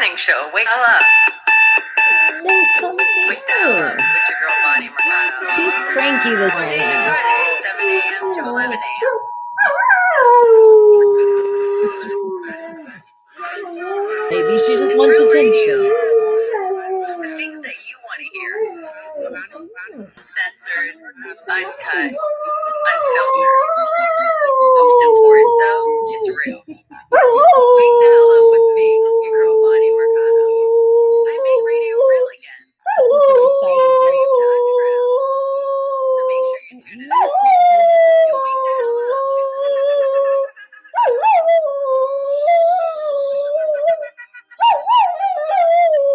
morning show. Wake the hell up. Wake the hell up with your girl, Bonnie Mercado. She's cranky this morning. Monday to Friday, 7 a.m. to 11 a.m. Maybe she just It's wants real attention. radio. The things that you want to hear. Uncensored, uncut, unfiltered. Most important, though, it's real. Wake the hell up with me, your girl, Bonnie Mercado. I make radio real again. So make sure you tune in. You'll wake the hell up.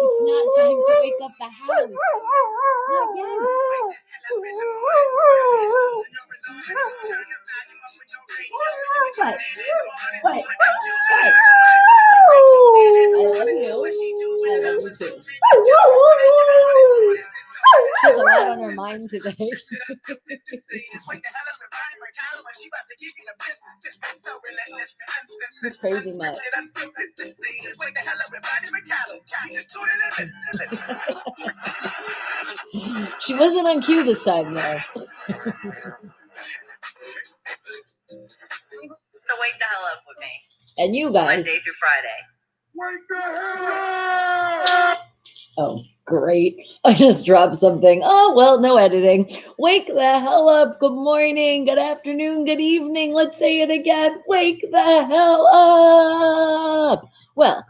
It's not time to wake up the house. Not yet. What? I love you. I love you too. She has a lot on her mind today. It's crazy much. She wasn't on cue this time, though. So wake the hell up with me. And you guys. Monday through Friday. Oh, great. I just dropped something. Oh, well, no editing. Wake the hell up. Good morning, good afternoon, good evening. Let's say it again. Wake the hell up. Well,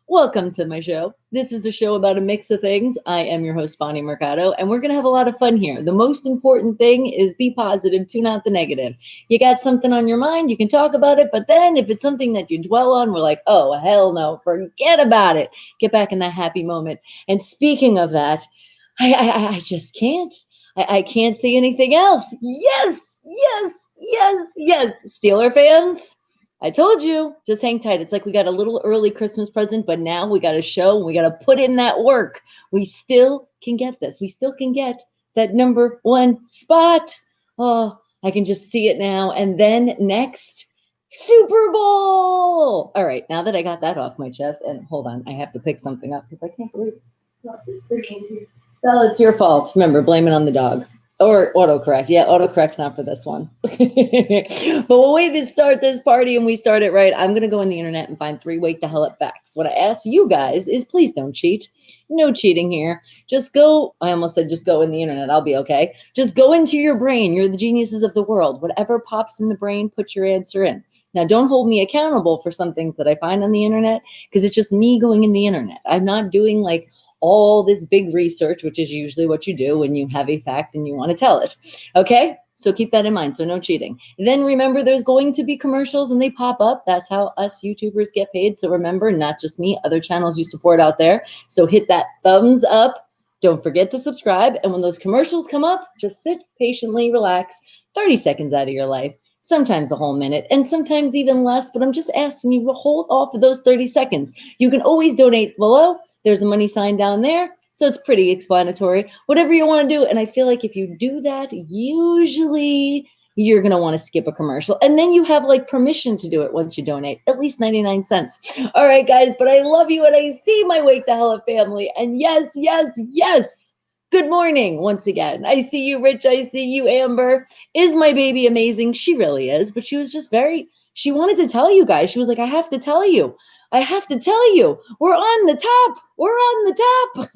welcome to my show. This is the show about a mix of things. I am your host, Bonnie Mercado, and we're going to have a lot of fun here. The most important thing is be positive, tune out the negative. You got something on your mind, you can talk about it, but then if it's something that you dwell on, we're like, oh, hell no, forget about it. Get back in that happy moment. And speaking of that, I just can't. I can't say anything else. Yes, yes, yes, yes. Steeler fans, I told you, just hang tight. It's like we got a little early Christmas present, but now we got a show and we got to put in that work. We still can get this. We still can get that number one spot. Oh, I can just see it now. And then next, Super Bowl. All right, now that I got that off my chest, and hold on, I have to pick something up because I can't believe it. Well, it's your fault. Remember, blame it on the dog. Or autocorrect. Yeah, autocorrect's not for this one. But we'll wait to start this party and we start it right. I'm going to go on the internet and find 3 wake the hell up facts. What I ask you guys is please don't cheat. No cheating here. Just go. I almost said just go in the internet. I'll be okay. Just go into your brain. You're the geniuses of the world. Whatever pops in the brain, put your answer in. Now, don't hold me accountable for some things that I find on the internet because it's just me going in the internet. I'm not doing like all this big research, which is usually what you do when you have a fact and you want to tell it. Okay? So keep that in mind. So no cheating. Then remember, there's going to be commercials and they pop up. That's how us YouTubers get paid. So remember, not just me, other channels you support out there. So hit that thumbs up. Don't forget to subscribe. And when those commercials come up, just sit patiently, relax, 30 seconds out of your life. Sometimes a whole minute and sometimes even less. But I'm just asking you to hold off for those 30 seconds. You can always donate below. There's a money sign down there. So it's pretty explanatory. Whatever you want to do. And I feel like if you do that, usually you're going to want to skip a commercial. And then you have like permission to do it once you donate. At least 99 cents. All right, guys. But I love you and I see my Wake the Hell Up family. And yes, yes, yes. Good morning once again. I see you, Rich. I see you, Amber. Is my baby amazing? She really is. But she was just she wanted to tell you guys. She was like, I have to tell you. I have to tell you, we're on the top. We're on the top.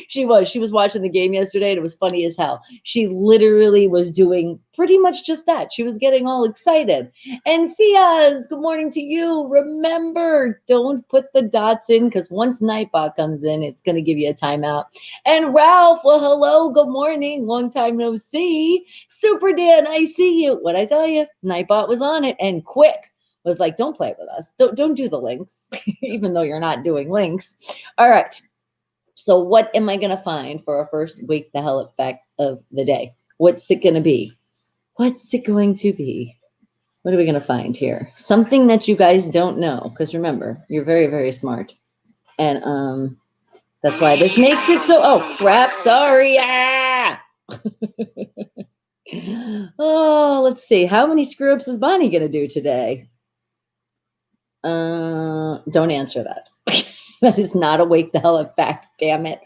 She was watching the game yesterday and it was funny as hell. She literally was doing pretty much just that. She was getting all excited. And Fiaz, good morning to you. Remember, don't put the dots in because once Nightbot comes in, it's going to give you a timeout. And Ralph, well, hello, good morning. Long time no see. Super Dan, I see you. What'd I tell you? Nightbot was on it and quick. Was like, don't play with us. Don't do the links, even though you're not doing links. All right. So what am I going to find for our first Wake the Hell Up fact of the day? What's it going to be? What's it going to be? What are we going to find here? Something that you guys don't know. Because remember, you're very, very smart. And that's why this makes it so, oh, crap. Sorry. Ah! Oh, let's see. How many screw-ups is Bonnie going to do today? Don't answer that. That is not a wake the hell up fact, damn it.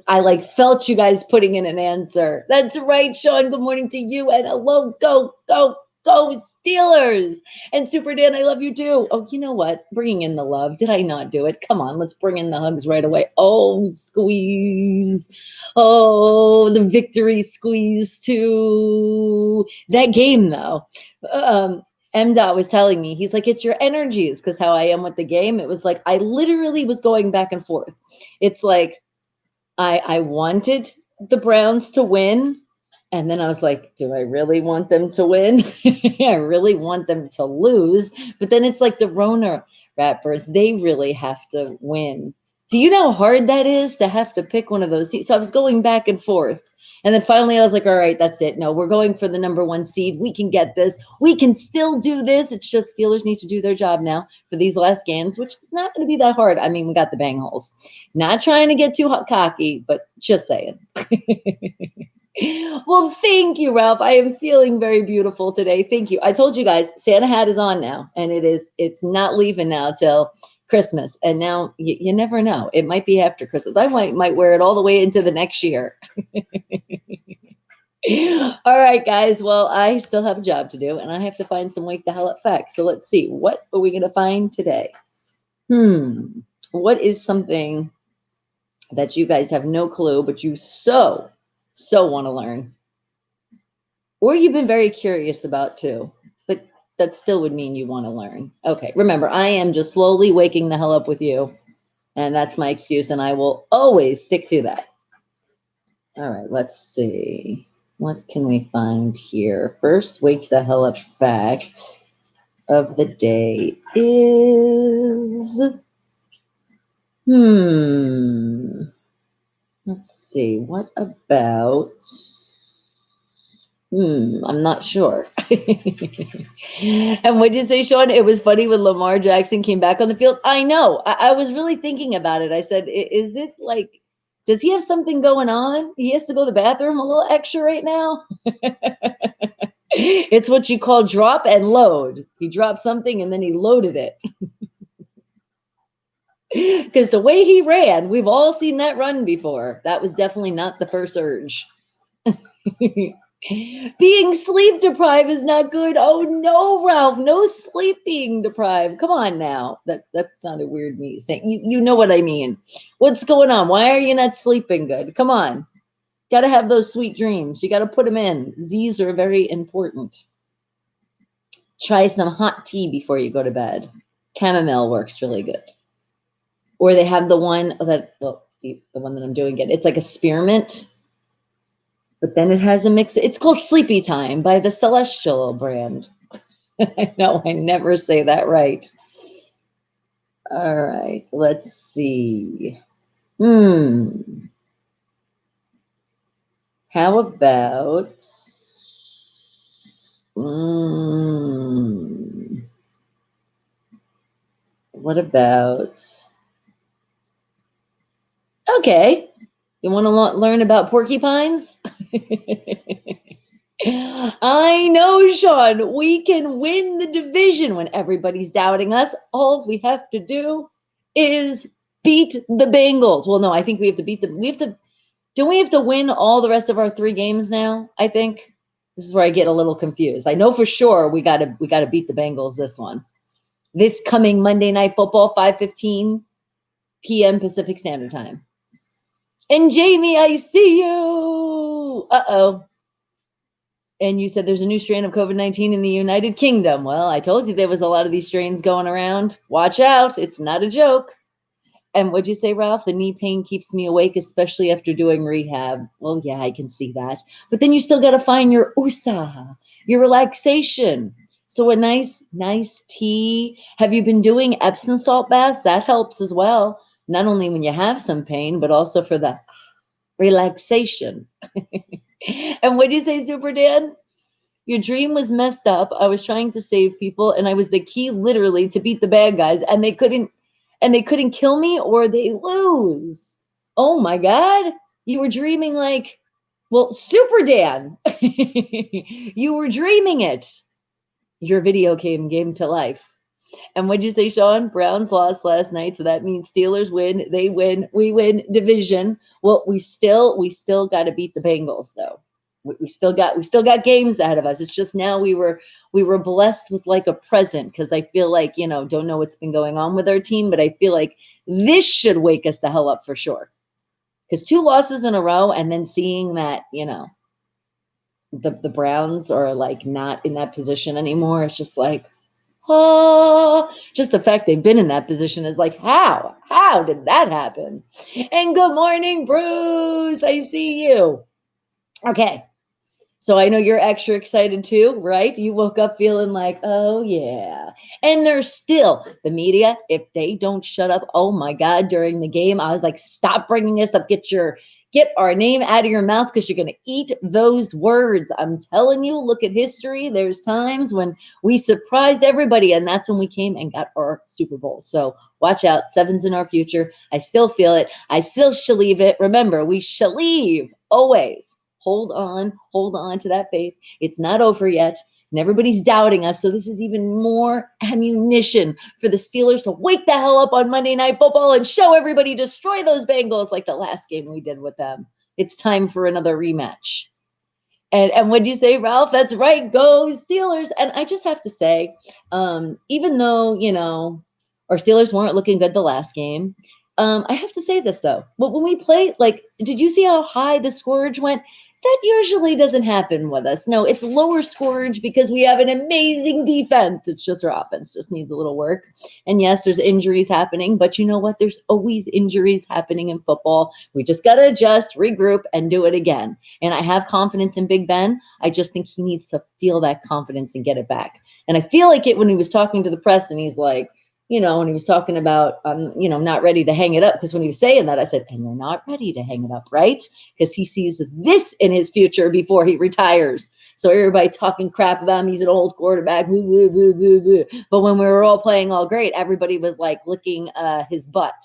I like felt you guys putting in an answer. That's right, Sean. Good morning to you. And hello, go Steelers. And Super Dan, I love you too. Oh, you know what? Bringing in the love. Did I not do it? Come on, let's bring in the hugs right away. Oh, squeeze. Oh, the victory squeeze too. That game though. MDOT was telling me, he's like, it's your energies, because how I am with the game. It was like I literally was going back and forth. It's like I wanted the Browns to win. And then I was like, do I really want them to win? I really want them to lose. But then it's like the Rona rappers, they really have to win. So you know how hard that is to have to pick one of those teams. So I was going back and forth. And then finally I was like, all right, that's it. No, we're going for the number 1 seed. We can get this. We can still do this. It's just Steelers need to do their job now for these last games, which is not going to be that hard. I mean, we got the bang holes. Not trying to get too cocky, but just saying. Well, thank you, Ralph. I am feeling very beautiful today. Thank you. I told you guys, Santa hat is on now, and it's not leaving now till Christmas. And now you never know. It might be after Christmas. I might wear it all the way into the next year. All right, guys. Well, I still have a job to do, and I have to find some wake the hell up facts. So let's see. What are we going to find today? What is something that you guys have no clue, but you so want to learn? Or you've been very curious about too, but that still would mean you want to learn. Okay, remember, I am just slowly waking the hell up with you, and that's my excuse, and I will always stick to that. All right, let's see. What can we find here? First wake the hell up fact of the day is, let's see, what about, I'm not sure. And what'd you say, Sean? It was funny when Lamar Jackson came back on the field. I know. I was really thinking about it. I said, is it like, does he have something going on? He has to go to the bathroom a little extra right now. It's what you call drop and load. He dropped something and then he loaded it. Because the way he ran, we've all seen that run before. That was definitely not the first urge. Being sleep deprived is not good. Oh no, Ralph, no sleep being deprived. Come on now. That sounded weird me saying. You know what I mean. What's going on? Why are you not sleeping good? Come on. Got to have those sweet dreams. You got to put them in. Z's are very important. Try some hot tea before you go to bed. Chamomile works really good. Or they have the one that, well, the one that I'm doing it. It's like a spearmint. But then it has a mix. It's called Sleepy Time by the Celestial brand. I know I never say that right. All right, let's see. How about what about, okay, you want to learn about porcupines? I know, Sean, we can win the division when everybody's doubting us. All we have to do is beat the Bengals. Well, no, I think we have to beat them. Don't we have to win all the rest of our 3 games now? I think this is where I get a little confused. I know for sure we got to beat the Bengals this one. This coming Monday Night Football, 5:15 p.m. Pacific Standard Time. And Jamie, I see you. Uh-oh. And you said there's a new strain of COVID-19 in the United Kingdom. Well, I told you there was a lot of these strains going around. Watch out. It's not a joke. And what'd you say, Ralph? The knee pain keeps me awake, especially after doing rehab. Well, yeah, I can see that. But then you still got to find your usaha, your relaxation. So a nice tea. Have you been doing Epsom salt baths? That helps as well. Not only when you have some pain, but also for the relaxation. And what did you say, Super Dan? Your dream was messed up. I was trying to save people, and I was the key literally to beat the bad guys, and they couldn't kill me or they lose. Oh my God. You were dreaming like, well, Super Dan. You were dreaming it. Your video came to life. And what'd you say, Sean? Browns lost last night, so that means Steelers win. They win. We win division. Well, we still got to beat the Bengals though. We still got games ahead of us. It's just now we were blessed with like a present because I feel like don't know what's been going on with our team, but I feel like this should wake us the hell up for sure. Because 2 losses in a row, and then seeing that the Browns are like not in that position anymore. It's just like, just the fact they've been in that position is like, how did that happen? And good morning, Bruce. I see you. Okay. So I know you're extra excited too, right? You woke up feeling like, oh yeah. And there's still the media, if they don't shut up, oh my God, during the game, I was like, stop bringing this up. Get our name out of your mouth because you're going to eat those words. I'm telling you, look at history. There's times when we surprised everybody, and that's when we came and got our Super Bowl. So watch out. 7's in our future. I still feel it. I still shall leave it. Remember, we shall leave always. Hold on to that faith. It's not over yet. And everybody's doubting us. So this is even more ammunition for the Steelers to wake the hell up on Monday Night Football and show everybody, destroy those Bengals like the last game we did with them. It's time for another rematch. And what'd you say, Ralph? That's right. Go Steelers. And I just have to say, even though, our Steelers weren't looking good the last game, I have to say this, though. But when we play, did you see how high the scourge went? That usually doesn't happen with us. No, it's lower scourge because we have an amazing defense. It's just our offense just needs a little work. And yes, there's injuries happening, but you know what? There's always injuries happening in football. We just got to adjust, regroup, and do it again. And I have confidence in Big Ben. I just think he needs to feel that confidence and get it back. And I feel like it when he was talking to the press and he's like, when he was talking about, not ready to hang it up. Because when he was saying that, I said, and they're not ready to hang it up, right? Because he sees this in his future before he retires. So everybody talking crap about him. He's an old quarterback. Blah, blah, blah, blah, blah. But when we were all playing all great, everybody was like licking his butt.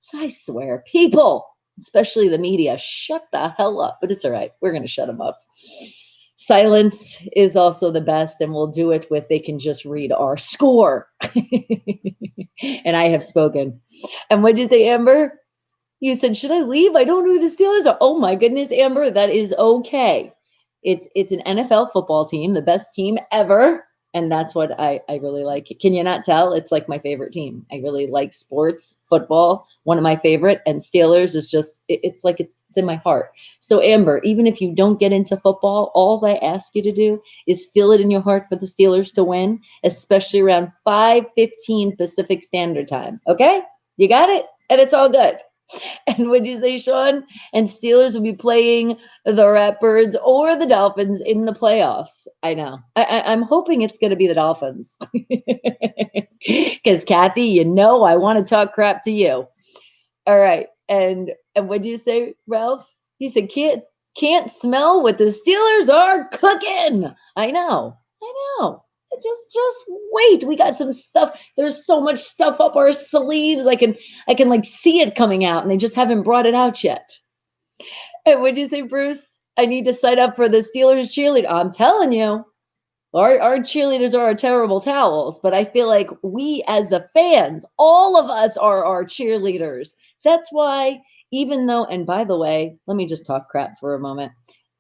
So I swear, people, especially the media, shut the hell up. But it's all right. We're going to shut them up. Silence is also the best, and we'll do it with they can just read our score. And I have spoken. And what did you say, Amber? You said, should I leave? I don't know who the Steelers are. Oh my goodness, Amber, that is okay. It's an NFL football team, the best team ever. And that's what I really like. Can you not tell? It's like my favorite team. I really like sports, football, one of my favorite. And Steelers is just, it's like it's in my heart. So Amber, even if you don't get into football, all I ask you to do is feel it in your heart for the Steelers to win, especially around 5:15 Pacific Standard Time. Okay? You got it? And it's all good. And what'd you say, Sean? And Steelers will be playing the Ratbirds or the Dolphins in the playoffs. I know. I'm hoping it's going to be the Dolphins. Because, Kathy, I want to talk crap to you. All right. And what'd you say, Ralph? He said, can't smell what the Steelers are cooking. I know. Just wait. We got some stuff. There's so much stuff up our sleeves. I can like see it coming out, and they just haven't brought it out yet. And what did you say, Bruce? I need to sign up for the Steelers cheerleader. I'm telling you, our cheerleaders are our terrible towels, but I feel like we as the fans, all of us are our cheerleaders. That's why, even though, and by the way, let me just talk crap for a moment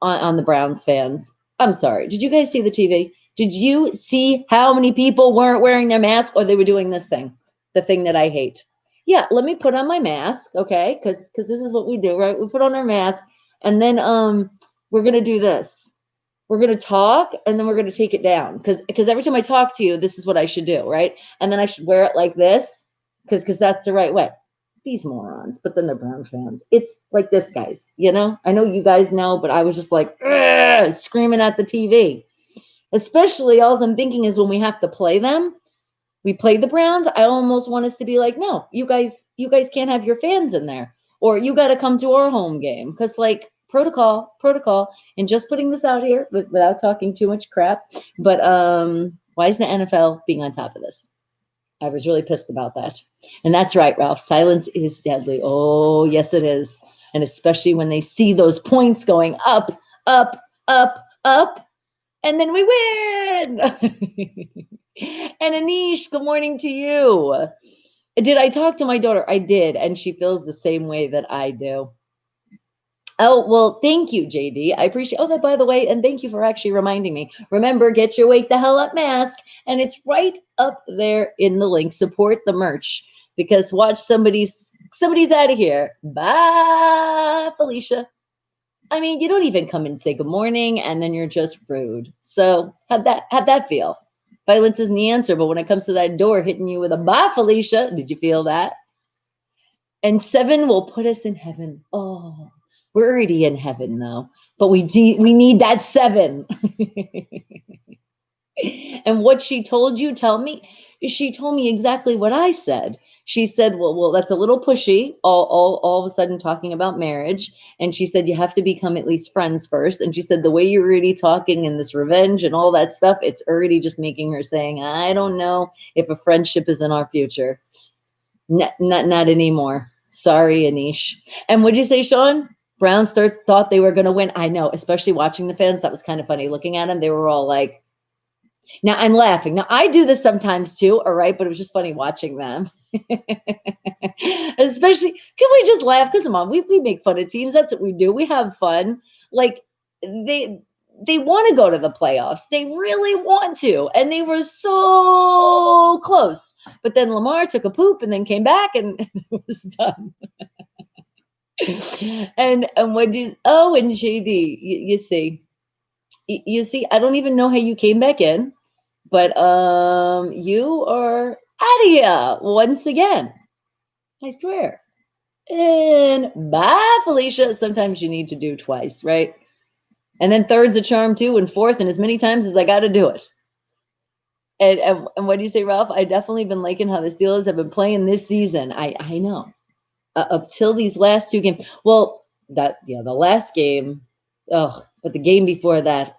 on the Browns fans. I'm sorry. Did you guys see the TV? Did you see how many people weren't wearing their mask or they were doing this thing, the thing that I hate? Yeah, let me put on my mask, okay? Because this is what we do, right? We put on our mask, and then we're going to do this. We're going to talk, and then we're going to take it down. Because every time I talk to you, this is what I should do, right? And then I should wear it like this because that's the right way. These morons, but then they're Brown fans. It's like this, guys, I know you guys know, but I was just like screaming at the TV. Especially all I'm thinking is when we have to play them, we play the Browns. I almost want us to be like, no, you guys can't have your fans in there, or you got to come to our home game. Cause like protocol, and just putting this out here without talking too much crap. But why is the NFL being on top of this? I was really pissed about that. And that's right, Ralph. Silence is deadly. Oh, yes, it is. And especially when they see those points going up, up, up, up. And then we win. And Anish, good morning to you. Did I talk to my daughter? I did, and she feels the same way that I do. Oh, well, thank you, JD. I appreciate. Oh, that by the way, and thank you for actually reminding me. Remember, get your Wake the Hell Up mask, and it's right up there in the link. Support the merch because watch somebody's out of here. Bye, Felicia. I mean, you don't even come and say good morning, and then you're just rude. So how'd that feel? Violence isn't the answer, but when it comes to that door hitting you with a bye, Felicia, did you feel that? And 7 will put us in heaven. Oh, we're already in heaven though, but we need that 7. And what she told you, tell me. She told me exactly what I said. She said, well, that's a little pushy, all of a sudden talking about marriage. And she said, you have to become at least friends first. And she said, the way you're already talking and this revenge and all that stuff, it's already just making her saying, I don't know if a friendship is in our future. Not anymore. Sorry, Anish. And what'd you say, Sean? Browns thought they were going to win. I know, especially watching the fans. That was kind of funny. Looking at them, they were all like, now I'm laughing. Now I do this sometimes too, all right, but it was just funny watching them. Especially, can we just laugh? Because come on, we make fun of teams. That's what we do. We have fun. Like they want to go to the playoffs. They really want to. And they were so close. But then Lamar took a poop and then came back and it was done. And what do and JD, you see. You see, I don't even know how you came back in. But you are out of here once again. I swear. And bye, Felicia. Sometimes you need to do twice, right? And then third's a charm too, and fourth, and as many times as I got to do it. And what do you say, Ralph? I definitely been liking how the Steelers have been playing this season. I know. Up till these last 2 games. Well, the last game, but the game before that,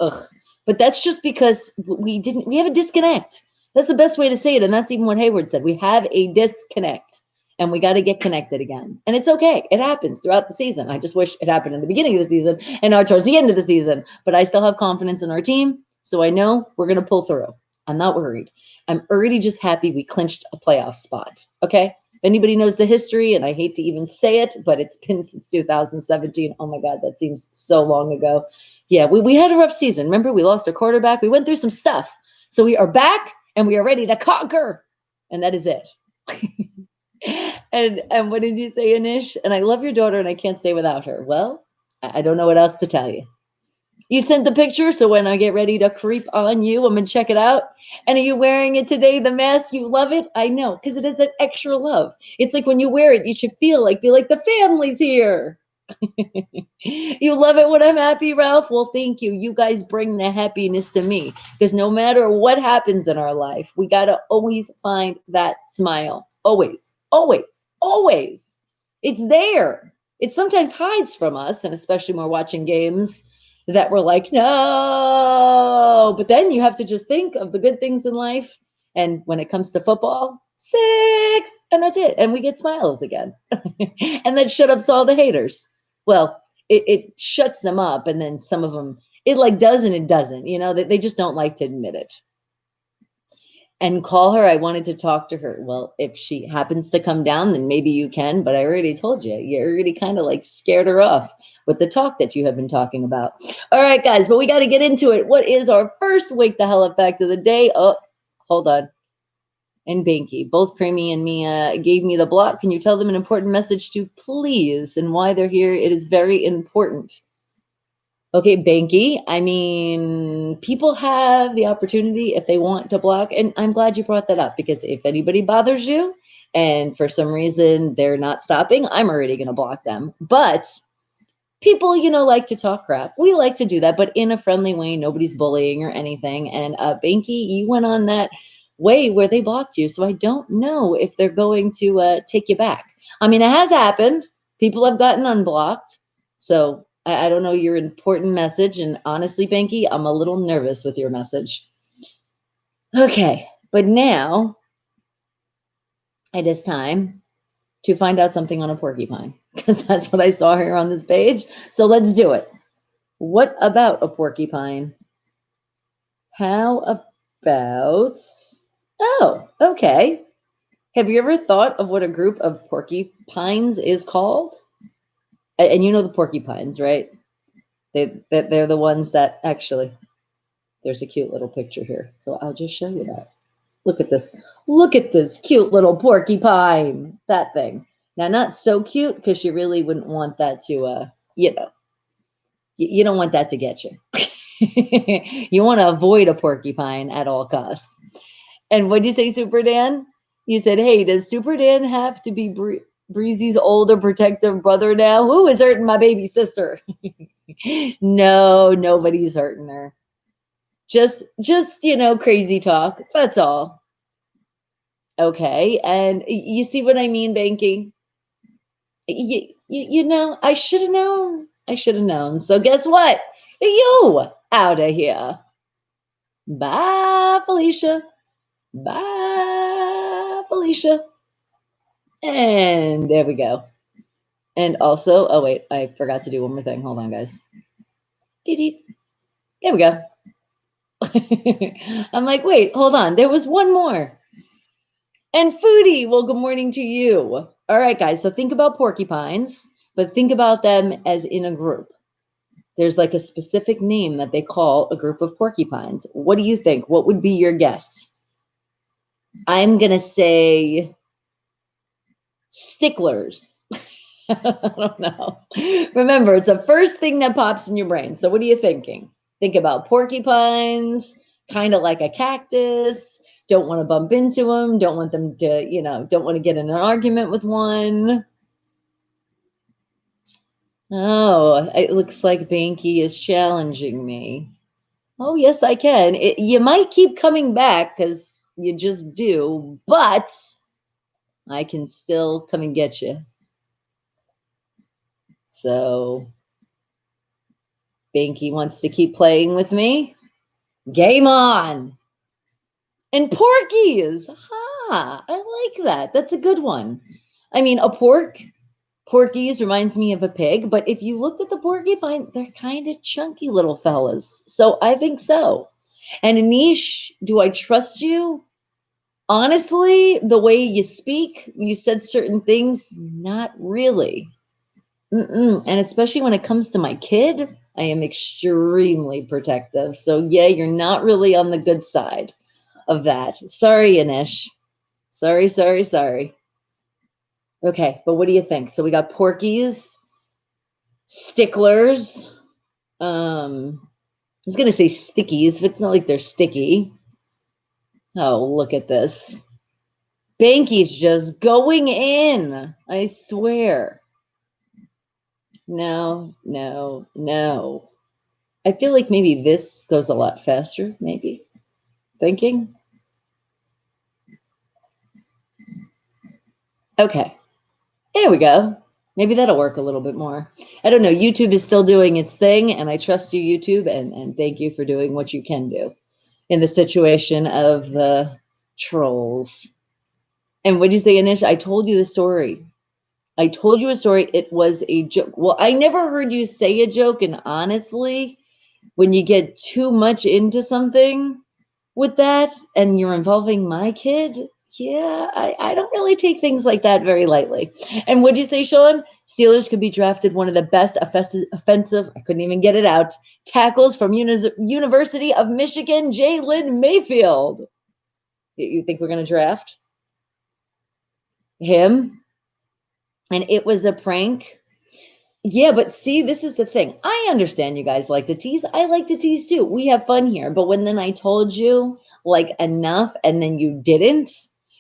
But that's just because we have a disconnect. That's the best way to say it. And that's even what Hayward said. We have a disconnect and we got to get connected again. And it's okay. It happens throughout the season. I just wish it happened in the beginning of the season and now towards the end of the season. But I still have confidence in our team. So I know we're going to pull through. I'm not worried. I'm already just happy we clinched a playoff spot. Okay. If anybody knows the history, and I hate to even say it, but it's been since 2017. Oh my God, that seems so long ago. Yeah, we had a rough season. Remember, we lost a quarterback. We went through some stuff. So we are back and we are ready to conquer. And that is it. And what did you say, Anish? And I love your daughter and I can't stay without her. Well, I don't know what else to tell you. You sent the picture, so when I get ready to creep on you, I'm going to check it out. And are you wearing it today, the mask? You love it? I know, because it is an extra love. It's like when you wear it, you should feel like the family's here. You love it when I'm happy, Ralph? Well, thank you. You guys bring the happiness to me, because no matter what happens in our life, we got to always find that smile. Always, always, always. It's there. It sometimes hides from us, and especially when we're watching games that we're like, no. But then you have to just think of the good things in life. And when it comes to football, 6, and that's it. And we get smiles again. And that shut ups all the haters. Well, it shuts them up. And then some of them, it like does and it doesn't. They just don't like to admit it. And call her. I wanted to talk to her. Well, if she happens to come down, then maybe you can. But I already told you, you already kind of like scared her off with the talk that you have been talking about. All right, guys, but we got to get into it. What is our first Wake the Hell Up fact of the day? Oh, hold on. And Banky, both Creamy and Mia gave me the block. Can you tell them an important message to please and why they're here? It is very important. Okay, Banky. I mean, people have the opportunity if they want to block. And I'm glad you brought that up because if anybody bothers you and for some reason they're not stopping, I'm already going to block them. But people, like to talk crap. We like to do that, but in a friendly way. Nobody's bullying or anything. And Banky, you went on that way where they blocked you. So I don't know if they're going to take you back. I mean, it has happened. People have gotten unblocked. So I don't know your important message. And honestly, Banky, I'm a little nervous with your message. Okay, but now it is time to find out something on a porcupine because that's what I saw here on this page. So let's do it. What about a porcupine? How about Oh, okay. Have you ever thought of what a group of porcupines is called? And you know the porcupines, right? They're the ones that actually, there's a cute little picture here. So I'll just show you that. Look at this. Look at this cute little porcupine. That thing. Now, not so cute because you really wouldn't want that to, you don't want that to get you. You want to avoid a porcupine at all costs. And what'd you say, Super Dan? You said, hey, does Super Dan have to be Breezy's older protective brother now? Who is hurting my baby sister? No, nobody's hurting her. Just, crazy talk. That's all. Okay. And you see what I mean, Banky? I should have known. I should have known. So guess what? You out of here. Bye, Felicia. Bye, Felicia. And there we go. And also, oh wait, I forgot to do one more thing. Hold on, guys. There we go. I'm like, wait, hold on. There was one more. And Foodie, well, good morning to you. All right, guys. So think about porcupines, but think about them as in a group. There's like a specific name that they call a group of porcupines. What do you think? What would be your guess? I'm going to say sticklers. I don't know. Remember, it's the first thing that pops in your brain. So what are you thinking? Think about porcupines, kind of like a cactus. Don't want to bump into them. Don't want them to, don't want to get in an argument with one. Oh, it looks like Banky is challenging me. Oh, yes, I can. You might keep coming back because you just do, but I can still come and get you. So Banky wants to keep playing with me. Game on. And porkies. Ha, I like that. That's a good one. I mean, porkies reminds me of a pig, but if you looked at the porcupine, they're kind of chunky little fellas. So I think so. And Anish, do I trust you? Honestly, the way you speak, you said certain things, not really. And especially when it comes to my kid, I am extremely protective. So yeah, you're not really on the good side of that. Sorry, Anish. Sorry. Okay, but what do you think? So we got porkies, sticklers. I was gonna say stickies, but it's not like they're sticky. Oh, look at this. Banky's just going in. I swear. No. I feel like maybe this goes a lot faster, maybe. Thinking. Okay. There we go. Maybe that'll work a little bit more. I don't know. YouTube is still doing its thing, and I trust you, YouTube, and thank you for doing what you can do in the situation of the trolls. And what did you say, Anish? I told you the story. I told you a story. It was a joke. Well, I never heard you say a joke, and honestly, when you get too much into something with that and you're involving my kid, yeah, I don't really take things like that very lightly. And what'd you say, Sean? Steelers could be drafted one of the best offensive, I couldn't even get it out, tackles from University of Michigan, Jalen Mayfield. You think we're going to draft him? And it was a prank. Yeah, but see, this is the thing. I understand you guys like to tease. I like to tease too. We have fun here. But when then I told you like enough and then you didn't,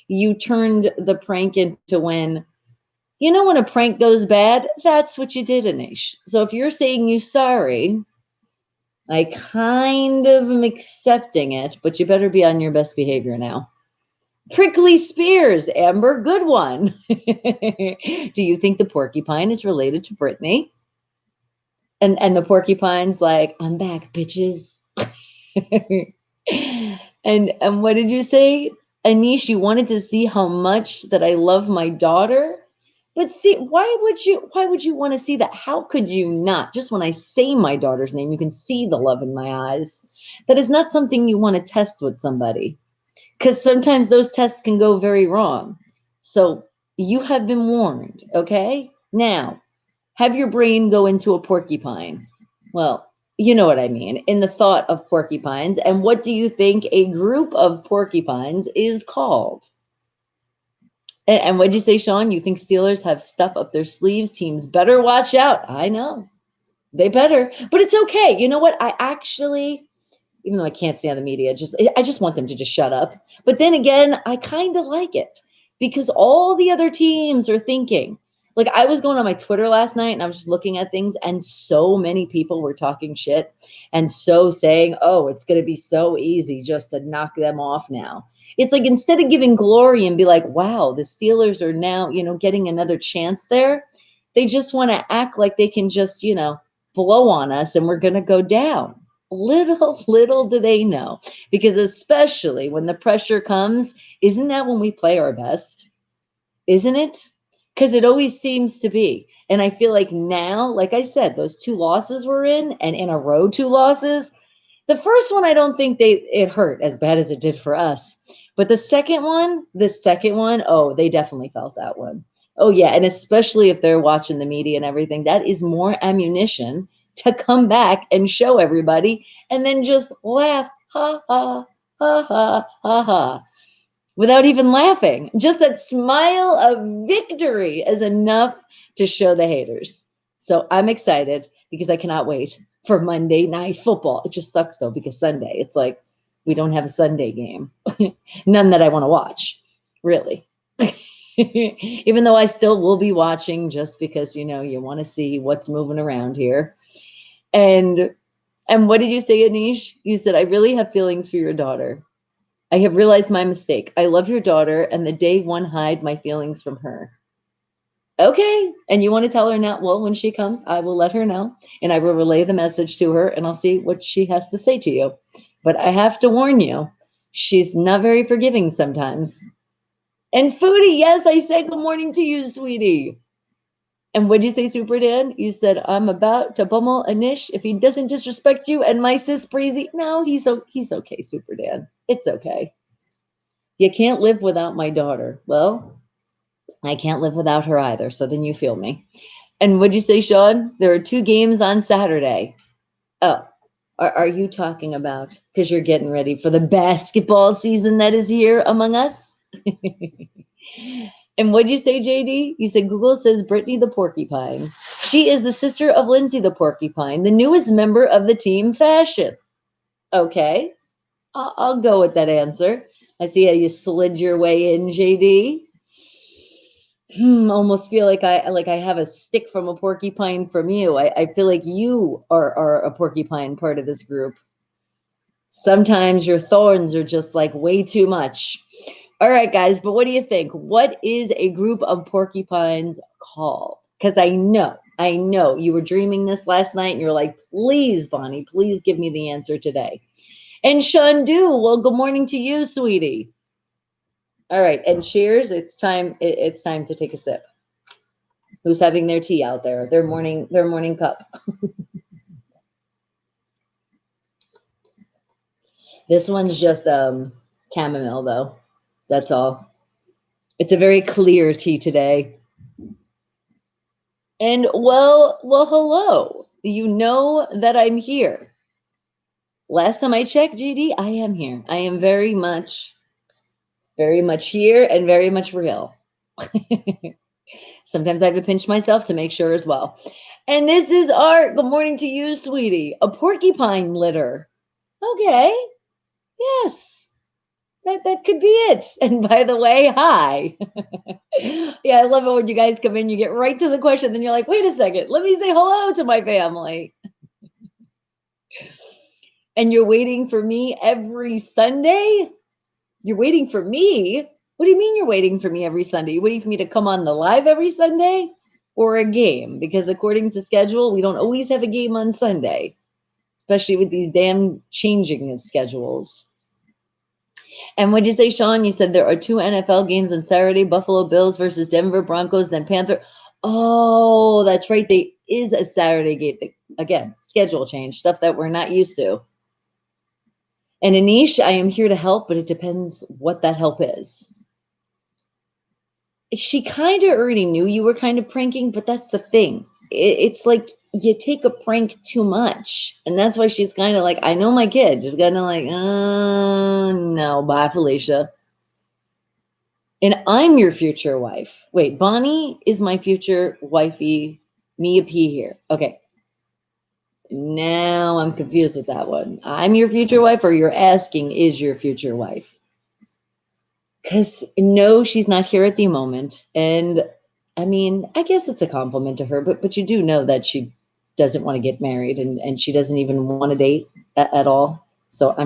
you turned the prank into when a prank goes bad, that's what you did, Anish. So if you're saying you sorry, I kind of am accepting it, but you better be on your best behavior now. Prickly Spears, Amber, good one. Do you think the porcupine is related to Brittany? And the porcupine's like, I'm back, bitches. and what did you say, Anish? You wanted to see how much that I love my daughter? But see, why would you want to see that? How could you not? Just when I say my daughter's name, you can see the love in my eyes. That is not something you want to test with somebody. because sometimes those tests can go very wrong. So you have been warned, okay? Now, have your brain go into a porcupine. Well, you know what I mean, in the thought of porcupines. And what do you think a group of porcupines is called? And what'd you say, Sean? You think Steelers have stuff up their sleeves? Teams better watch out. I know. They better. But it's okay. You know what? I actually, even though I can't stand the media, I just want them to just shut up. But then again, I kind of like it because all the other teams are thinking. Like I was going on my Twitter last night and I was just looking at things and so many people were talking shit and so saying, "Oh, it's going to be so easy just to knock them off now." It's like instead of giving glory and be like, "Wow, the Steelers are now, getting another chance there." They just want to act like they can just, blow on us and we're going to go down. Little do they know, because especially when the pressure comes, isn't that when we play our best? Isn't it? Because it always seems to be. And I feel like now, like I said, those two losses we're in, and in a row, two losses. The first one, I don't think it hurt as bad as it did for us. But the second one, oh, they definitely felt that one. Oh, yeah. And especially if they're watching the media and everything, that is more ammunition to come back and show everybody and then just laugh, ha, ha, ha, ha, ha, ha, without even laughing. Just that smile of victory is enough to show the haters. So I'm excited because I cannot wait for Monday Night Football. It just sucks though, because Sunday, it's like we don't have a Sunday game. None that I want to watch, really. Even though I still will be watching just because, you want to see what's moving around here. And what did you say, Anish? You said, I really have feelings for your daughter. I have realized my mistake. I love your daughter, and the day one hide my feelings from her. Okay. And you want to tell her now? Well, when she comes, I will let her know, and I will relay the message to her, and I'll see what she has to say to you. But I have to warn you, she's not very forgiving sometimes. And Foodie, yes, I said good morning to you, sweetie. And what did you say, Super Dan? You said, I'm about to pummel Anish if he doesn't disrespect you and my sis Breezy. No, he's okay, Super Dan. It's okay. You can't live without my daughter. Well, I can't live without her either. So then you feel me. And what'd you say, Sean? There are 2 games on Saturday. Oh, are you talking about because you're getting ready for the basketball season that is here among us? And what'd you say, JD? You said Google says Brittany the Porcupine. She is the sister of Lindsay the Porcupine, the newest member of the team Fashion. Okay, I'll go with that answer. I see how you slid your way in, JD. Almost feel like I have a stick from a porcupine from you. I feel like you are a porcupine part of this group. Sometimes your thorns are just like way too much. All right, guys, but what do you think? What is a group of porcupines called? Because I know you were dreaming this last night and you're like, please, Bonnie, please give me the answer today. And Shandu, well, good morning to you, sweetie. All right, and cheers. It's time to take a sip. Who's having their tea out there? Their morning cup. This one's just chamomile though. That's all. It's a very clear tea today. And well, hello. You know that I'm here. Last time I checked, GD, I am here. I am very much here and very much real. Sometimes I have to pinch myself to make sure as well. And this is Art. Good morning to you, sweetie. A porcupine litter. Okay. Yes. That could be it. And by the way, hi. Yeah, I love it when you guys come in, you get right to the question, then you're like, wait a second, let me say hello to my family. And you're waiting for me every Sunday? You're waiting for me? What do you mean you're waiting for me every Sunday? You're waiting for me to come on the live every Sunday or a game? Because according to schedule, we don't always have a game on Sunday, especially with these damn changing of schedules. And what did you say, Sean? You said there are 2 NFL games on Saturday, Buffalo Bills versus Denver Broncos, then Panther. Oh, that's right. There is a Saturday game. Again, schedule change, stuff that we're not used to. And Anish, I am here to help, but it depends what that help is. She kind of already knew you were kind of pranking, but that's the thing. It's like you take a prank too much. And that's why she's kind of like, I know my kid. She's kind of like, no, bye, Felicia. And I'm your future wife. Wait, Bonnie is my future wifey. Mia P here. Okay. Now I'm confused with that one. I'm your future wife, or you're asking, is your future wife? Because no, she's not here at the moment. And I mean, I guess it's a compliment to her, but you do know that she doesn't want to get married, and she doesn't even want to date at all. So I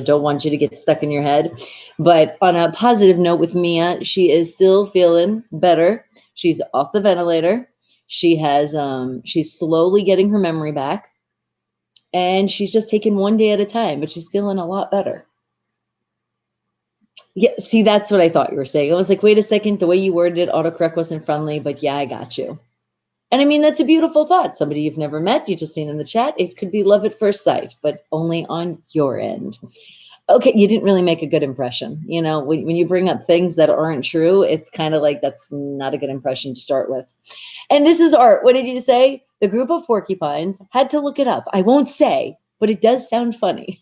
don't want you to get stuck in your head. But on a positive note with Mia, she is still feeling better. She's off the ventilator. She's slowly getting her memory back, and she's just taking one day at a time, but she's feeling a lot better. Yeah, see, that's what I thought you were saying. I was like, wait a second, the way you worded it, autocorrect wasn't friendly, but yeah, I got you. And I mean, that's a beautiful thought. Somebody you've never met, you just seen in the chat. It could be love at first sight, but only on your end. Okay, you didn't really make a good impression. You know, when you bring up things that aren't true, it's kind of like that's not a good impression to start with. And this is Art. What did you say? The group of porcupines. Had to look it up. I won't say, but it does sound funny.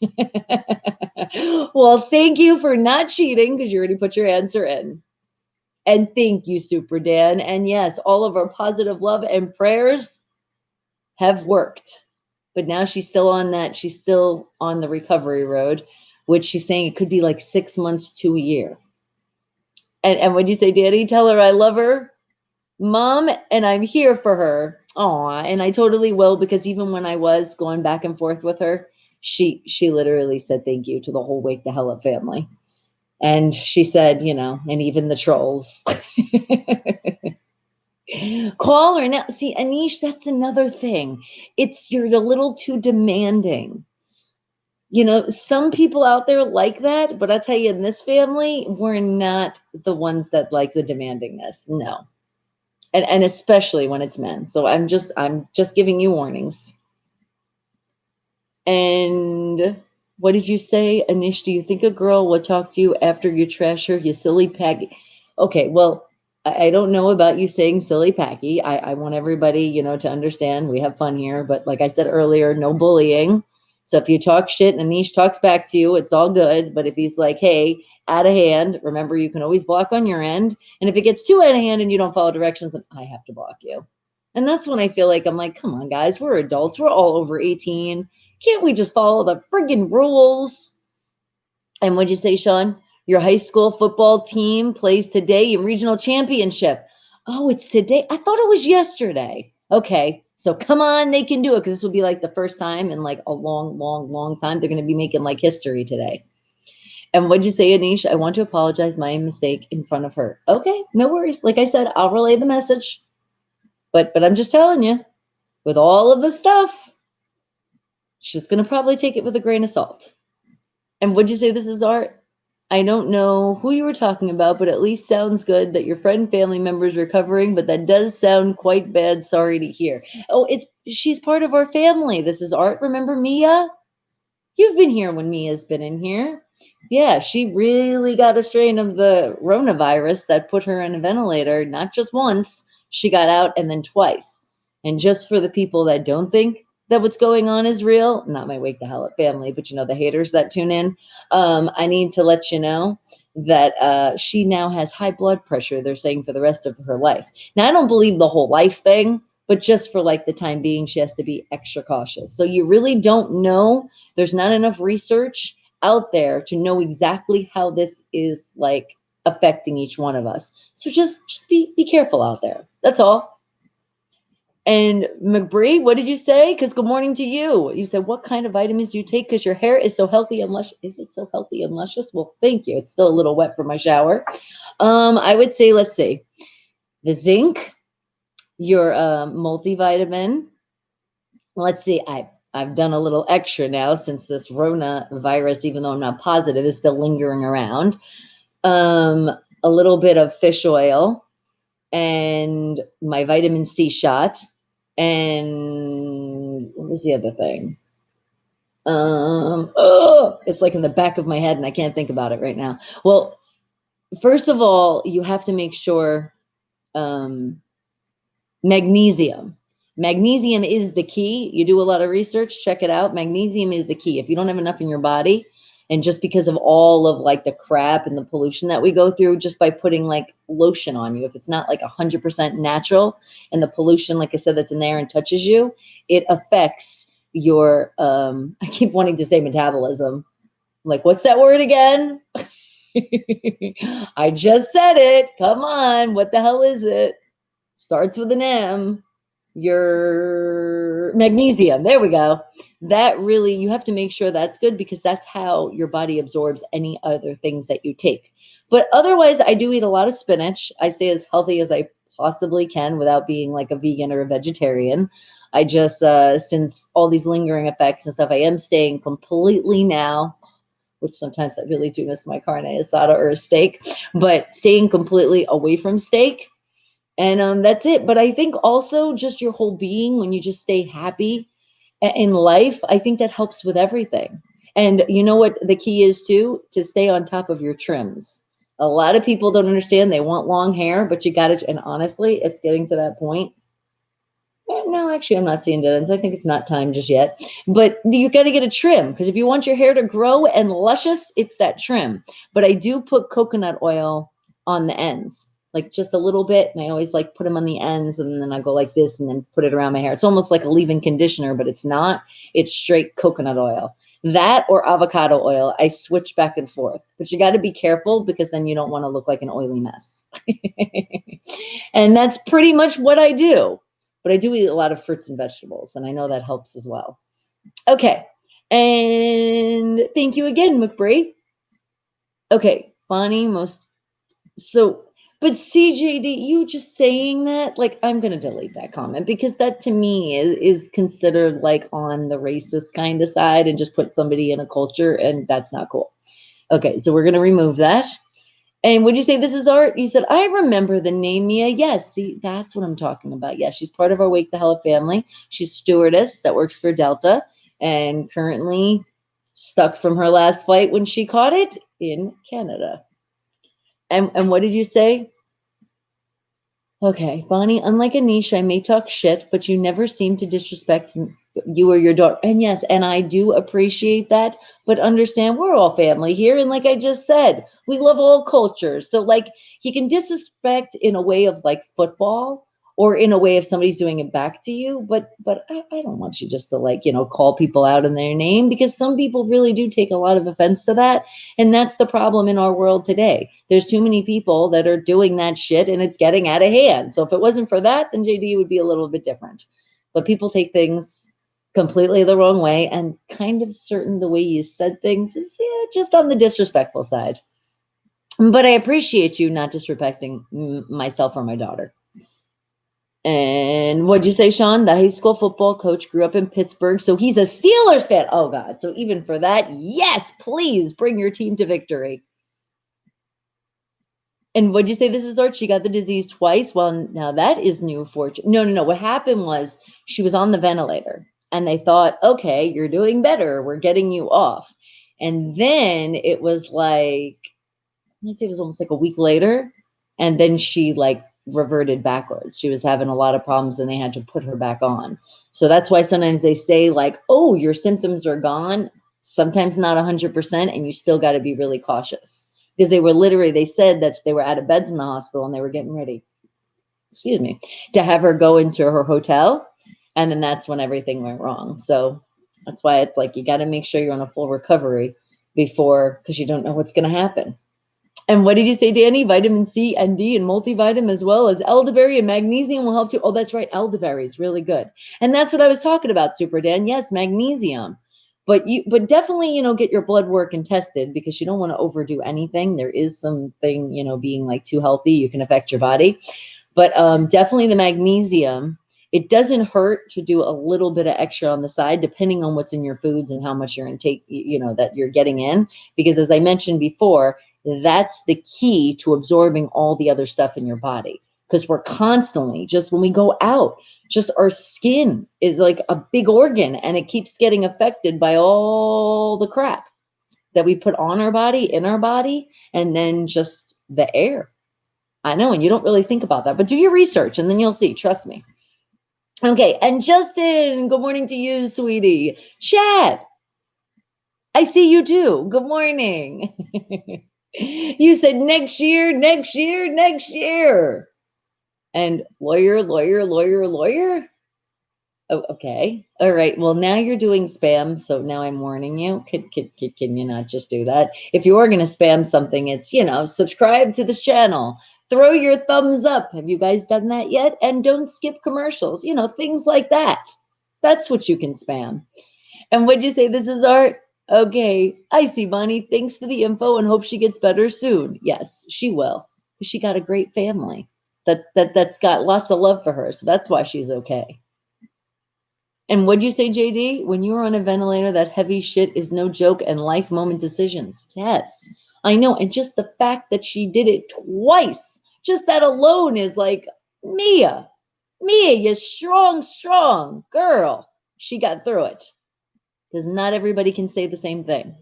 Well, thank you for not cheating because you already put your answer in. And thank you, Super Dan. And yes, all of our positive love and prayers have worked. But now she's still on the recovery road, which she's saying it could be like 6 months to a year. And when you say, Daddy, tell her I love her, Mom, and I'm here for her. Aw, and I totally will, because even when I was going back and forth with her, she literally said thank you to the whole Wake the Hell Up family. And she said, and even the trolls. Call her now. See, Anish, that's another thing. You're a little too demanding. Some people out there like that, but I'll tell you, in this family, we're not the ones that like the demandingness. No. And especially when it's men. So I'm just giving you warnings. And what did you say, Anish? Do you think a girl will talk to you after you trash her, you silly Peggy? Okay, well, I don't know about you saying silly Packy. I want everybody, to understand we have fun here. But like I said earlier, no bullying. So if you talk shit and Anish talks back to you, it's all good. But if he's like, hey, out of hand, remember, you can always block on your end. And if it gets too out of hand and you don't follow directions, then I have to block you. And that's when I feel like I'm like, come on, guys, we're adults. We're all over 18. Can't we just follow the friggin' rules? And what'd you say, Sean? Your high school football team plays today in regional championship. Oh, it's today. I thought it was yesterday. Okay. So come on, they can do it, because this will be like the first time in like a long, long, long time. They're going to be making like history today. And what'd you say, Anish? I want to apologize my mistake in front of her. Okay, no worries. Like I said, I'll relay the message. But I'm just telling you, with all of the stuff, she's going to probably take it with a grain of salt. And what'd you say this is, Art? I don't know who you were talking about, but at least sounds good that your friend and family member is recovering, but that does sound quite bad. Sorry to hear. Oh, she's part of our family. This is Art. Remember Mia? You've been here when Mia's been in here. Yeah, she really got a strain of the coronavirus that put her in a ventilator, not just once. She got out, and then twice. And just for the people that don't think that what's going on is real, not my Wake the Hell Up family, but the haters that tune in, I need to let you know that she now has high blood pressure, they're saying, for the rest of her life. Now, I don't believe the whole life thing, but just for like the time being, she has to be extra cautious. So you really don't know. There's not enough research out there to know exactly how this is like affecting each one of us. So just be careful out there. That's all. And McBree, what did you say? Because good morning to you. You said, what kind of vitamins do you take? Because your hair is so healthy and luscious. Is it so healthy and luscious? Well, thank you. It's still a little wet from my shower. I would say, let's see, the zinc, your multivitamin. Let's see, I've done a little extra now since this Rona virus, even though I'm not positive, is still lingering around. A little bit of fish oil and my vitamin C shot. And what was the other thing? It's like in the back of my head and I can't think about it right now. Well, first of all, you have to make sure um, magnesium. Magnesium is the key. You do a lot of research, check it out. Magnesium is the key. If you don't have enough in your body, and just because of all of like the crap and the pollution that we go through, just by putting like lotion on you, if it's not like 100% natural and the pollution, like I said, that's in there and touches you, it affects your, I keep wanting to say metabolism. Like, what's that word again? I just said it. Come on. What the hell is it? Starts with an M. Your magnesium. There we go. That really, you have to make sure that's good because that's how your body absorbs any other things that you take. But otherwise, I do eat a lot of spinach. I stay as healthy as I possibly can without being like a vegan or a vegetarian. I just, since all these lingering effects and stuff, I am staying completely now, which sometimes I really do miss my carne asada or a steak, but staying completely away from steak. And that's it. But I think also just your whole being, when you just stay happy in life, I think that helps with everything. And you know what the key is too? To stay on top of your trims. A lot of people don't understand. They want long hair, but you got to, and honestly, it's getting to that point. No, actually, I'm not seeing dividends. I think it's not time just yet. But you got to get a trim because if you want your hair to grow and luscious, it's that trim. But I do put coconut oil on the ends, like just a little bit. And I always like put them on the ends and then I go like this and then put it around my hair. It's almost like a leave-in conditioner, but it's not. It's straight coconut oil. That or avocado oil, I switch back and forth. But you got to be careful because then you don't want to look like an oily mess. And that's pretty much what I do. But I do eat a lot of fruits and vegetables, and I know that helps as well. Okay. And thank you again, McBree. Okay, Bonnie, so, but CJD, you just saying that, like, I'm going to delete that comment because that to me is considered like on the racist kind of side and just put somebody in a culture, and that's not cool. Okay, so we're going to remove that. And would you say this is art? You said, I remember the name Mia. Yes, see, that's what I'm talking about. Yes, she's part of our Wake the Hell Up family. She's stewardess that works for Delta and currently stuck from her last flight when she caught it in Canada. And what did you say? Okay, Bonnie, unlike Anisha, I may talk shit, but you never seem to disrespect you or your daughter. And yes, and I do appreciate that, but understand we're all family here. And like I just said, we love all cultures. So like you can disrespect in a way of like football or in a way if somebody's doing it back to you. But I don't want you just to like, call people out in their name because some people really do take a lot of offense to that. And that's the problem in our world today. There's too many people that are doing that shit and it's getting out of hand. So if it wasn't for that, then JD would be a little bit different. But people take things completely the wrong way and kind of certain the way you said things is just on the disrespectful side. But I appreciate you not disrespecting myself or my daughter. And what'd you say, Sean? The high school football coach grew up in Pittsburgh, so he's a Steelers fan. Oh, God. So even for that, yes, please bring your team to victory. And what'd you say this is, Art? She got the disease twice? Well, now that is new fortune. No. What happened was she was on the ventilator, and they thought, okay, you're doing better. We're getting you off. And then it was like, let's say it was almost like a week later, and then she like reverted backwards. She was having a lot of problems and they had to put her back on. So that's why sometimes they say like, oh, your symptoms are gone. Sometimes not 100%, and you still got to be really cautious because they said that they were out of beds in the hospital and they were getting ready, to have her go into her hotel. And then that's when everything went wrong. So that's why it's like, you got to make sure you're on a full recovery because you don't know what's going to happen. And what did you say, Danny? Vitamin C and D and multivitamin as well as elderberry and magnesium will help too. Oh, that's right. Elderberry is really good. And that's what I was talking about, Super Dan. Yes, magnesium. But definitely, get your blood work and tested because you don't want to overdo anything. There is something, being like too healthy, you can affect your body. But definitely the magnesium. It doesn't hurt to do a little bit of extra on the side, depending on what's in your foods and how much your intake, that you're getting in. Because as I mentioned before, that's the key to absorbing all the other stuff in your body. because we're constantly, just when we go out, just our skin is like a big organ and it keeps getting affected by all the crap that we put on our body, in our body, and then just the air. I know, and you don't really think about that, but do your research and then you'll see, trust me. Okay, and Justin, good morning to you, sweetie. Chad, I see you too. Good morning. You said next year, next year, next year. And lawyer, lawyer, lawyer, lawyer. Oh, okay. All right. Well, now you're doing spam, so now I'm warning you. Can you not just do that? If you are going to spam something, it's, subscribe to this channel. Throw your thumbs up. Have you guys done that yet? And don't skip commercials. Things like that. That's what you can spam. And what'd you say? This is art? Okay. I see, Bonnie. Thanks for the info and hope she gets better soon. Yes, she will. She got a great family that's got lots of love for her. So that's why she's okay. And what'd you say, JD? When you were on a ventilator, that heavy shit is no joke and life moment decisions. Yes, I know. And just the fact that she did it twice, just that alone is like, Mia, you strong, strong girl. She got through it. Because not everybody can say the same thing.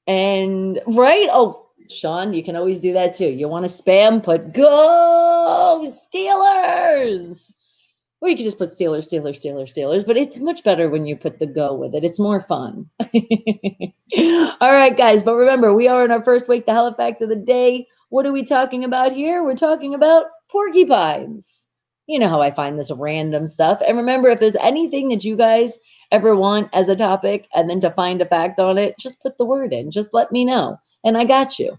And right? Oh, Sean, you can always do that too. You want to spam, put go Steelers. Or you can just put Steelers, Steelers, Steelers, Steelers, but it's much better when you put the go with it. It's more fun. All right, guys, but remember, we are in our first Wake the Hell Up Fact of the day. What are we talking about here? We're talking about porcupines. You know how I find this random stuff. And remember, if there's anything that you guys ever want as a topic and then to find a fact on it, just put the word in. Just let me know, and I got you.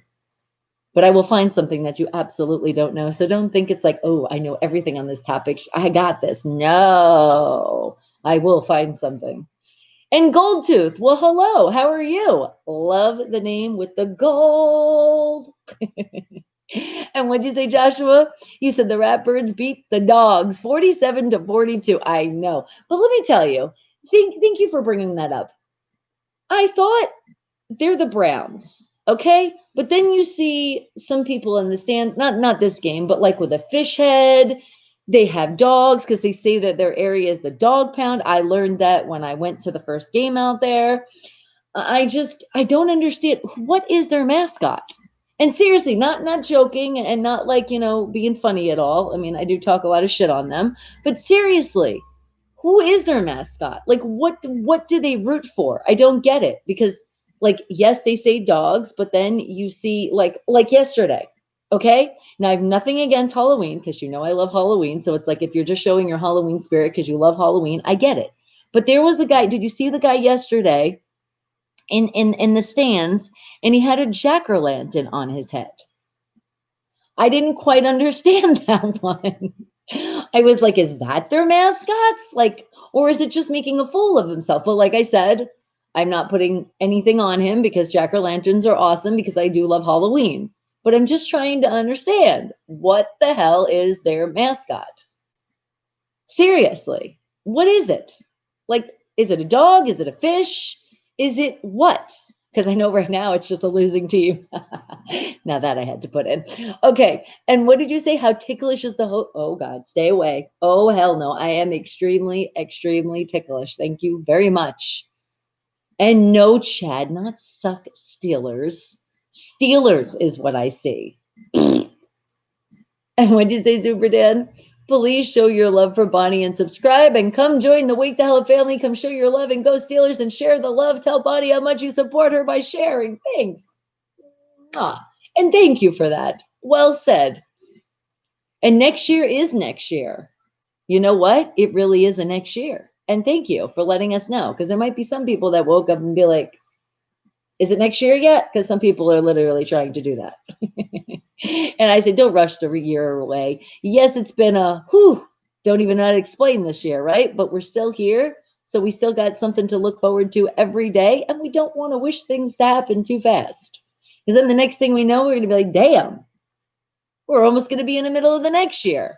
But I will find something that you absolutely don't know. So don't think it's like, oh, I know everything on this topic. I got this. No, I will find something. And Goldtooth, well, hello. How are you? Love the name with the gold. And what'd you say, Joshua? You said the Ratbirds beat the Dogs 47-42. I know. But let me tell you, thank you for bringing that up. I thought they're the Browns. Okay. But then you see some people in the stands, not this game, but like with a fish head, they have dogs because they say that their area is the dog pound. I learned that when I went to the first game out there. I don't understand. What is their mascot? And seriously, not joking and not like, being funny at all. I mean, I do talk a lot of shit on them, but seriously, who is their mascot? Like, what do they root for? I don't get it because, like, yes, they say dogs, but then you see like yesterday. Okay, now I have nothing against Halloween because I love Halloween. So it's like if you're just showing your Halloween spirit because you love Halloween, I get it. But there was a guy. Did you see the guy yesterday in the stands? And he had a jack-o'-lantern on his head. I didn't quite understand that one. I was like, is that their mascots? Like, or is it just making a fool of himself? But like I said, I'm not putting anything on him because jack-o'-lanterns are awesome because I do love Halloween. But I'm just trying to understand what the hell is their mascot? Seriously, what is it? Like, is it a dog? Is it a fish? Is it what? Because I know right now it's just a losing team. Now that I had to put in. Okay. And what did you say? How ticklish is the Oh, God, stay away. Oh, hell no. I am extremely, extremely ticklish. Thank you very much. And no, Chad, not suck Steelers. Steelers is what I see. And what did you say, Super Dan? Please show your love for Bonnie and subscribe and come join the Wake the Hell Up family. Come show your love and go Steelers and share the love. Tell Bonnie how much you support her by sharing. Thanks. And thank you for that. Well said. And next year is next year. You know what? It really is a next year. And thank you for letting us know because there might be some people that woke up and be like, is it next year yet? Because some people are literally trying to do that. And I said, don't rush the year away. Yes, it's been don't even know how to explain this year, right? But we're still here. So we still got something to look forward to every day. And we don't want to wish things to happen too fast. Because then the next thing we know, we're going to be like, damn, we're almost going to be in the middle of the next year.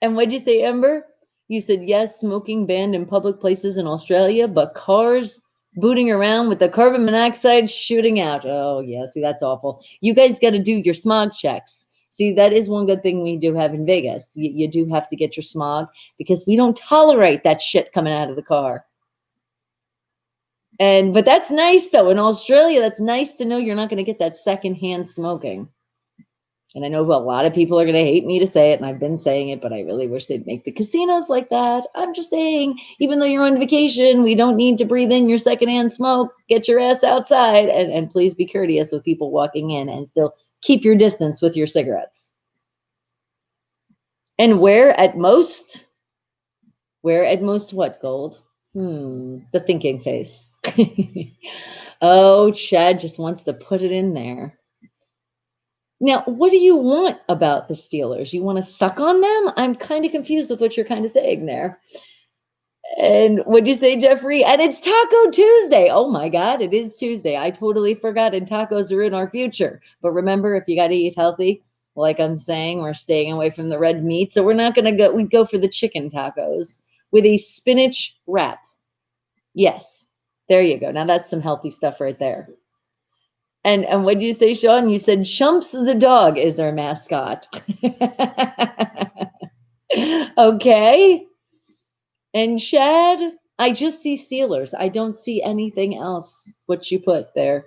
And what'd you say, Ember? You said, yes, smoking banned in public places in Australia, but cars booting around with the carbon monoxide shooting out. Oh, yeah, see, that's awful. You guys got to do your smog checks. See, that is one good thing we do have in Vegas. You do have to get your smog because we don't tolerate that shit coming out of the car. But that's nice though. In Australia, that's nice to know you're not going to get that secondhand smoking. And I know a lot of people are going to hate me to say it, and I've been saying it, but I really wish they'd make the casinos like that. I'm just saying, even though you're on vacation, we don't need to breathe in your secondhand smoke. Get your ass outside, and please be courteous with people walking in, and still keep your distance with your cigarettes. And where at most what, Gold? The thinking face. Oh, Chad just wants to put it in there. Now, what do you want about the Steelers? You want to suck on them? I'm kind of confused with what you're kind of saying there. And what'd you say, Jeffrey? And it's Taco Tuesday. Oh my God, it is Tuesday. I totally forgot. And tacos are in our future. But remember, if you got to eat healthy, like I'm saying, we're staying away from the red meat. So we're not going to go. We'd go for the chicken tacos with a spinach wrap. Yes, there you go. Now that's some healthy stuff right there. And what did you say, Sean? You said Chumps the dog is their mascot. Okay. And Chad, I just see Steelers. I don't see anything else what you put there.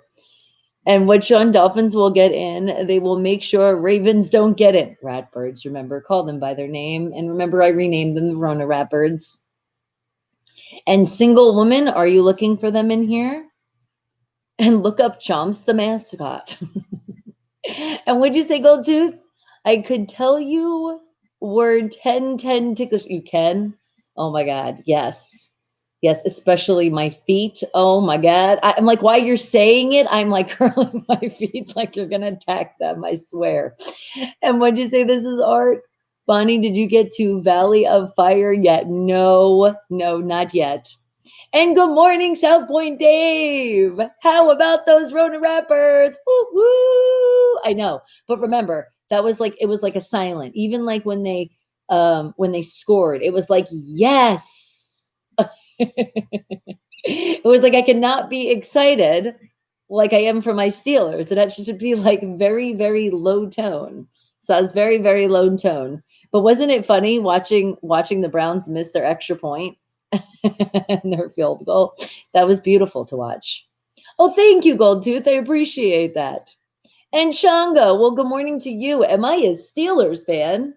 And what Sean, Dolphins will get in. They will make sure Ravens don't get in. Ratbirds, remember, call them by their name. And remember, I renamed them the Rona Ratbirds. And single woman, are you looking for them in here? And look up Chomps the mascot. And what'd you say, Gold Tooth? I could tell you word 10 ticklish. You can? Oh my God. Yes. Yes, especially my feet. Oh my God. I'm like, while you're saying it, I'm like curling my feet like you're going to attack them, I swear. And what'd you say? This is art. Bonnie, did you get to Valley of Fire yet? No, not yet. And good morning, South Point Dave. How about those Rona rappers? Woo woo! I know, but remember that was like, it was like a silent. Even like when they scored, it was like yes. It was like I cannot be excited like I am for my Steelers. It should be like very, very low tone. So I was very, very low tone. But wasn't it funny watching the Browns miss their extra point? And their field goal? That was beautiful to watch. Oh, thank you, Goldtooth. I appreciate that. And Shanga, well, good morning to you. Am I a Steelers fan?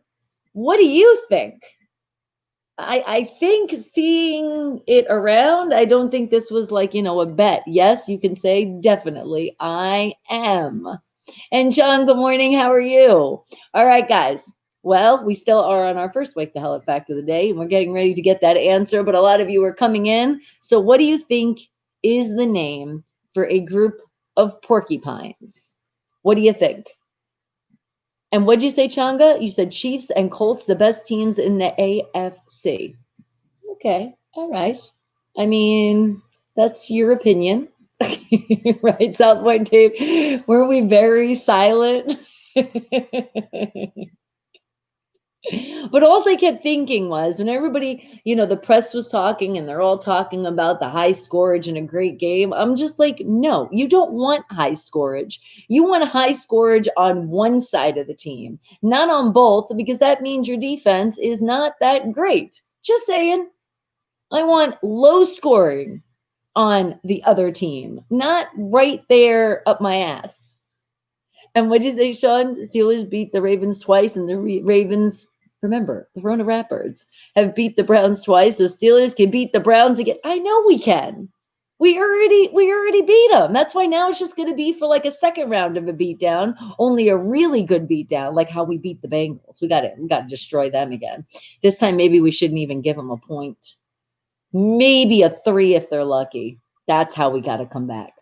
What do you think? I think seeing it around, I don't think this was like, a bet. Yes, you can say definitely I am. And Sean, good morning. How are you? All right, guys. Well, we still are on our first Wake the Hell Up fact of the day, and we're getting ready to get that answer, but a lot of you are coming in. So what do you think is the name for a group of porcupines? What do you think? And what'd you say, Changa? You said Chiefs and Colts, the best teams in the AFC. Okay, all right. I mean, that's your opinion. Right, South Point Dave? Were we very silent? But all I kept thinking was when everybody, the press was talking and they're all talking about the high scoreage and a great game. I'm just like, no, you don't want high scoreage. You want high scoreage on one side of the team, not on both, because that means your defense is not that great. Just saying. I want low scoring on the other team, not right there up my ass. And what did you say, Sean? The Steelers beat the Ravens twice, and the Ravens, remember, the Rona Ratbirds have beat the Browns twice, so Steelers can beat the Browns again. I know we can. We already beat them. That's why now it's just going to be for like a second round of a beatdown, only a really good beatdown, like how we beat the Bengals. We got to destroy them again. This time, maybe we shouldn't even give them a point. Maybe a 3 if they're lucky. That's how we got to come back.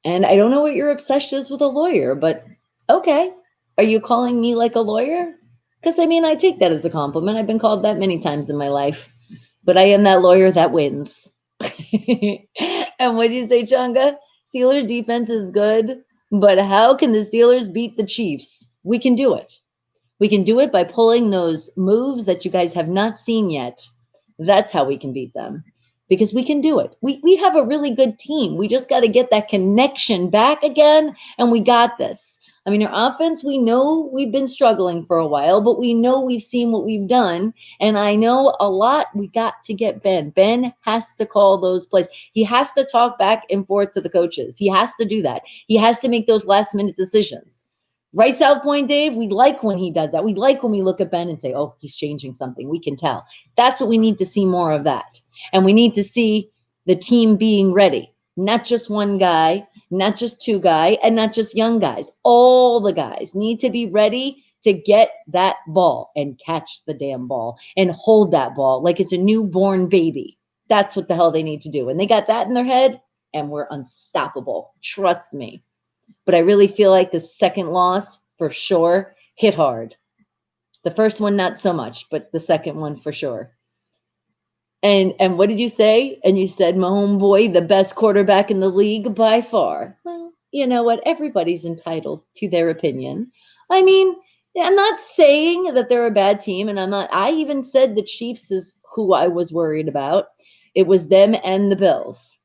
And I don't know what your obsession is with a lawyer, but okay. Are you calling me like a lawyer? Because I take that as a compliment. I've been called that many times in my life, but I am that lawyer that wins. And what did you say, Changa? Steelers defense is good, but how can the Steelers beat the Chiefs? We can do it. We can do it by pulling those moves that you guys have not seen yet. That's how we can beat them. Because we can do it. We have a really good team. We just got to get that connection back again, and we got this. I mean, our offense, we know we've been struggling for a while, but we know we've seen what we've done. And I know a lot we got to get Ben. Ben has to call those plays. He has to talk back and forth to the coaches. He has to do that. He has to make those last minute decisions. Right, South Point Dave? We like when he does that. We like when we look at Ben and say, oh, he's changing something. We can tell. That's what we need to see more of that. And we need to see the team being ready, not just one guy, not just two guys, and not just young guys. All the guys need to be ready to get that ball and catch the damn ball and hold that ball like it's a newborn baby. That's what the hell they need to do. And they got that in their head, and we're unstoppable. Trust me. But I really feel like the second loss for sure hit hard. The first one, not so much, but the second one for sure. And what did you say? And you said, my homeboy, the best quarterback in the league by far. Well, you know what? Everybody's entitled to their opinion. I mean, I'm not saying that they're a bad team, and I even said the Chiefs is who I was worried about. It was them and the Bills,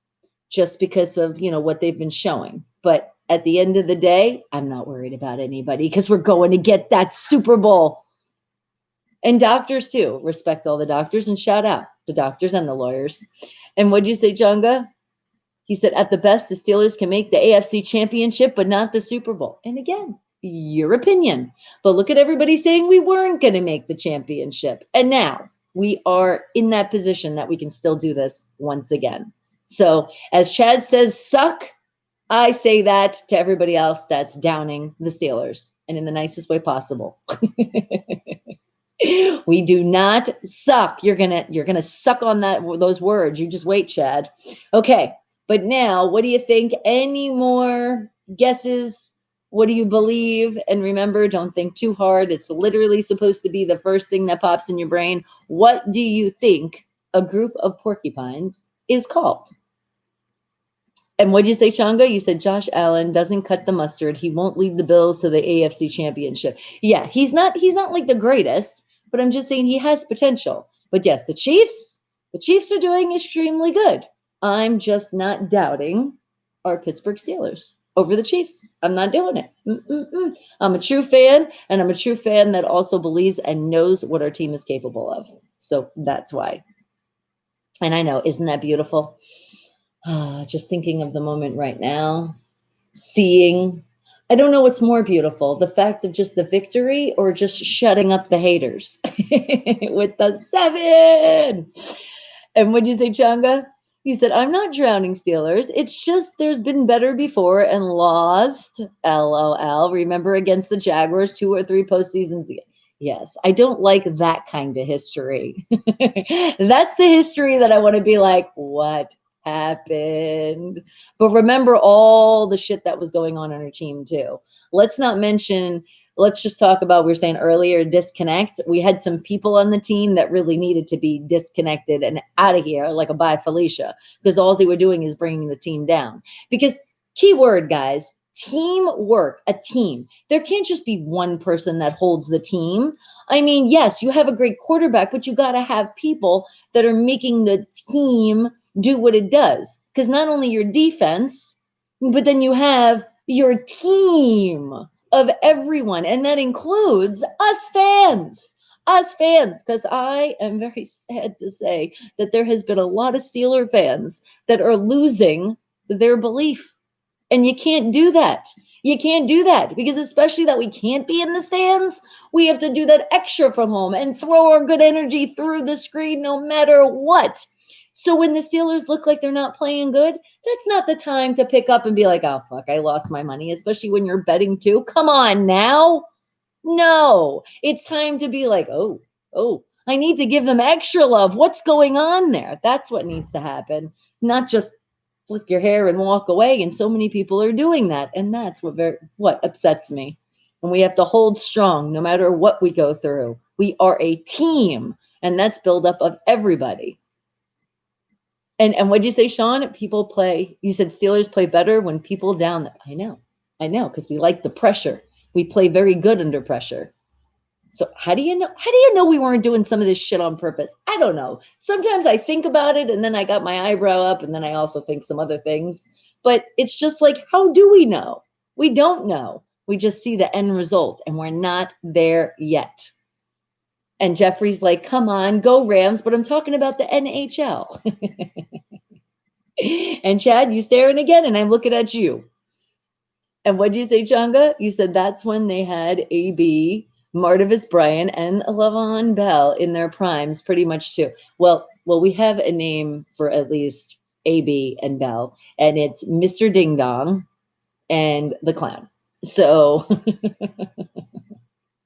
just because of, what they've been showing. But at the end of the day, I'm not worried about anybody because we're going to get that Super Bowl. And doctors too. Respect all the doctors and shout out the doctors and the lawyers. And what'd you say, Chunga? He said, at the best, the Steelers can make the AFC championship, but not the Super Bowl. And again, your opinion. But look at everybody saying we weren't going to make the championship. And now we are in that position that we can still do this once again. So as Chad says, suck. I say that to everybody else that's downing the Steelers, and in the nicest way possible. We do not suck. You're gonna suck on those words. You just wait, Chad. Okay, but now, what do you think? Any more guesses? What do you believe? And remember, don't think too hard. It's literally supposed to be the first thing that pops in your brain. What do you think a group of porcupines is called? And what'd you say, Changa? You said Josh Allen doesn't cut the mustard. He won't lead the Bills to the AFC championship. Yeah, he's not like the greatest, but I'm just saying he has potential. But yes, the Chiefs are doing extremely good. I'm just not doubting our Pittsburgh Steelers over the Chiefs. I'm not doing it. I'm a true fan, and I'm a true fan that also believes and knows what our team is capable of. So that's why. And I know, isn't that beautiful? Just thinking of the moment right now, seeing, I don't know what's more beautiful, the fact of just the victory or just shutting up the haters with the 7. And what'd you say, Changa? You said, I'm not drowning Steelers. It's just there's been better before and lost. LOL. Remember against the Jaguars 2 or 3 postseasons ago. Yes, I don't like that kind of history. That's the history that I want to be like, what happened? But remember all the shit that was going on our team too. Let's just talk about, we were saying earlier, disconnect. We had some people on the team that really needed to be disconnected and out of here, like a bye Felicia, because all they were doing is bringing the team down. Because key word, guys, teamwork, a team. There can't just be one person that holds the team. I mean, yes, you have a great quarterback, but you got to have people that are making the team do what it does. Because not only your defense, but then you have your team of everyone. And that includes us fans. Because I am very sad to say that there has been a lot of Steeler fans that are losing their belief. And you can't do that. You can't do that because especially that we can't be in the stands, we have to do that extra from home and throw our good energy through the screen no matter what. So when the Steelers look like they're not playing good, that's not the time to pick up and be like, oh, fuck, I lost my money, especially when you're betting too. Come on now. No, it's time to be like, oh, I need to give them extra love. What's going on there? That's what needs to happen, not just flick your hair and walk away. And so many people are doing that. And that's what upsets me. And we have to hold strong no matter what we go through. We are a team, and that's built up of everybody. And what'd you say, Sean? You said Steelers play better when people down. I know, because we like the pressure. We play very good under pressure. So how do you know we weren't doing some of this shit on purpose? I don't know. Sometimes I think about it and then I got my eyebrow up and then I also think some other things. But it's just like, how do we know? We don't know. We just see the end result, and we're not there yet. And Jeffrey's like, come on, go Rams, but I'm talking about the NHL. And Chad, you staring again, and I'm looking at you. And what'd you say, Changa? You said that's when they had AB, Martavis Bryant, and Le'Veon Bell in their primes, pretty much too. Well, we have a name for at least AB and Bell, and it's Mr. Ding Dong and the Clown. So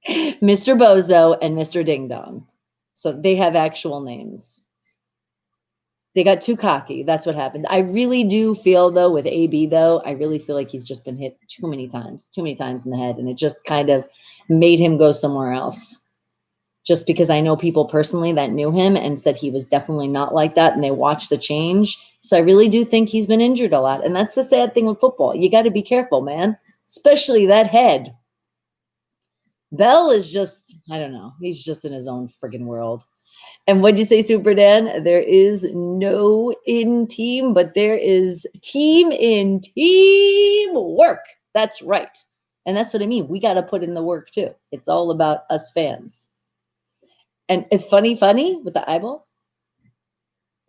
Mr. Bozo and Mr. Ding Dong. So they have actual names. They got too cocky. That's what happened. I really do feel, though, with AB, though, I really feel like he's just been hit too many times in the head. And it just kind of made him go somewhere else. Just because I know people personally that knew him and said he was definitely not like that. And they watched the change. So I really do think he's been injured a lot. And that's the sad thing with football. You got to be careful, man. Especially that head. Bell is just, I don't know. He's just in his own friggin' world. And what'd you say, Super Dan? There is no in team, but there is team in team work. That's right. And that's what I mean. We got to put in the work too. It's all about us fans. And it's funny with the eyeballs.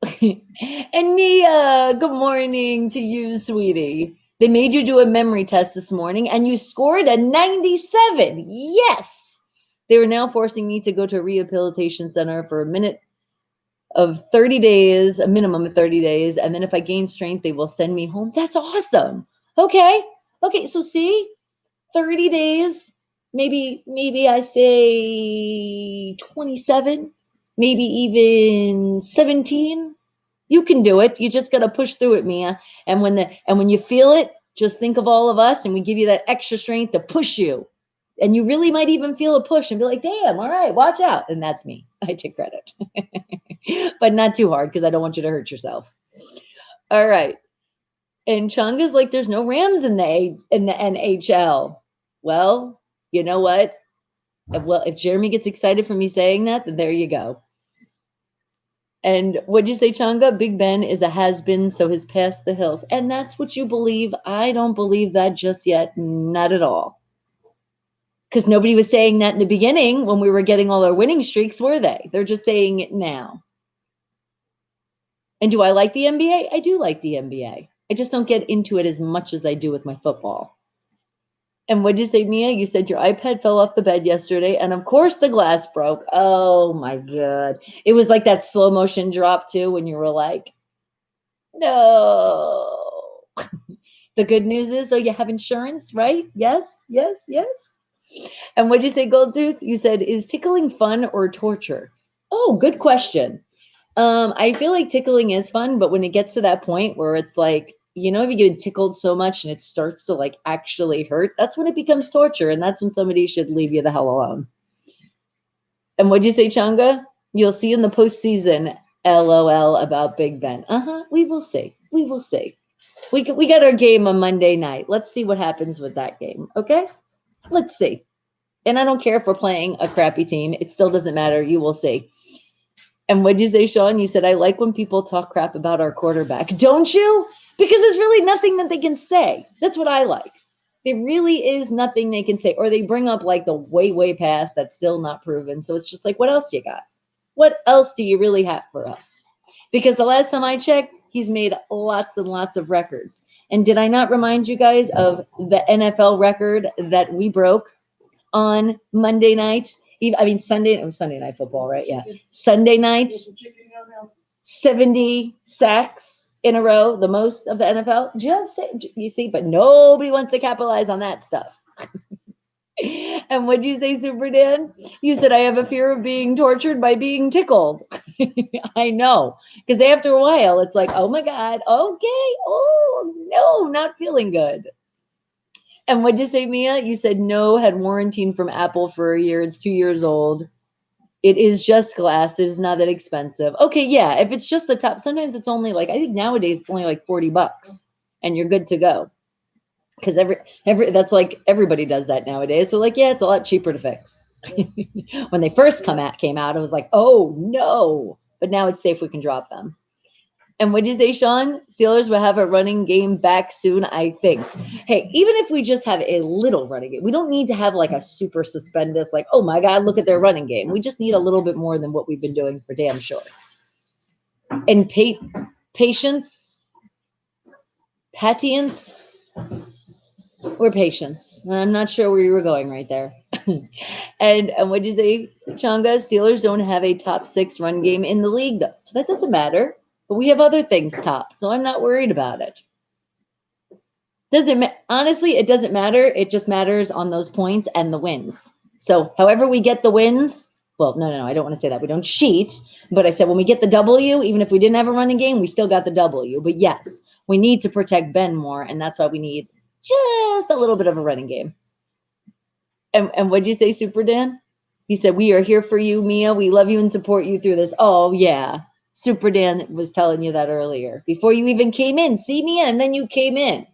And Mia, good morning to you, sweetie. They made you do a memory test this morning and you scored a 97. Yes. They were now forcing me to go to a rehabilitation center for a minimum of 30 days. And then if I gain strength, they will send me home. That's awesome. Okay. So see, 30 days, maybe I say 27, maybe even 17. You can do it. You just got to push through it, Mia. And when you feel it, just think of all of us and we give you that extra strength to push you. And you really might even feel a push and be like, damn, all right, watch out. And that's me. I take credit. But not too hard because I don't want you to hurt yourself. All right. And Chunga's like, there's no Rams in the NHL. Well, you know what? Well, if Jeremy gets excited for me saying that, then there you go. And what'd you say, Changa? Big Ben is a has-been, so has passed the hills. And that's what you believe. I don't believe that just yet. Not at all. Because nobody was saying that in the beginning when we were getting all our winning streaks, were they? They're just saying it now. And do I like the NBA? I do like the NBA. I just don't get into it as much as I do with my football. And what'd you say, Mia? You said your iPad fell off the bed yesterday, and of course the glass broke. Oh my God. It was like that slow motion drop too when you were like, no. The good news is, though, you have insurance, right? Yes. And what'd you say, Gold Tooth? You said, is tickling fun or torture? Oh, good question. I feel like tickling is fun, but when it gets to that point where it's like, you know, if you get tickled so much and it starts to like actually hurt, that's when it becomes torture. And that's when somebody should leave you the hell alone. And what'd you say, Changa? You'll see in the postseason, LOL about Big Ben. We will see. We got our game on Monday night. Let's see what happens with that game. Okay. Let's see. And I don't care if we're playing a crappy team. It still doesn't matter. You will see. And what'd you say, Sean? You said, I like when people talk crap about our quarterback. Don't you? Because there's really nothing that they can say. That's what I like. There really is nothing they can say. Or they bring up like the way past that's still not proven. So it's just like, what else you got? What else do you really have for us? Because the last time I checked, he's made lots and lots of records. And did I not remind you guys of the NFL record that we broke on Monday night? Sunday. It was Sunday Night Football, right? Yeah. Sunday night, 70 sacks in a row, the most of the NFL. You see, but nobody wants to capitalize on that stuff. And what'd you say, Super Dan? You said, I have a fear of being tortured by being tickled. I know. Because after a while, it's like, oh my God, okay. Oh, no, not feeling good. And what'd you say, Mia? You said no, had warranted from Apple for a year. It's 2 years old. It is just glass. It is not that expensive. Okay, yeah. If it's just the top, sometimes it's only like, I think nowadays it's only like $40 and you're good to go. Because that's like everybody does that nowadays. So like, yeah, it's a lot cheaper to fix. When they first came out, it was like, oh no. But now it's safe. We can drop them. And what did you say, Sean? Steelers will have a running game back soon, I think. Hey, even if we just have a little running game, we don't need to have like a super suspendous, like, oh my God, look at their running game. We just need a little bit more than what we've been doing for damn sure. And patience, patience, or patience. I'm not sure where you were going right there. And what did you say, Changa? Steelers don't have a top 6 run game in the league, though. So that doesn't matter. But we have other things top, so I'm not worried about it. Honestly, it doesn't matter. It just matters on those points and the wins. So however we get the wins, well, no, I don't want to say that. We don't cheat. But I said when we get the W, even if we didn't have a running game, we still got the W. But yes, we need to protect Ben more, and that's why we need just a little bit of a running game. And what'd you say, Super Dan? He said, we are here for you, Mia. We love you and support you through this. Oh, yeah. Super Dan was telling you that earlier. Before you even came in. See, Mia, and then you came in.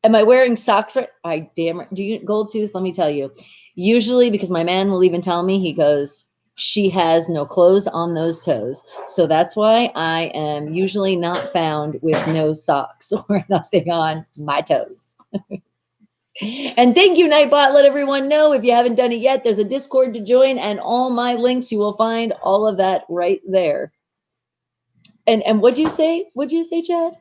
Am I wearing socks right? Damn it. Do you, Gold Tooth, let me tell you. Usually, because my man will even tell me, he goes, she has no clothes on those toes. So that's why I am usually not found with no socks or nothing on my toes. And thank you, Nightbot. Let everyone know if you haven't done it yet, there's a Discord to join and all my links. You will find all of that right there. And what'd you say? What'd you say, Chad?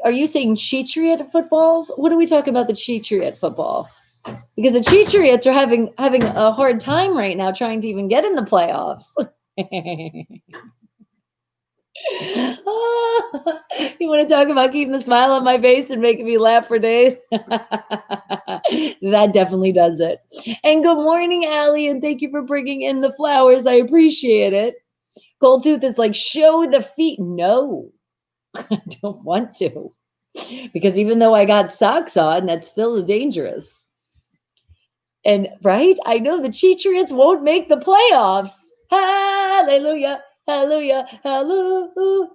Are you saying Cheatriot footballs? What are we talking about the Cheatriot football? Because the Cheatriots are having a hard time right now trying to even get in the playoffs. You want to talk about keeping the smile on my face and making me laugh for days? That definitely does it. And good morning, Allie, and thank you for bringing in the flowers. I appreciate it. Gold Tooth is like, show the feet. No, I don't want to. Because even though I got socks on, that's still dangerous. And right, I know the Cheatriots won't make the playoffs. Hallelujah. Hallelujah, hallelujah.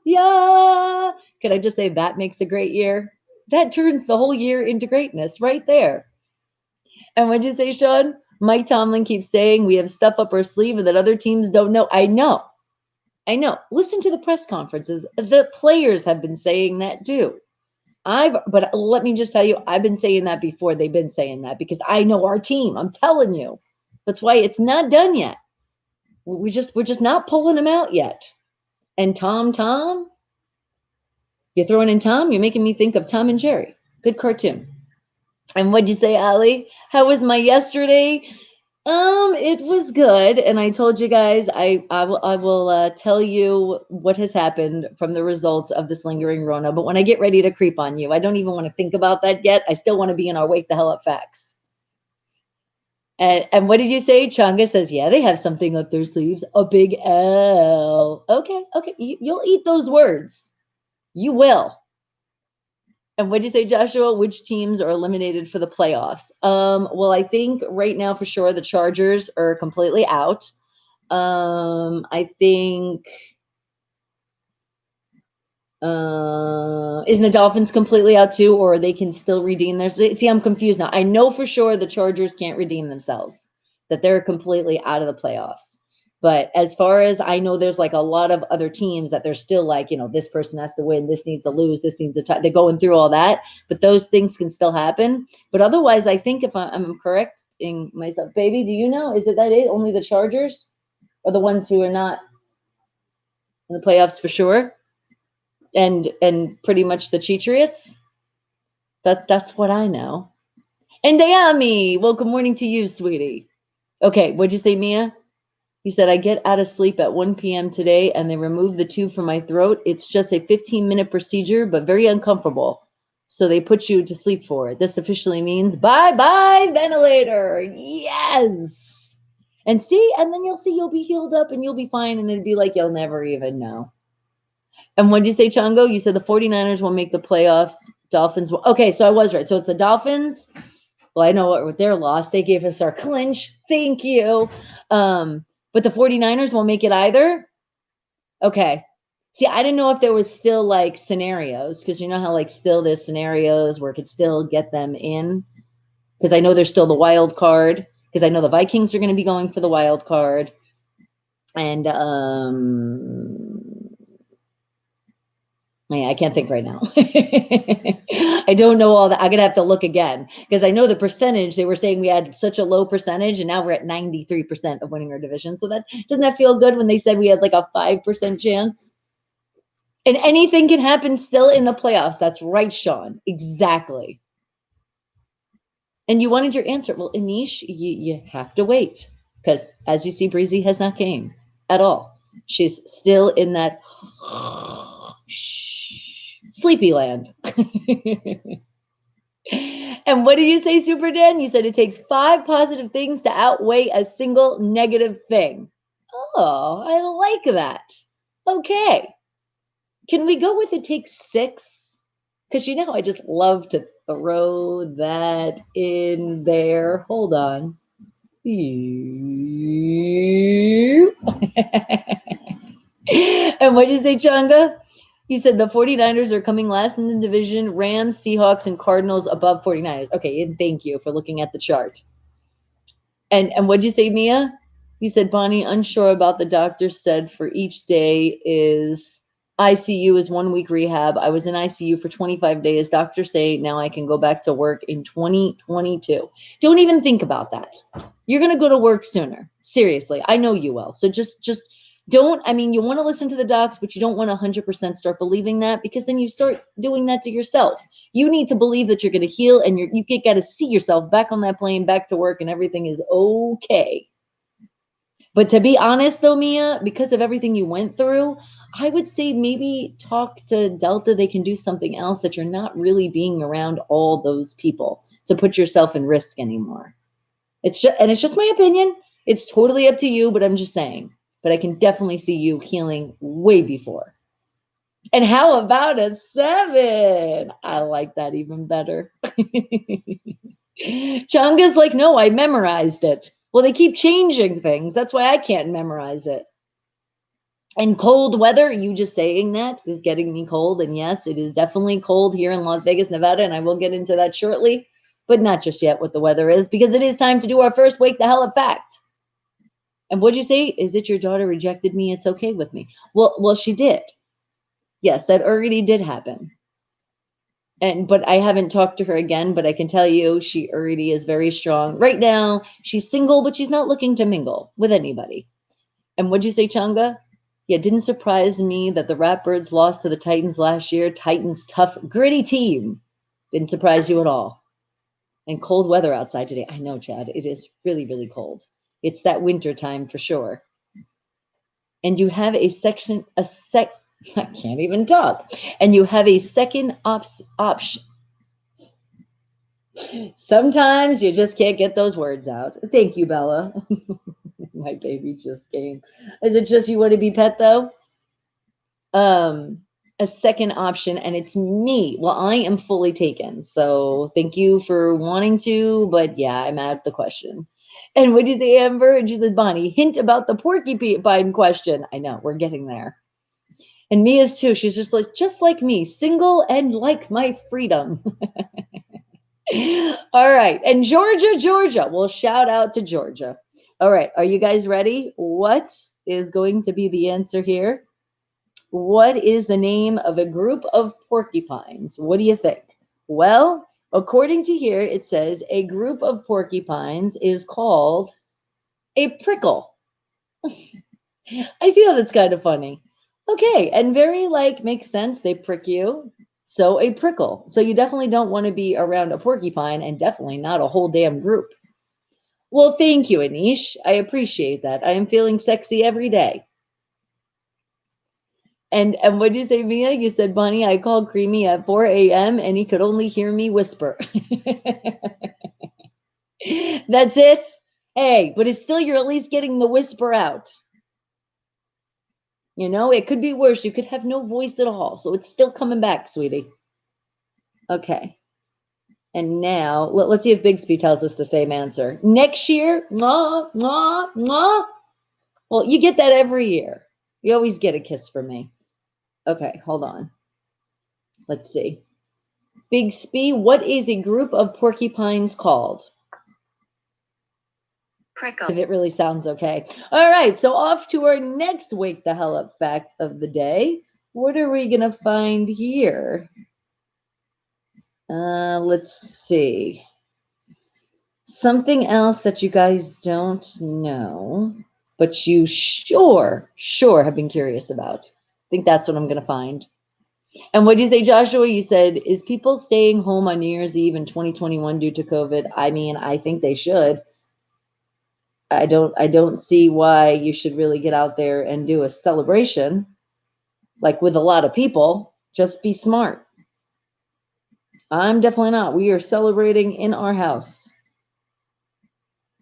Can I just say that makes a great year? That turns the whole year into greatness right there. And what'd you say, Sean? Mike Tomlin keeps saying we have stuff up our sleeve and that other teams don't know. I know. Listen to the press conferences. The players have been saying that too. But let me just tell you, I've been saying that before they've been saying that because I know our team. I'm telling you. That's why it's not done yet. We're just not pulling them out yet. And Tom, you're throwing in Tom. You're making me think of Tom and Jerry. Good cartoon. And what'd you say, Ali? How was my yesterday? It was good, and I told you guys I will tell you what has happened from the results of this lingering Rona. But when I get ready to creep on you, I don't even want to think about that yet. I still want to be in our wake the hell up facts. And what did you say? Changa says, yeah, they have something up their sleeves. A big L. Okay. You'll eat those words. You will. And what did you say, Joshua? Which teams are eliminated for the playoffs? Well, I think right now for sure the Chargers are completely out. I think isn't the Dolphins completely out too, or they can still redeem their? See, I'm confused now. I know for sure the Chargers can't redeem themselves, that they're completely out of the playoffs. But as far as I know, there's like a lot of other teams that they're still like, this person has to win, this needs to lose, this needs to tie. They're going through all that, but those things can still happen. But otherwise, I think if I'm correcting myself, baby, do you know? Is it that it? Only the Chargers are the ones who are not in the playoffs for sure? And pretty much the Cheatriots. That's what I know. And Dayami, well, good morning to you, sweetie. Okay, what'd you say, Mia? He said, I get out of sleep at 1 p.m. today and they remove the tube from my throat. It's just a 15-minute procedure, but very uncomfortable. So they put you to sleep for it. This officially means bye-bye ventilator. Yes. And see, and then you'll be healed up and you'll be fine. And it'd be like, you'll never even know. And what did you say, Chango? You said the 49ers will make the playoffs. Dolphins will. Okay, so I was right. So it's the Dolphins. Well, I know what with their loss. They gave us our clinch. Thank you. But the 49ers won't make it either? Okay. See, I didn't know if there was still like scenarios, because you know how like still there's scenarios where it could still get them in. Because I know there's still the wild card. Because I know the Vikings are going to be going for the wild card. And Yeah, I can't think right now. I don't know all that. I'm gonna have to look again because I know the percentage. They were saying we had such a low percentage, and now we're at 93% of winning our division. So that doesn't that feel good when they said we had like a 5% chance? And anything can happen still in the playoffs. That's right, Sean. Exactly. And you wanted your answer. Well, Anish, you have to wait because, as you see, Breezy has not came at all. She's still in that sleepy land. And what did you say, Super Dan? You said it takes 5 positive things to outweigh a single negative thing. Oh, I like that. Okay. Can we go with it takes 6? Because you know, I just love to throw that in there. Hold on. And what did you say, Changa? You said the 49ers are coming last in the division. Rams, Seahawks, and Cardinals above 49ers. Okay, and thank you for looking at the chart. And what did you say, Mia? You said, Bonnie, unsure about the doctor said for each day is ICU is 1 week rehab. I was in ICU for 25 days. Doctors say now I can go back to work in 2022. Don't even think about that. You're going to go to work sooner. Seriously. I know you will. So just don't, I mean, you want to listen to the docs, but you don't want to 100% start believing that because then you start doing that to yourself. You need to believe that you're going to heal and you got to see yourself back on that plane, back to work, and everything is okay. But to be honest though, Mia, because of everything you went through, I would say maybe talk to Delta. They can do something else that you're not really being around all those people to put yourself in risk anymore. It's just my opinion. It's totally up to you, but I'm just saying. But I can definitely see you healing way before. And how about a 7? I like that even better. Chunga's like, no, I memorized it. Well, they keep changing things. That's why I can't memorize it. And cold weather, you just saying that is getting me cold. And yes, it is definitely cold here in Las Vegas, Nevada. And I will get into that shortly, but not just yet what the weather is, because it is time to do our first Wake the Hell Up fact. And what'd you say? Is it your daughter rejected me? It's okay with me. Well, she did. Yes, that already did happen. But I haven't talked to her again, but I can tell you she already is very strong. Right now, she's single, but she's not looking to mingle with anybody. And what'd you say, Changa? Yeah, it didn't surprise me that the Ratbirds lost to the Titans last year. Titans, tough, gritty team. Didn't surprise you at all. And cold weather outside today. I know, Chad. It is really, really cold. It's that winter time for sure. And you have I can't even talk. And you have a second option. Sometimes you just can't get those words out. Thank you, Bella. My baby just came. Is it just you want to be pet though? A second option, and it's me. Well, I am fully taken. So thank you for wanting to, but yeah, I'm out the question. And what did you say, Amber? And she said, Bonnie, hint about the porcupine question. I know, we're getting there. And Mia's too. She's just like me, single and like my freedom. All right. And Georgia. Well, shout out to Georgia. All right. Are you guys ready? What is going to be the answer here? What is the name of a group of porcupines? What do you think? Well, according to here, it says a group of porcupines is called a prickle. I see how that's kind of funny. Okay, and very makes sense. They prick you. So a prickle. So you definitely don't want to be around a porcupine and definitely not a whole damn group. Well, thank you, Anish. I appreciate that. I am feeling sexy every day. And what did you say, Mia? You said, Bonnie, I called Creamy at 4 a.m. and he could only hear me whisper. That's it. Hey, but it's still, you're at least getting the whisper out. You know, it could be worse. You could have no voice at all. So it's still coming back, sweetie. Okay. And now let's see if Bigsby tells us the same answer. Next year, mwah, mwah, mwah. Well, you get that every year. You always get a kiss from me. Okay, hold on. Let's see. Bigsby, what is a group of porcupines called? Prickle. If it really sounds okay. All right, so off to our next Wake the Hell Up fact of the day. What are we gonna find here? Let's see. Something else that you guys don't know, but you sure have been curious about. I think that's what I'm gonna find. And what did you say, Joshua? You said, is people staying home on New Year's Eve in 2021 due to COVID? I mean, I think they should. I don't see why you should really get out there and do a celebration like with a lot of people. Just be smart. I'm definitely not. We are celebrating in our house.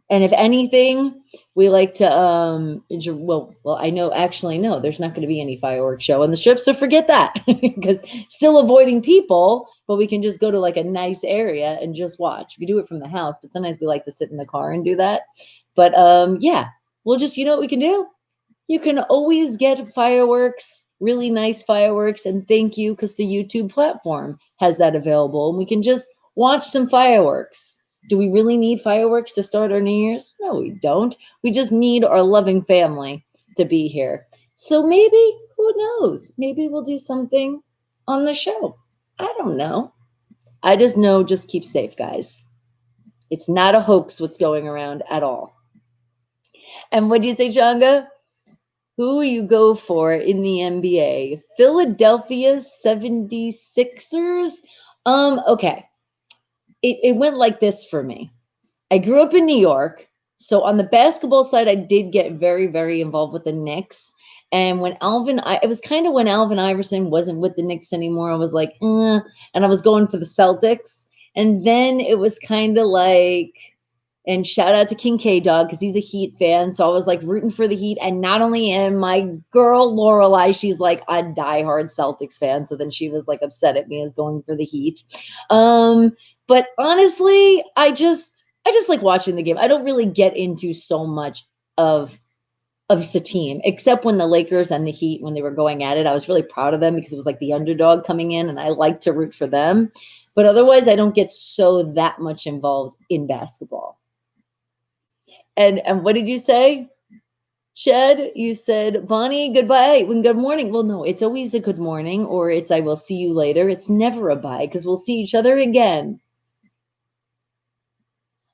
And if anything, we like to well, I know actually no, there's not going to be any fireworks show on the strip, so forget that. Because still avoiding people, but we can just go to like a nice area and just watch. We do it from the house, but sometimes we like to sit in the car and do that. But yeah, we'll just, you know what we can do? You can always get fireworks, really nice fireworks, and thank you because the YouTube platform has that available, and we can just watch some fireworks. Do we really need fireworks to start our New Year's? No, we don't. We just need our loving family to be here. So maybe, who knows? Maybe we'll do something on the show. I don't know. I just know, just keep safe, guys. It's not a hoax what's going around at all. And what do you say, Changa? Who you go for in the NBA? Philadelphia 76ers? Okay. It went like this for me. I grew up in New York. So on the basketball side, I did get very, very involved with the Knicks. And when it was kind of when Alvin Iverson wasn't with the Knicks anymore, I was like, and I was going for the Celtics. And then it was kind of like, and shout out to King K Dog because he's a Heat fan. So I was like rooting for the Heat. And not only am my girl Lorelai, she's like a diehard Celtics fan. So then she was like upset at me as going for the Heat. But honestly, I just like watching the game. I don't really get into so much of the team, except when the Lakers and the Heat, when they were going at it. I was really proud of them because it was like the underdog coming in and I like to root for them. But otherwise, I don't get so that much involved in basketball. And what did you say? Shed, you said, Bonnie, goodbye. Good morning. Well, no, it's always a good morning, or it's I will see you later. It's never a bye because we'll see each other again.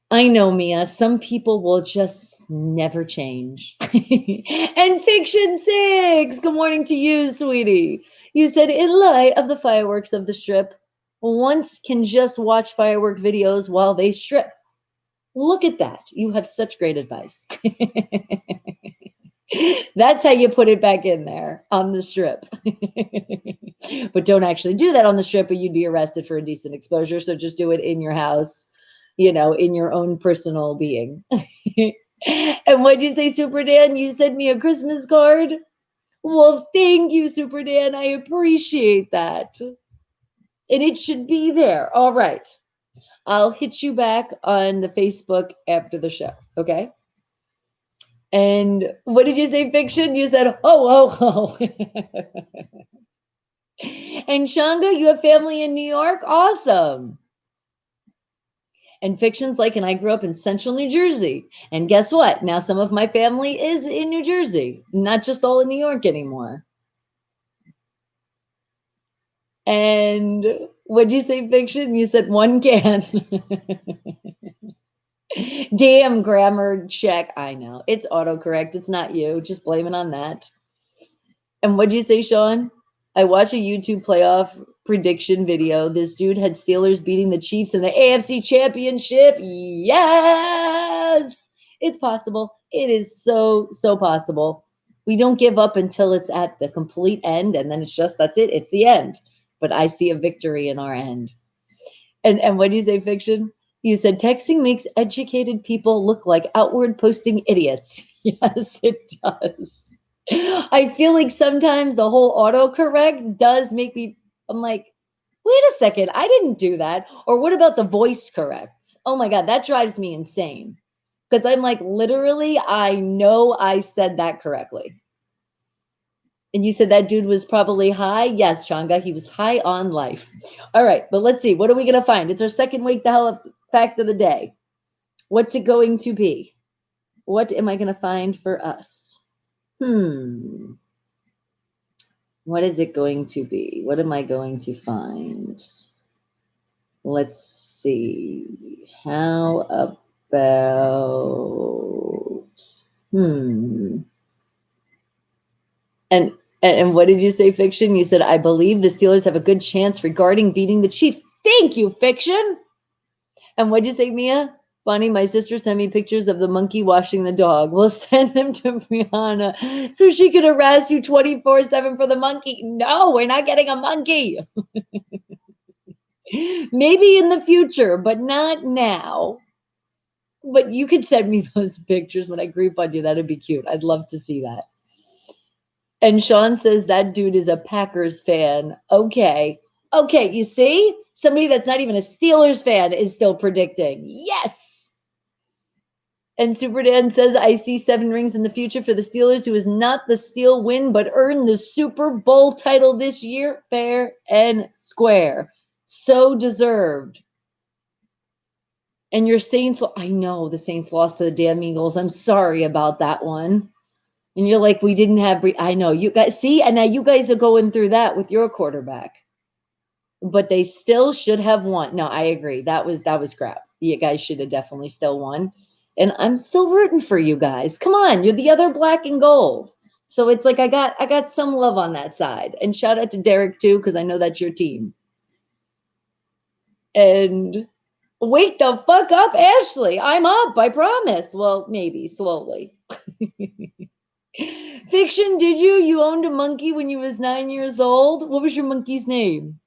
I know, Mia. Some people will just never change. And Fiction Six, good morning to you, sweetie. You said, in light of the fireworks of the strip, once can just watch firework videos while they strip. Look at that. You have such great advice. That's how you put it back in there on the strip. But don't actually do that on the strip, or you'd be arrested for indecent exposure. So just do it in your house, in your own personal being. And what'd you say, Super Dan? You sent me a Christmas card? Well, thank you, Super Dan. I appreciate that. And it should be there. All right. I'll hit you back on the Facebook after the show. Okay. And what did you say, Fiction? You said, oh. And Shanga, you have family in New York? Awesome. And Fiction's like, and I grew up in central New Jersey. And guess what? Now some of my family is in New Jersey, not just all in New York anymore. And what'd you say, Fiction? You said one can. Damn grammar check. I know. It's autocorrect. It's not you. Just blame it on that. And what'd you say, Sean? I watched a YouTube playoff prediction video. This dude had Steelers beating the Chiefs in the AFC Championship. Yes, it's possible. It is so possible. We don't give up until it's at the complete end, and then that's it. It's the end. But I see a victory in our end. And what do you say, Fiction? You said texting makes educated people look like outward posting idiots. Yes, it does. I feel like sometimes the whole autocorrect does make me, I'm like, wait a second, I didn't do that. Or what about the voice correct? Oh my God, that drives me insane. Because I'm like, literally, I know I said that correctly. And you said that dude was probably high? Yes, Changa, he was high on life. All right, but let's see. What are we going to find? It's our second week, the hell of fact of the day. What's it going to be? What am I going to find for us? What is it going to be? What am I going to find? Let's see. How about And and what did you say, Fiction? You said, I believe the Steelers have a good chance regarding beating the Chiefs. Thank you, Fiction. And what did you say, Mia? Bonnie, my sister sent me pictures of the monkey washing the dog. We'll send them to Brianna so she can harass you 24/7 for the monkey. No, we're not getting a monkey. Maybe in the future, but not now. But you could send me those pictures when I creep on you. That'd be cute. I'd love to see that. And Sean says that dude is a Packers fan. Okay. Okay, you see? Somebody that's not even a Steelers fan is still predicting. Yes. And Super Dan says, I see 7 rings in the future for the Steelers, who is not the Steel win, but earned the Super Bowl title this year, fair and square. So deserved. And your Saints, I know the Saints lost to the damn Eagles. I'm sorry about that one. And you're like, we didn't have, I know you guys see, and now you guys are going through that with your quarterback, but they still should have won. No, I agree. That was crap. You guys should have definitely still won. And I'm still rooting for you guys. Come on. You're the other black and gold. So it's like, I got some love on that side. And shout out to Derek too, because I know that's your team. And wake the fuck up, Ashley. I'm up, I promise. Well, maybe slowly. Fiction, did you? You owned a monkey when you was 9 years old? What was your monkey's name?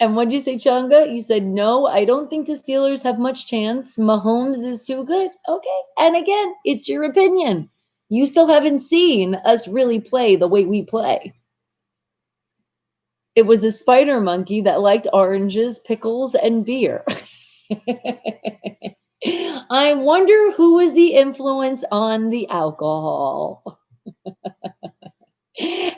And what did you say, Changa? You said, no, I don't think the Steelers have much chance. Mahomes is too good. Okay. And again, it's your opinion. You still haven't seen us really play the way we play. It was a spider monkey that liked oranges, pickles, and beer. I wonder who was the influence on the alcohol.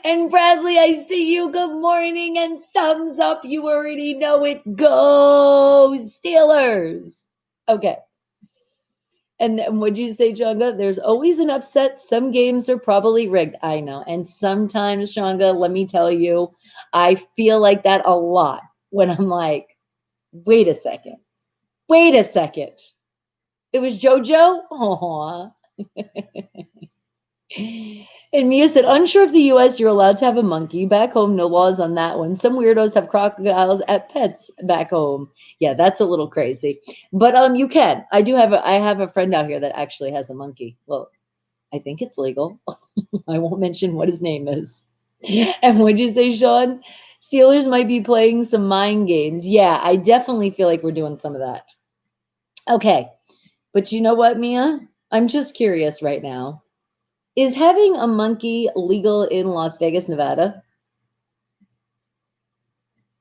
And Bradley, I see you. Good morning and thumbs up. You already know it. Go Steelers. Okay. And then what'd you say, Changa? There's always an upset. Some games are probably rigged. I know. And sometimes, Changa, let me tell you, I feel like that a lot when I'm like, wait a second. Wait a second. It was JoJo? Aww. And Mia said, unsure if the US you're allowed to have a monkey. Back home, no laws on that one. Some weirdos have crocodiles at pets back home. Yeah, that's a little crazy. But you can. I have a friend out here that actually has a monkey. Well, I think it's legal. I won't mention what his name is. And what'd you say, Sean? Steelers might be playing some mind games. Yeah, I definitely feel like we're doing some of that. Okay. But you know what, Mia? I'm just curious right now. Is having a monkey legal in Las Vegas, Nevada?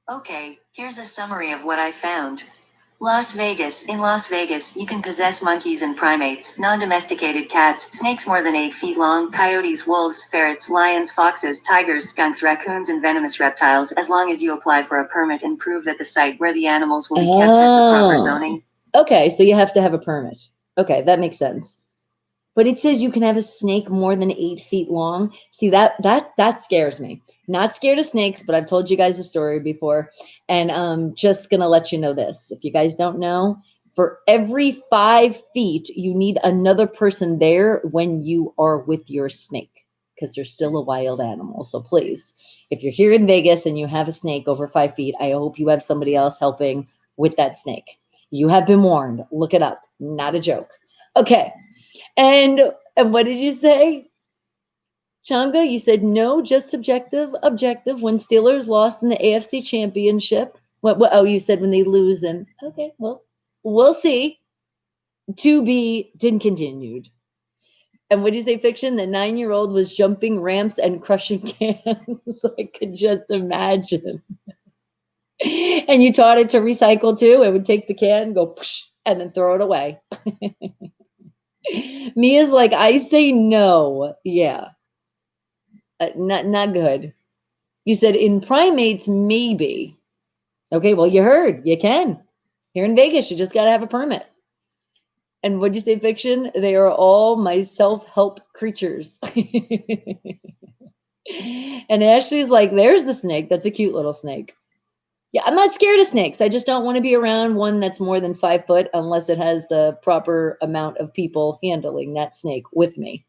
Okay, here's a summary of what I found. Las Vegas. In Las Vegas, you can possess monkeys and primates, non-domesticated cats, snakes more than 8 feet long, coyotes, wolves, ferrets, lions, foxes, tigers, skunks, raccoons, and venomous reptiles, as long as you apply for a permit and prove that the site where the animals will be kept has the proper zoning. Okay, so you have to have a permit. Okay, that makes sense. But it says you can have a snake more than 8 feet long. See, that scares me. Not scared of snakes, but I've told you guys a story before. And I'm just going to let you know this. If you guys don't know, for every 5 feet, you need another person there when you are with your snake, because they're still a wild animal. So please, if you're here in Vegas and you have a snake over 5 feet, I hope you have somebody else helping with that snake. You have been warned. Look it up. Not a joke. Okay. And what did you say? Changa, you said no, just objective. When Steelers lost in the AFC Championship. What oh, you said when they lose and okay, well, we'll see. To be continued. And what did you say, Fiction? The 9-year-old was jumping ramps and crushing cans. I could just imagine. And you taught it to recycle too. It would take the can, go psh, and then throw it away. Mia's like, I say no. Yeah. Not good. You said in primates, maybe. Okay, well, you heard. You can. Here in Vegas, you just got to have a permit. And what'd you say, Fiction? They are all my self-help creatures. And Ashley's like, there's the snake. That's a cute little snake. Yeah, I'm not scared of snakes. I just don't want to be around one that's more than 5 foot unless it has the proper amount of people handling that snake with me.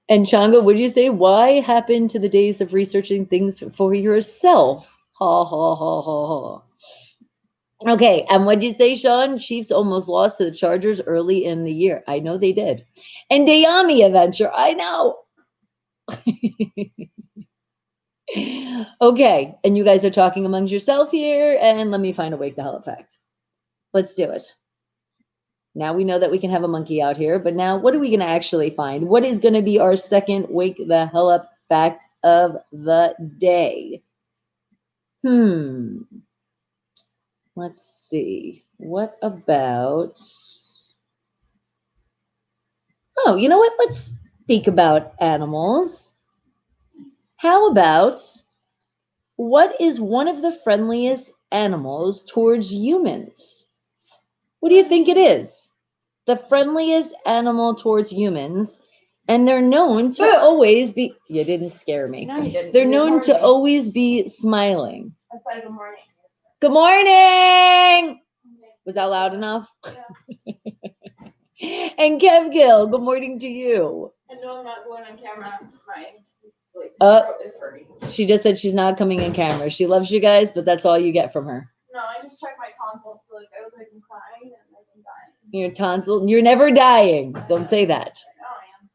And Changa, would you say, why happen to the days of researching things for yourself? Ha, ha, ha, ha, ha. Okay, and what'd you say, Sean? Chiefs almost lost to the Chargers early in the year. I know they did. And Dayami adventure, I know. Okay, and you guys are talking amongst yourself here, and let me find a wake the hell up fact. Let's do it. Now we know that we can have a monkey out here, but now what are we going to actually find? What is going to be our second wake the hell up fact of the day? Let's see. What about... Oh, you know what? Let's speak about animals. How about, what is one of the friendliest animals towards humans? What do you think it is? The friendliest animal towards humans, and they're known to always be... You didn't scare me. No, you didn't. They're known to always be smiling. I said good morning. Good morning! Was that loud enough? Yeah. And Kev Gill, good morning to you. I know I'm not going on camera. My throat is hurting. She just said she's not coming in camera. She loves you guys, but that's all you get from her. No, I just checked my tonsils. So I look like I'm crying and like I'm dying. Your tonsil, you're never dying. Don't say that. I know I am.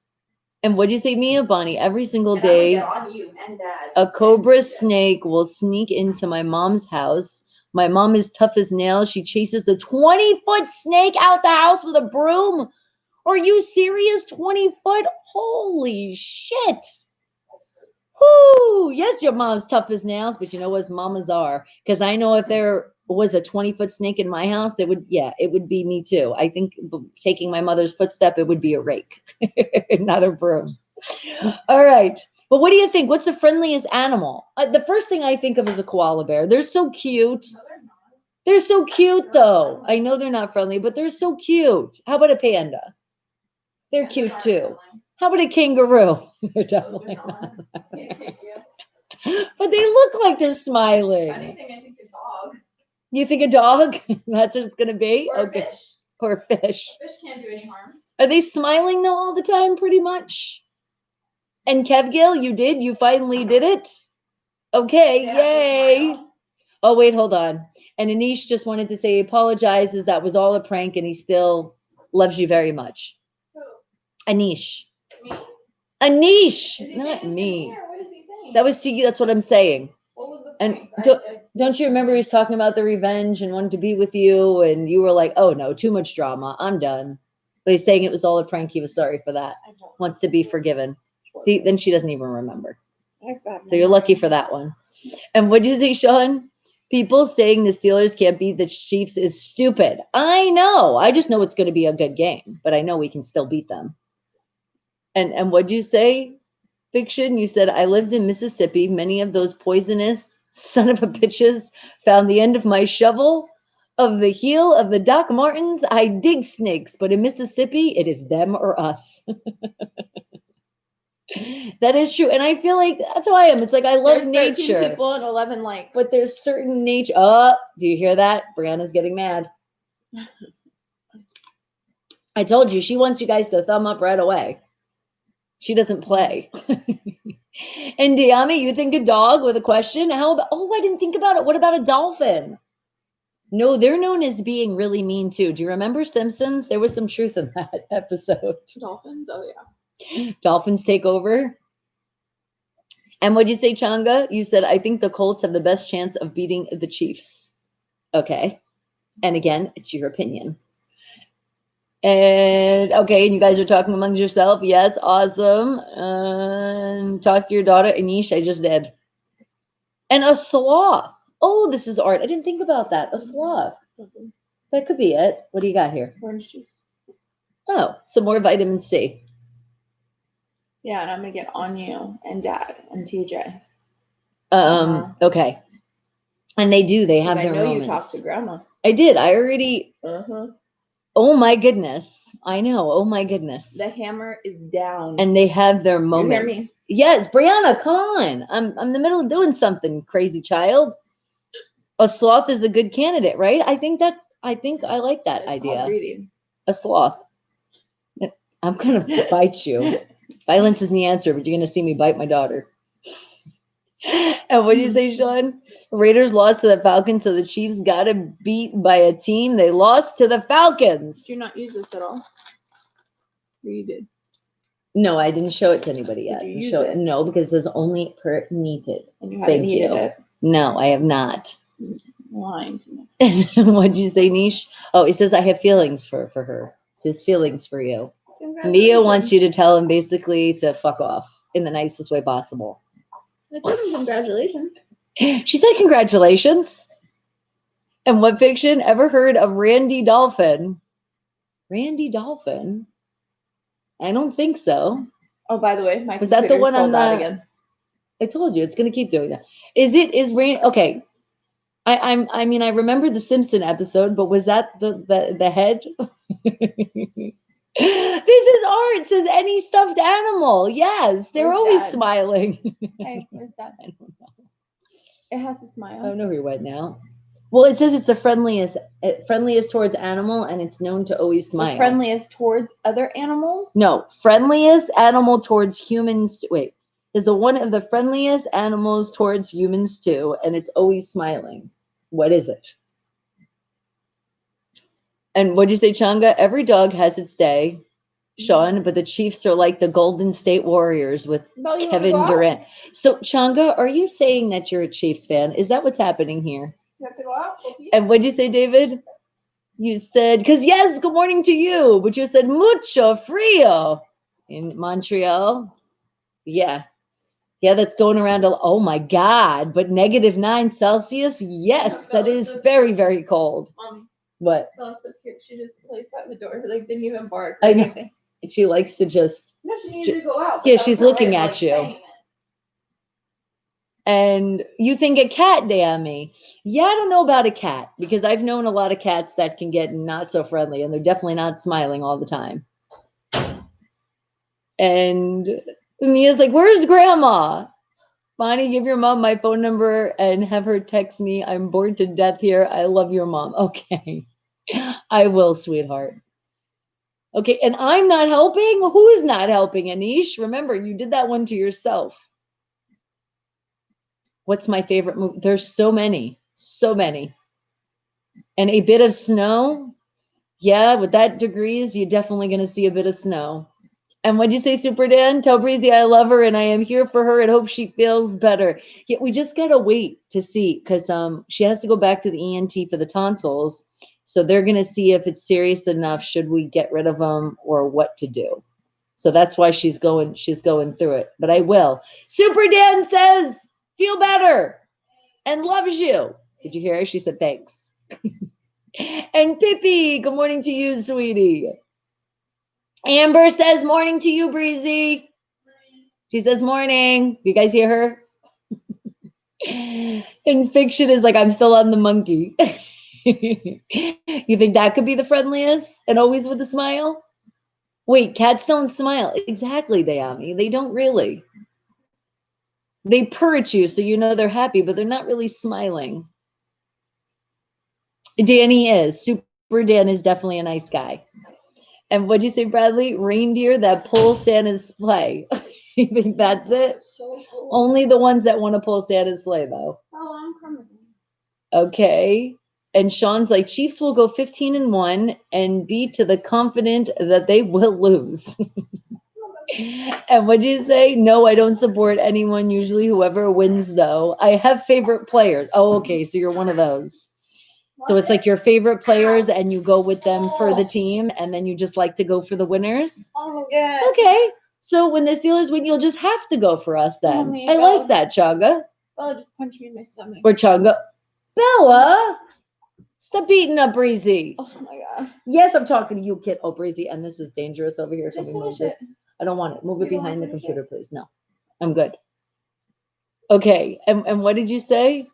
And what'd you say, Mia? Bonnie, every single And I'm gonna day, get on you and Dad. a cobra snake will sneak into my mom's house. My mom is tough as nails. She chases the 20-foot snake out the house with a broom. Are you serious? 20 foot? Holy shit. Whoo! Yes, your mom's tough as nails, but you know what mamas are? Because I know if there was a 20-foot snake in my house, it would be me too. I think taking my mother's footstep, it would be a rake, not a broom. All right. But what do you think? What's the friendliest animal? The first thing I think of is a koala bear. They're so cute. No, they're not. They're so cute, though. I know they're not friendly, but they're so cute. How about a panda? They're Yeah, cute not too. friendly. How about a kangaroo? They're No, definitely they're not. not. Thank you. But they look like they're smiling. Anything, I think a dog. You think a dog? That's what it's going to be? Or Okay. a fish. Or a fish. A fish can't do any harm. Are they smiling though all the time pretty much? And Kev Gill, you did? You finally did it? Okay, They have to yay. smile. Oh, wait, hold on. And Anish just wanted to say he apologizes. That was all a prank and he still loves you very much. Who? Anish. Me? Anish, Is he not saying it to me. or what is he saying? That was to you. That's what I'm saying. What was the And point? don't you remember he was talking about the revenge and wanted to be with you? And you were like, oh, no, too much drama. I'm done. But he's saying it was all a prank. He was sorry for that. I don't Wants to be forgiven. See, then she doesn't even remember. I've got So you're lucky for that one. And what did you say, Sean? People saying the Steelers can't beat the Chiefs is stupid. I know. I just know it's going to be a good game, but I know we can still beat them. And what'd you say, Fiction? You said, I lived in Mississippi. Many of those poisonous son of a bitches found the end of my shovel. Of the heel of the Doc Martens, I dig snakes, but in Mississippi, it is them or us. That is true. And I feel like that's how I am. It's like I love There's 13 nature. people and 11 likes. But there's certain nature. Oh, do you hear that? Brianna's getting mad. I told you, she wants you guys to thumb up right away. She doesn't play. And Diami, you think a dog with a question? How about, oh, I didn't think about it. What about a dolphin? No, they're known as being really mean too. Do you remember Simpsons? There was some truth in that episode. Dolphins? Oh, yeah. Dolphins take over. And what'd you say, Changa? You said, I think the Colts have the best chance of beating the Chiefs. Okay. And again, it's your opinion. And okay, and you guys are talking amongst yourself. Yes, awesome. And talk to your daughter, Anish. I just did. And a sloth. Oh, this is art. I didn't think about that. A sloth. That could be it. What do you got here? Orange juice. Oh, some more vitamin C. Yeah, and I'm going to get on you and Dad and TJ. Okay. And they do. They have I their know moments. you talked to Grandma. I did. I already. Uh-huh. Oh my goodness. I know. Oh my goodness. The hammer is down. And they have their hear me? moments. Yes, Brianna, come on. I'm in the middle of doing something, crazy child. A sloth is a good candidate, right? I think I like that It's idea. called reading. A sloth. I'm gonna bite you. Violence isn't the answer, but you're gonna see me bite my daughter. And what do you say, Sean? Raiders lost to the Falcons, so the Chiefs got beat by a team. They lost to the Falcons. Did you not use this at all? Or you did? No, I didn't show it to anybody yet. Did you use it? No, because it's only per needed. And you haven't needed it? No, I have not. Lying to me. What'd you say, Niche? Oh, he says I have feelings for her. It's his feelings for you. Mia wants you to tell him basically to fuck off in the nicest way possible. I told him congratulations. She said congratulations. And what fiction ever heard of Randy Dolphin? Randy Dolphin? I don't think so. Oh, by the way, my Was that the one on the? again. I told you it's gonna keep doing that. Is Randy okay? I mean I remember the Simpson episode, but was that the head? This is art. It says any stuffed animal. Yes, they're Where's always Dad? smiling. Hey, where's that? I don't know. It has to smile. I don't know where you went now. Well, it says it's the friendliest towards animal, and it's known to always smile. The friendliest towards other animals? No, friendliest animal towards humans. Wait, is the one of the friendliest animals towards humans too, and it's always smiling. What is it? And what'd you say, Changa? Every dog has its day, Sean, but the Chiefs are like the Golden State Warriors with Kevin Durant. So, Changa, are you saying that you're a Chiefs fan? Is that what's happening here? You have to go out? And what'd you say, David? You said, because yes, good morning to you, but you said mucho frio in Montreal. Yeah. Yeah, that's going around. Oh my God. But -9 Celsius. Yes, that is very, very cold. What? Bella's so cute. She just placed out the door. Like, didn't even bark. I know. And she likes to just. No, she needed to go out. Yeah, she's looking at you. And you think a cat, Dammy. Yeah, I don't know about a cat because I've known a lot of cats that can get not so friendly and they're definitely not smiling all the time. And Mia's like, where's grandma? Bonnie, give your mom my phone number and have her text me. I'm bored to death here. I love your mom. Okay. I will, sweetheart. Okay, and I'm not helping? Who's not helping, Anish? Remember, you did that one to yourself. What's my favorite movie? There's so many. So many. And a bit of snow? Yeah, with that degrees, you're definitely going to see a bit of snow. And what'd you say, Super Dan? Tell Breezy I love her and I am here for her and hope she feels better. Yeah, we just gotta wait to see because she has to go back to the ENT for the tonsils. So they're gonna see if it's serious enough. Should we get rid of them or what to do? So that's why she's going through it. But I will. Super Dan says, feel better and loves you. Did you hear her? She said thanks. And Pippi, good morning to you, sweetie. Amber says morning to you, Breezy. She says morning. You guys hear her? And Fiction is like, I'm still on the monkey. You think that could be the friendliest and always with a smile? Wait, cats don't smile. Exactly, Dayami. They don't really. They purr at you so you know they're happy, but they're not really smiling. Danny is. Super Dan is definitely a nice guy. And what'd you say, Bradley? Reindeer that pull Santa's sleigh. You think that's it? So cool. Only the ones that want to pull Santa's sleigh, though. Oh, I'm coming. Okay. And Sean's like, Chiefs will go 15-1 and be to the confident that they will lose. And what'd you say? No, I don't support anyone. Usually whoever wins, though. I have favorite players. Oh, okay. So you're one of those. So it's like your favorite players and you go with them for the team and then you just like to go for the winners? Oh, good. Okay. So when the Steelers win, you'll just have to go for us then. I like that, Changa. Bella just punched me in my stomach. Or Changa. Bella, stop beating up Breezy. Oh, my God. Yes, I'm talking to you, kid. Oh, Breezy, and this is dangerous over here. Just Somebody move finish this. I don't want it. Move it You don't behind the want to finish computer, please. No, I'm good. Okay. And what did you say?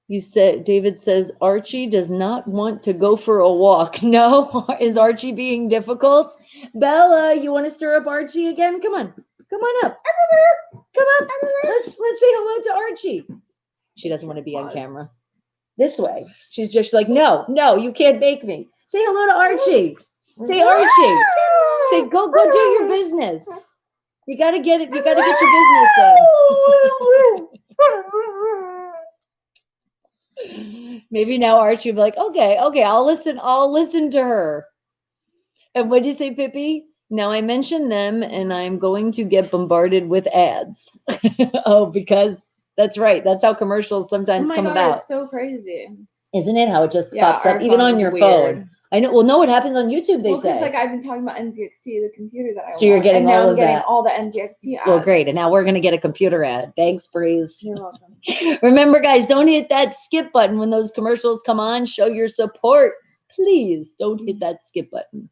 You said, David says, Archie does not want to go for a walk. No, is Archie being difficult? Bella, you want to stir up Archie again? Come on up. Come up. Let's say hello to Archie. She doesn't want to be on camera. This way. She's just like, no, you can't make me. Say hello to Archie. Say Archie. Say go do your business. You gotta get it. You gotta get your business in. Maybe now Archie will be like, okay, I'll listen to her. And what'd you say, Pippi? Now I mentioned them and I'm going to get bombarded with ads. Oh, because that's right. That's how commercials sometimes come about. It's so crazy. Isn't it? How it just pops up even on your phone. I know. Well, no, it happens on YouTube, they say. Like I've been talking about NZXT, the computer that I want. So you're getting all of that. I'm getting all the NZXT ads. Well, great. And now we're going to get a computer ad. Thanks, Breeze. You're welcome. Remember, guys, don't hit that skip button when those commercials come on. Show your support. Please don't hit that skip button.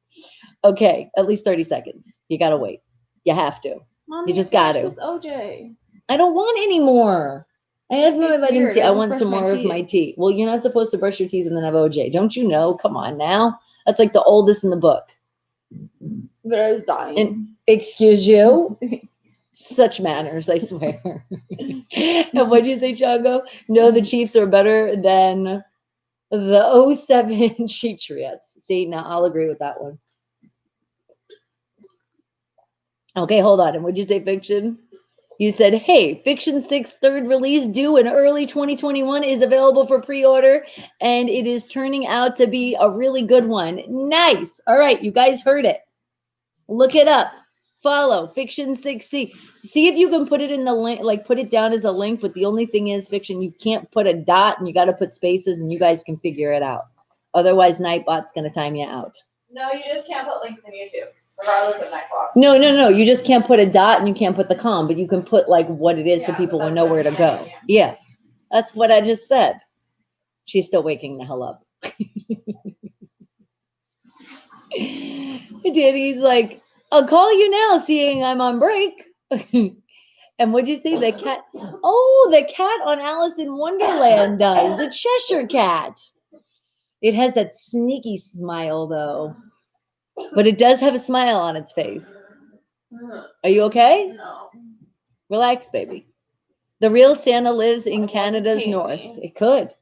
Okay, at least 30 seconds. You got to wait. You have to. Mommy, you just got to. OJ. I don't want any more. I have no vitamin C. I want some more of my tea. Well, you're not supposed to brush your teeth and then have OJ. Don't you know? Come on now. That's like the oldest in the book. But I was dying. And excuse you? Such manners, I swear. And what'd you say, Chango? No, the Chiefs are better than the 07 Patriots. See, now I'll agree with that one. Okay, hold on. And what'd you say, Fiction? You said, hey, Fiction 6 third release due in early 2021 is available for pre-order, and it is turning out to be a really good one. Nice. All right, you guys heard it. Look it up. Follow Fiction 6C. See if you can put it in the link, like put it down as a link, but the only thing is, Fiction, you can't put a dot and you got to put spaces, and you guys can figure it out. Otherwise, Nightbot's going to time you out. No, you just can't put links in YouTube. Regardless of Nightbot. No. You just can't put a dot and you can't put the com, but you can put like what it is so people will know where to go. Yeah. That's what I just said. She's still waking the hell up. Daddy's like, I'll call you now, seeing I'm on break. And what'd you say? The cat? Oh, the cat on Alice in Wonderland does. The Cheshire cat. It has that sneaky smile, though. But it does have a smile on its face. Are you okay? No. Relax, baby. The real Santa lives in Canada's north. It could.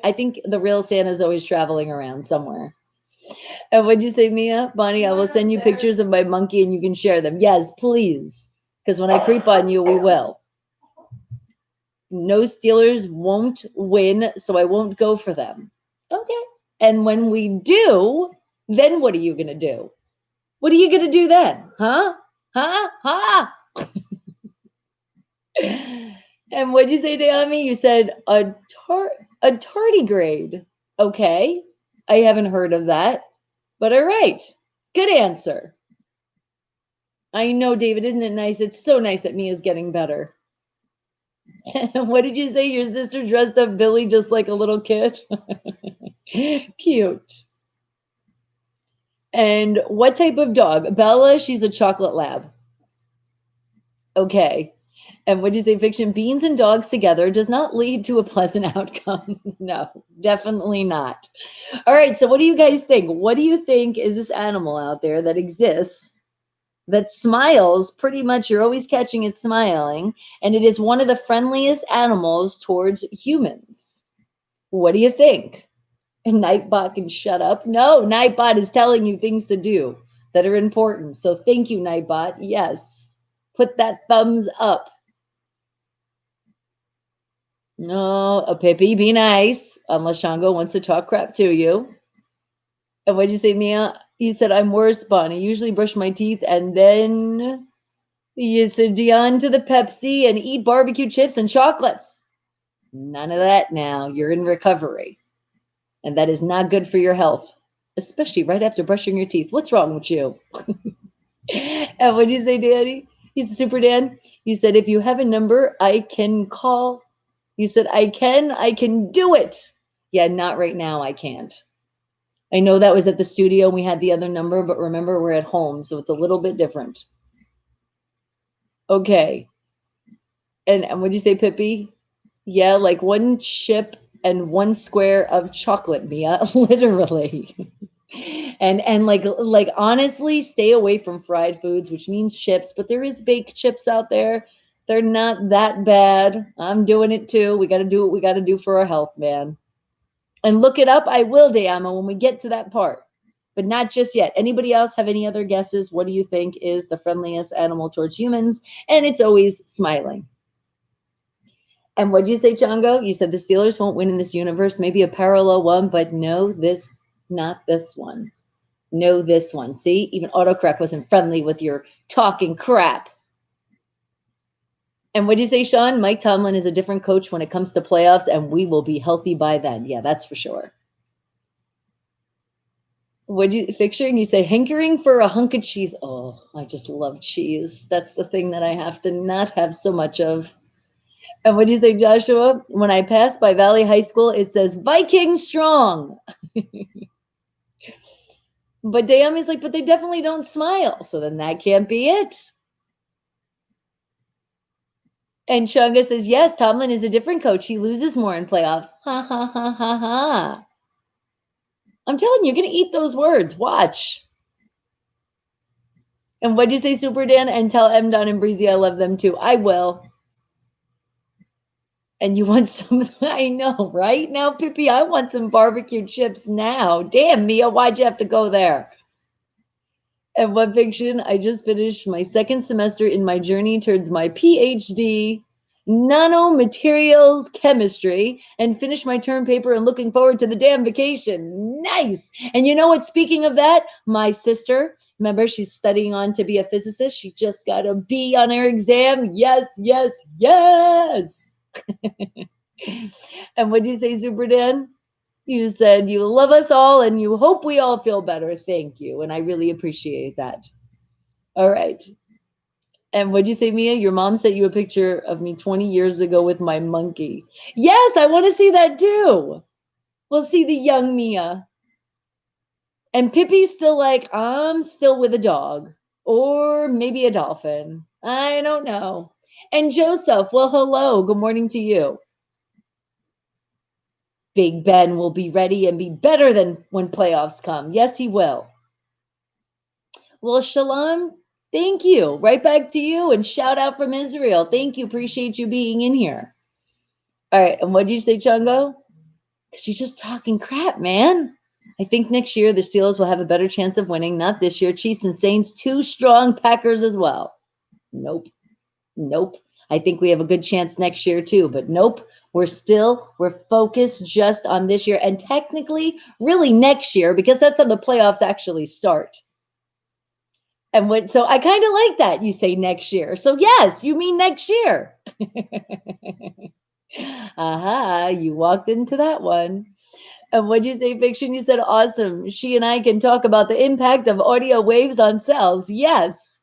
I think the real Santa's always traveling around somewhere. And what'd you say, Mia? Bonnie, I will send you pictures of my monkey and you can share them. Yes, please. Because when I creep on you, we will. No Steelers won't win, so I won't go for them. Okay. And when we do, then what are you going to do? What are you going to do then? Huh? And what'd you say, Dayami? You said a tardigrade. Okay. I haven't heard of that. But all right. Good answer. I know, David. Isn't it nice? It's so nice that Mia's getting better. What did you say? Your sister dressed up Billy just like a little kid? Cute. And what type of dog? Bella, she's a chocolate lab. Okay. And what did you say, Fiction? Beans and dogs together does not lead to a pleasant outcome. No, definitely not. All right. So what do you guys think? What do you think is this animal out there that exists that smiles? Pretty much you're always catching it smiling. And it is one of the friendliest animals towards humans. What do you think? And Nightbot can shut up. No, Nightbot is telling you things to do that are important. So thank you, Nightbot. Yes. Put that thumbs up. No, a Pippi, be nice. Unless Shango wants to talk crap to you. And what did you say, Mia? You said, I'm worse, Bonnie. Usually brush my teeth and then you said, Dion to the Pepsi and eat barbecue chips and chocolates. None of that now. You're in recovery. And that is not good for your health, especially right after brushing your teeth. What's wrong with you? And what did you say, Daddy? He's Super Dan. You said, if you have a number, I can call. You said, I can do it. Yeah, not right now. I can't. I know that was at the studio. We had the other number, but remember, we're at home, so it's a little bit different. Okay. And what did you say, Pippi? Yeah, like one chip and one square of chocolate, Mia, literally. And like honestly, stay away from fried foods, which means chips, but there is baked chips out there. They're not that bad. I'm doing it too. We got to do what we got to do for our health, man. And look it up. I will, Dayama, when we get to that part, but not just yet. Anybody else have any other guesses? What do you think is the friendliest animal towards humans? And it's always smiling. And what did you say, Chango? You said the Steelers won't win in this universe, maybe a parallel one, but no, not this one. No, this one. See, even autocorrect wasn't friendly with your talking crap. And what did you say, Sean? Mike Tomlin is a different coach when it comes to playoffs, and we will be healthy by then. Yeah, that's for sure. What you fixturing? You say hankering for a hunk of cheese. Oh, I just love cheese. That's the thing that I have to not have so much of. And what do you say, Joshua? When I pass by Valley High School, it says Viking strong. But Dayami's like, but they definitely don't smile. So then that can't be it. And Chunga says, yes, Tomlin is a different coach. He loses more in playoffs. Ha, ha, ha, ha, ha. I'm telling you, you're going to eat those words. Watch. And what'd you say, Super Dan? And tell M. Don and Breezy I love them too. I will. And you want some? I know, right? Now, Pippi, I want some barbecue chips now. Damn, Mia, why'd you have to go there? And what fiction? I just finished my second semester in my journey towards my PhD, nanomaterials chemistry, and finished my term paper and looking forward to the damn vacation. Nice. And you know what? Speaking of that, my sister, remember, she's studying on to be a physicist. She just got a B on her exam. Yes, yes, yes. And what did you say, Super Dan? You said you love us all and you hope we all feel better. Thank you. And I really appreciate that. All right. And what'd you say, Mia? Your mom sent you a picture of me 20 years ago with my monkey. Yes, I want to see that too. We'll see the young Mia. And Pippi's still like, I'm still with a dog or maybe a dolphin. I don't know. And Joseph, well, hello. Good morning to you. Big Ben will be ready and be better than when playoffs come. Yes, he will. Well, Shalom, thank you. Right back to you and shout out from Israel. Thank you. Appreciate you being in here. All right. And what did you say, Chungo? Because you're just talking crap, man. I think next year the Steelers will have a better chance of winning. Not this year. Chiefs and Saints, too strong. Packers as well. Nope. Nope. I think we have a good chance next year too, but nope. We're focused just on this year and technically really next year because that's how the playoffs actually start. And so I kind of like that you say next year. So yes, you mean next year. Aha, you walked into that one. And what'd you say, Fiction? You said awesome. She and I can talk about the impact of audio waves on cells. Yes.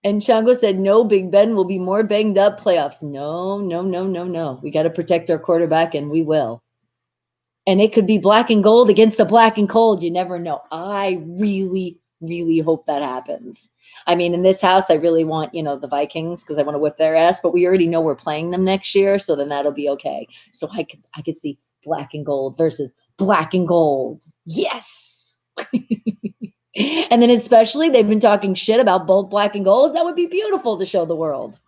And Chango said, no, Big Ben will be more banged up playoffs. No, no, no, no, no. We got to protect our quarterback, and we will. And it could be black and gold against the black and cold. You never know. I really, really hope that happens. I mean, in this house, I really want, the Vikings because I want to whip their ass, but we already know we're playing them next year. So then that'll be okay. So I could see black and gold versus black and gold. Yes. And then especially they've been talking shit about both black and golds. That would be beautiful to show the world.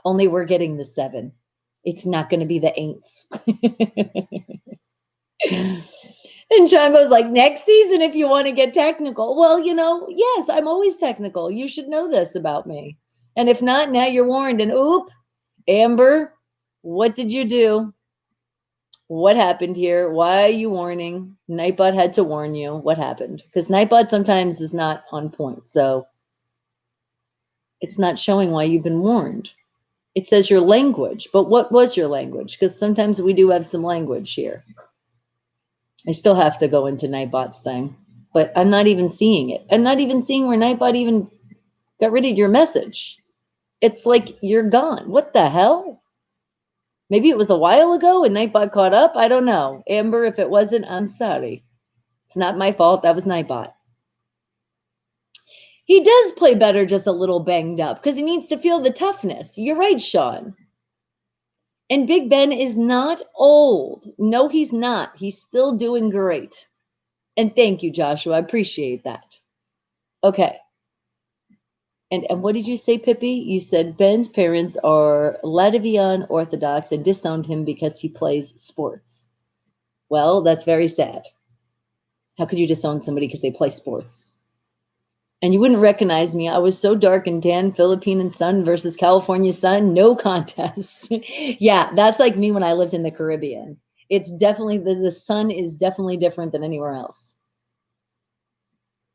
Only we're getting the 7. It's not going to be the 8s. And Chango's like, next season, if you want to get technical. Well, yes, I'm always technical. You should know this about me. And if not, now you're warned. And Amber, what did you do? What happened here? Why are you warning? Nightbot had to warn you. What happened? Because Nightbot sometimes is not on point. So it's not showing why you've been warned. It says your language. But what was your language? Because sometimes we do have some language here. I still have to go into Nightbot's thing. But I'm not even seeing it. I'm not even seeing where Nightbot even got rid of your message. It's like you're gone. What the hell? Maybe it was a while ago and Nightbot caught up. I don't know. Amber, if it wasn't, I'm sorry. It's not my fault. That was Nightbot. He does play better just a little banged up because he needs to feel the toughness. You're right, Sean. And Big Ben is not old. No, he's not. He's still doing great. And thank you, Joshua. I appreciate that. Okay. And what did you say, Pippi? You said Ben's parents are Latvian Orthodox and disowned him because he plays sports. Well, that's very sad. How could you disown somebody because they play sports? And you wouldn't recognize me. I was so dark and tan, Philippine sun versus California sun, no contest. Yeah, that's like me when I lived in the Caribbean. It's definitely, the sun is definitely different than anywhere else.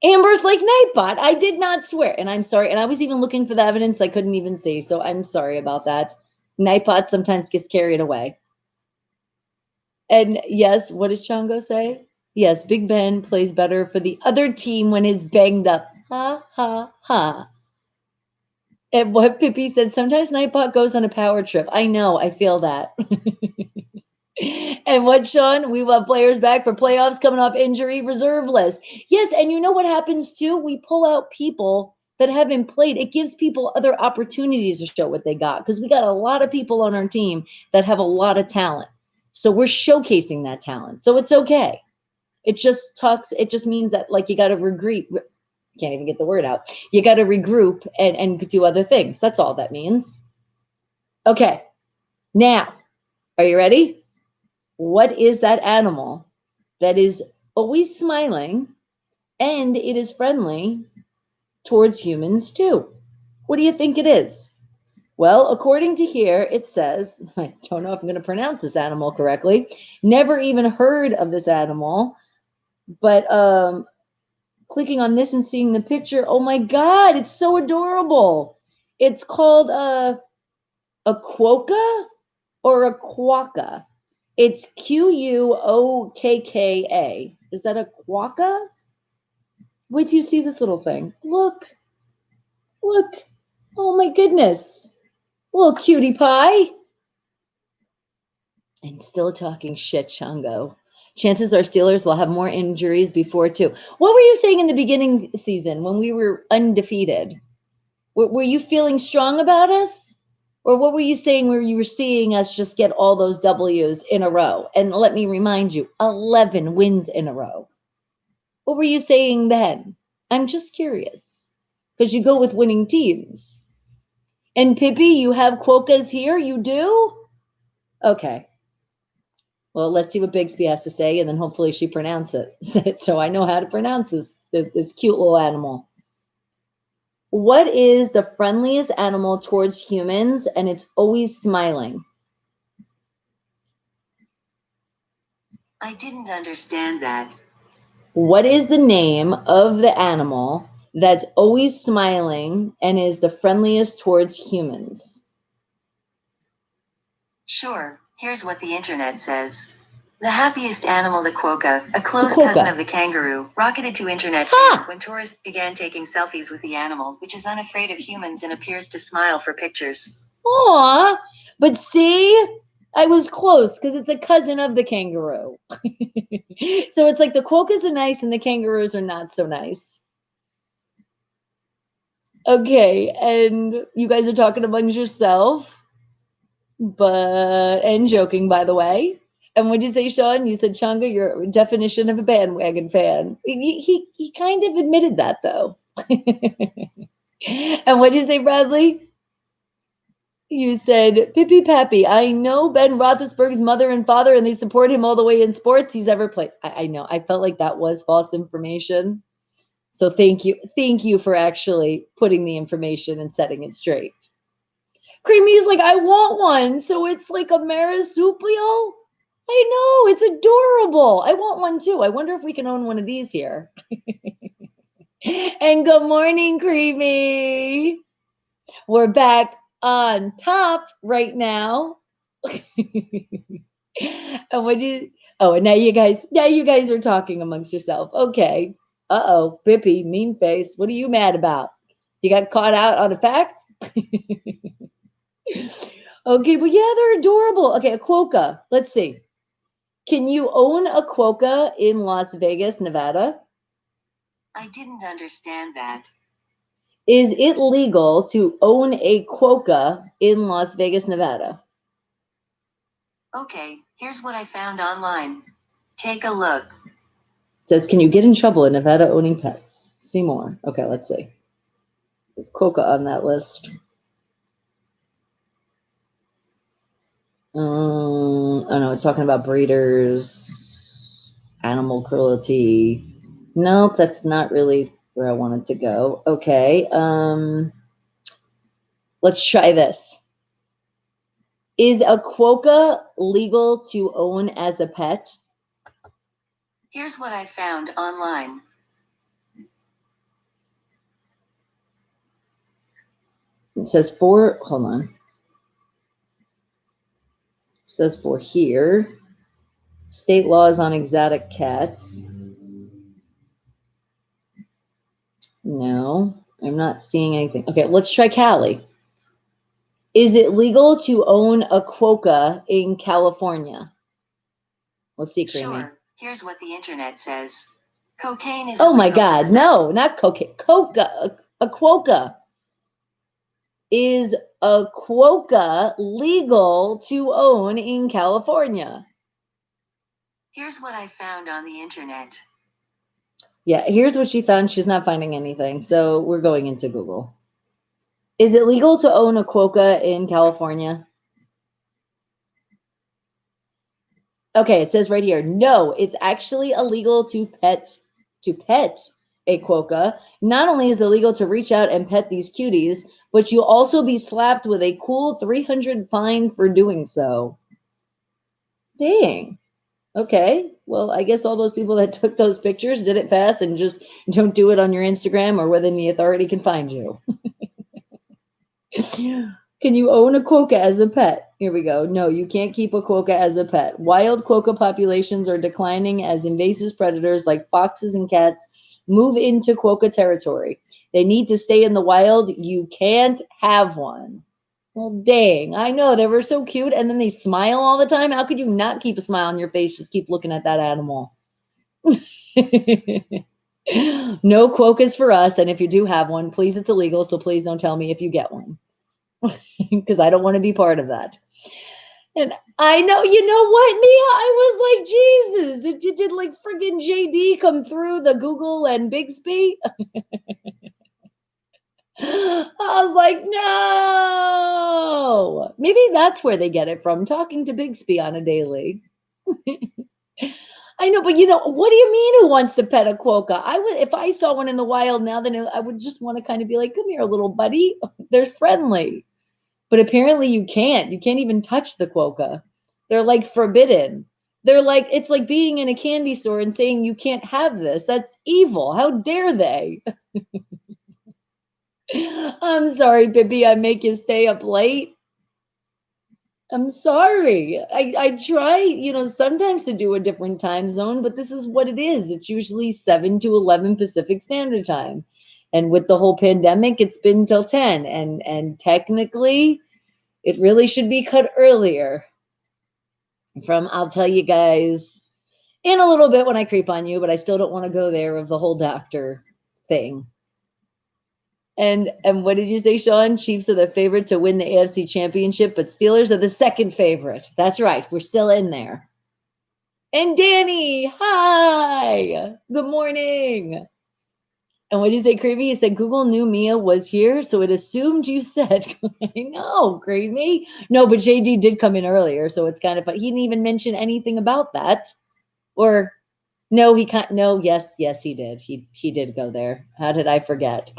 Amber's like Nightbot. I did not swear. And I'm sorry. And I was even looking for the evidence I couldn't even see. So I'm sorry about that. Nightbot sometimes gets carried away. And yes, what does Chongo say? Yes, Big Ben plays better for the other team when he's banged up. Ha, ha, ha. And what Pippi said, sometimes Nightbot goes on a power trip. I know, I feel that. And what, Sean? We want players back for playoffs coming off injury reserve list. Yes, and you know what happens too? We pull out people that haven't played. It gives people other opportunities to show what they got because we got a lot of people on our team that have a lot of talent. So we're showcasing that talent. So it's okay. It just means that like you got to regroup. Can't even get the word out. You got to regroup and do other things. That's all that means. Okay. Now, are you ready? What is that animal that is always smiling and it is friendly towards humans too? What do you think it is? Well, according to here, it says, I don't know if I'm going to pronounce this animal correctly. Never even heard of this animal, but clicking on this and seeing the picture, oh my God, it's so adorable. It's called a quokka or a quokka. It's Quokka. Is that a quokka? Wait till you see this little thing. Look. Look. Oh my goodness. Little cutie pie. And still talking shit, Chongo. Chances are Steelers will have more injuries before too. What were you saying in the beginning season when we were undefeated? Were you feeling strong about us? Or what were you saying where you were seeing us just get all those W's in a row? And let me remind you, 11 wins in a row. What were you saying then? I'm just curious because you go with winning teams. And Pippi, you have quokkas here? You do? Okay. Well, let's see what Bigsby has to say, and then hopefully she pronounces it so I know how to pronounce this cute little animal. What is the friendliest animal towards humans and it's always smiling? I didn't understand that. What is the name of the animal that's always smiling and is the friendliest towards humans? Sure, here's what the internet says. The happiest animal, the quokka, a close quokka. cousin of the kangaroo, rocketed to internet Ha! when tourists began taking selfies with the animal, which is unafraid of humans and appears to smile for pictures. Aw, but see, I was close because it's a cousin of the kangaroo. So it's like the quokkas are nice and the kangaroos are not so nice. Okay, and you guys are talking amongst yourself, and joking, by the way. And what did you say, Sean? You said, Chonga, your definition of a bandwagon fan. He kind of admitted that, though. And what did you say, Bradley? You said, Pippi Pappy, I know Ben Roethlisberger's mother and father, and they support him all the way in sports he's ever played. I know. I felt like that was false information. So thank you. Thank you for actually putting the information and setting it straight. Creamy's like, I want one. So it's like a marsupial. I know. It's adorable. I want one too. I wonder if we can own one of these here. And good morning, Creamy. We're back on top right now. And what do you, oh, and now you guys are talking amongst yourself. Okay. Uh-oh, Pippi, mean face. What are you mad about? You got caught out on a fact? Okay, but yeah, they're adorable. Okay, a quokka. Let's see. Can you own a quokka in Las Vegas, Nevada? I didn't understand that. Is it legal to own a quokka in Las Vegas, Nevada? Okay, here's what I found online. Take a look. It says, can you get in trouble in Nevada owning pets? See more. Okay, let's see. Is Quokka on that list? Oh no, it's talking about breeders, animal cruelty. Nope, that's not really where I wanted to go. Okay, let's try this. Is a quokka legal to own as a pet? Here's what I found online. It says hold on. It says for here, state laws on exotic cats. No, I'm not seeing anything. Okay, let's try Cali. Is it legal to own a quokka in California? Let's see, Creamy. Sure. Here's what the internet says. Cocaine is Oh my illegal to God, possess. no, not cocaine. Quokka. A quokka. Is a quokka legal to own in California? Here's what I found on the internet. Yeah, here's what she found. She's not finding anything. So we're going into Google. Is it legal to own a quokka in California? Okay, it says right here, no, it's actually illegal to pet a quokka. Not only is it illegal to reach out and pet these cuties, but you'll also be slapped with a cool $300 fine for doing so. Dang. Okay. Well, I guess all those people that took those pictures did it fast and just don't do it on your Instagram or where then the authority can find you. Can you own a quokka as a pet? Here we go. No, you can't keep a quokka as a pet. Wild quokka populations are declining as invasive predators like foxes and cats move into quokka territory. They need to stay in the wild. You can't have one. Well, dang. I know. They were so cute, and then they smile all the time. How could you not keep a smile on your face? Just keep looking at that animal. No quokkas for us, and if you do have one, please, it's illegal, so please don't tell me if you get one. Because I don't want to be part of that. And I know, you know what, Mia? I was like, Jesus, did like friggin' JD come through the Google and Bixby? I was like, no. Maybe that's where they get it from, talking to Bixby on a daily. I know, but you know, what do you mean who wants to pet a quokka? I would, if I saw one in the wild now, then I would just want to kind of be like, come here, little buddy. They're friendly. But apparently you can't. You can't even touch the quokka. They're like forbidden. They're like, it's like being in a candy store and saying you can't have this. That's evil. How dare they? I'm sorry, Bippy. I make you stay up late. I'm sorry. I try, you know, sometimes to do a different time zone, but this is what it is. It's usually 7 to 11 Pacific Standard Time. And with the whole pandemic, it's been till 10. And technically, it really should be cut earlier. I'll tell you guys in a little bit when I creep on you, but I still don't want to go there of the whole doctor thing. And what did you say, Sean? Chiefs are the favorite to win the AFC championship, but Steelers are the second favorite. That's right. We're still in there. And Danny, hi. Good morning. And what did you say, Creepy? You said Google knew Mia was here, so it assumed you said, I know, Creepy. No, but JD did come in earlier, so it's kind of fun. He didn't even mention anything about that. Or no, he can't. No, yes, he did. He did go there. How did I forget?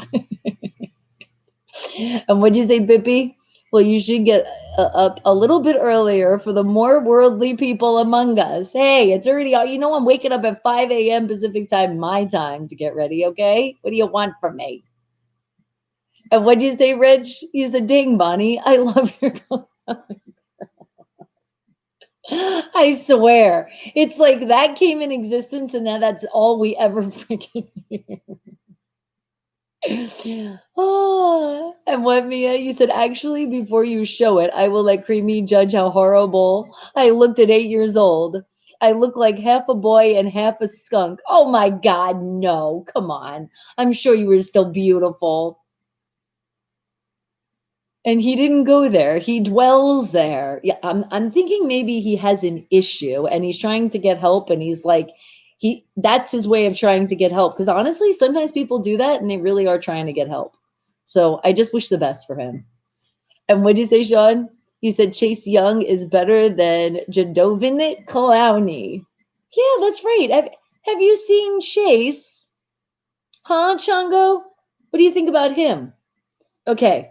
And what'd you say, Bippy? Well, you should get up a little bit earlier for the more worldly people among us. Hey, it's already, you know, I'm waking up at 5 a.m. Pacific time, my time, to get ready, okay? What do you want from me? And what'd you say, Rich? You said, dang, Bonnie, I love your I swear. It's like that came in existence and that's all we ever freaking hear. Oh, and what, Mia? You said, actually, before you show it, I will let Creamy judge how horrible I looked at 8 years old. I look like half a boy and half a skunk. Oh my God, no. Come on. I'm sure you were still beautiful. And he didn't go there. He dwells there. Yeah, I'm thinking maybe he has an issue and he's trying to get help and he's like that's his way of trying to get help because honestly sometimes people do that and they really are trying to get help. So I just wish the best for him. And what did you say, Sean? You said Chase Young is better than Jadovin Clowney. Yeah, that's right. Have you seen Chase? Huh, Chongo? What do you think about him? Okay.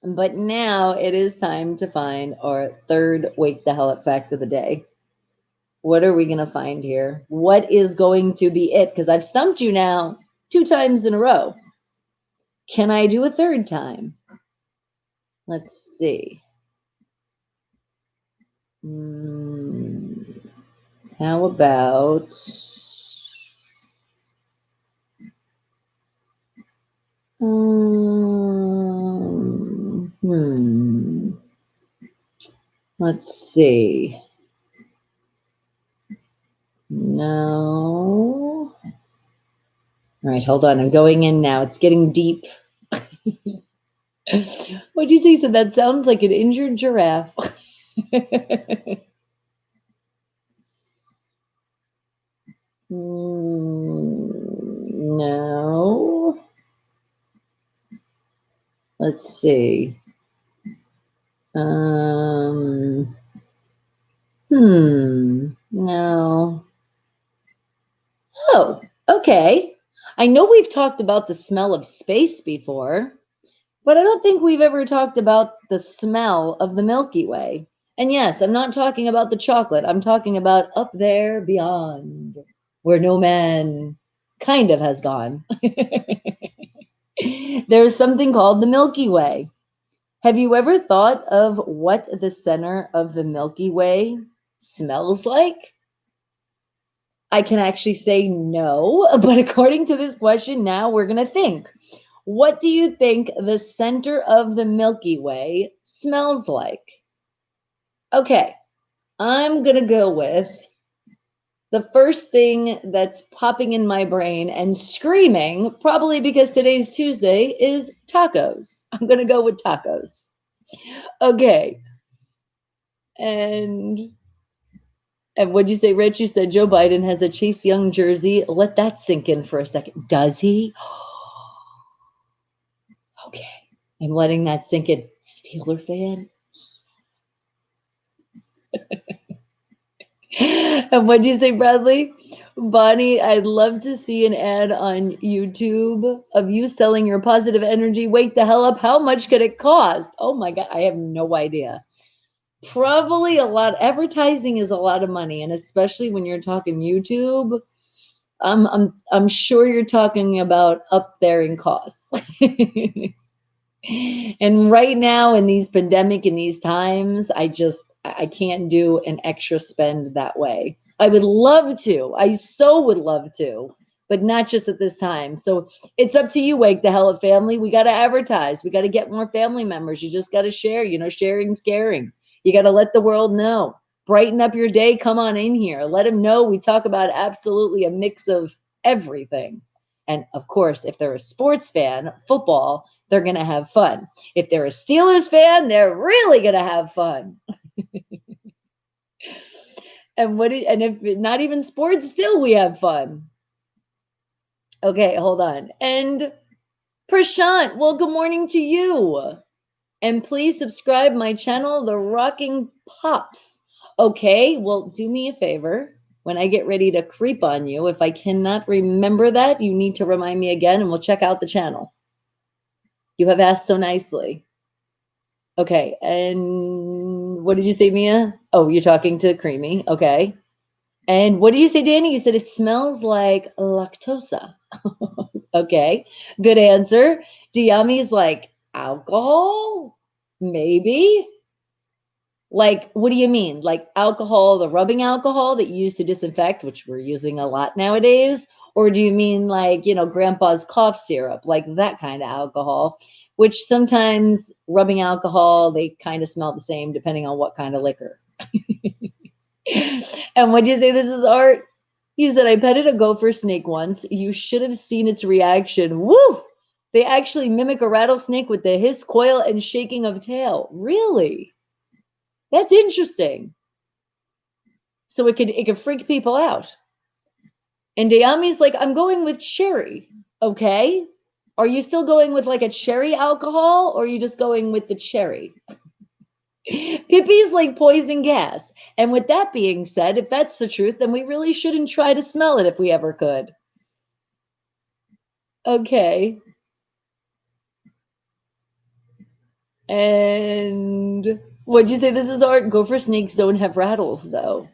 But now it is time to find our third Wake the Hell Up fact of the day. What are we going to find here? What is going to be it? Because I've stumped you now 2 times in a row. Can I do a third time? Let's see. How about... Let's see. No. All right, hold on. I'm going in now. It's getting deep. What'd you say? So that sounds like an injured giraffe. No. Let's see. No. Oh, okay. I know we've talked about the smell of space before, but I don't think we've ever talked about the smell of the Milky Way. And yes, I'm not talking about the chocolate. I'm talking about up there beyond, where no man kind of has gone. There's something called the Milky Way. Have you ever thought of what the center of the Milky Way smells like? I can actually say no, but according to this question, now we're going to think. What do you think the center of the Milky Way smells like? Okay, I'm going to go with the first thing that's popping in my brain and screaming, probably because today's Tuesday, is tacos. I'm going to go with tacos. Okay. And what'd you say, Rich? You said Joe Biden has a Chase Young jersey. Let that sink in for a second. Does he? Okay. I'm letting that sink in. Steeler fan? And what'd you say, Bradley? Bonnie, I'd love to see an ad on YouTube of you selling your positive energy. Wake the hell up. How much could it cost? Oh my God, I have no idea. Probably a lot. Advertising is a lot of money, and especially when you're talking YouTube, I'm sure you're talking about up there in costs. And right now in these pandemic in these times, I can't do an extra spend that way. I would love to. I so would love to, but not just at this time. So it's up to you, Wake the Hell Up family. We got to advertise. We got to get more family members. You just got to share. Sharing's caring. You got to let the world know. Brighten up your day. Come on in here. Let them know we talk about absolutely a mix of everything. And of course, if they're a sports fan, football, they're going to have fun. If they're a Steelers fan, they're really going to have fun. And if not even sports, still we have fun. Okay, hold on. And Prashant, well, good morning to you. And please subscribe my channel, The Rocking Pops. Okay, well, do me a favor. When I get ready to creep on you, if I cannot remember that, you need to remind me again and we'll check out the channel. You have asked so nicely. Okay, and what did you say, Mia? Oh, you're talking to Creamy. Okay. And what did you say, Danny? You said it smells like lactosa. Okay, good answer. Diami's like alcohol? Maybe. Like, what do you mean? Like alcohol, the rubbing alcohol that you use to disinfect, which we're using a lot nowadays? Or do you mean like, grandpa's cough syrup, like that kind of alcohol, which sometimes rubbing alcohol, they kind of smell the same depending on what kind of liquor. And what do you say? This is Art. He said, I petted a gopher snake once. You should have seen its reaction. Woo! They actually mimic a rattlesnake with the hiss, coil, and shaking of tail. Really? That's interesting. So it could freak people out. And Dayami's like, I'm going with cherry. Okay. Are you still going with like a cherry alcohol, or are you just going with the cherry? Pippi's like poison gas. And with that being said, if that's the truth, then we really shouldn't try to smell it if we ever could. Okay. And what'd you say? This is art. Gopher snakes don't have rattles, though.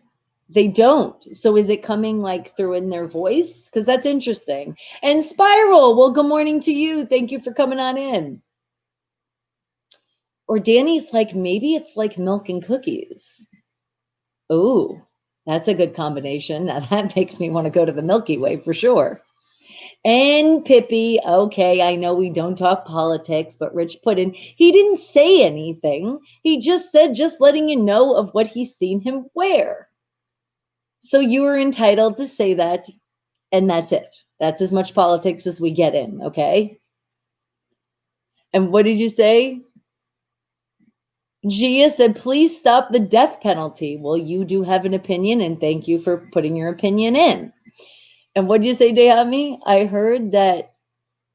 They don't. So is it coming like through in their voice? Because that's interesting. And Spiral, well, good morning to you. Thank you for coming on in. Or Danny's like, maybe it's like milk and cookies. Ooh, that's a good combination. Now that makes me want to go to the Milky Way for sure. And Pippi, okay, I know we don't talk politics, but Rich put in, he didn't say anything. He just said, just letting you know of what he's seen him wear. So you are entitled to say that, and that's it. That's as much politics as we get in, okay? And what did you say? Gia said, please stop the death penalty. Well, you do have an opinion, and thank you for putting your opinion in. And what did you say, Dehami? I heard that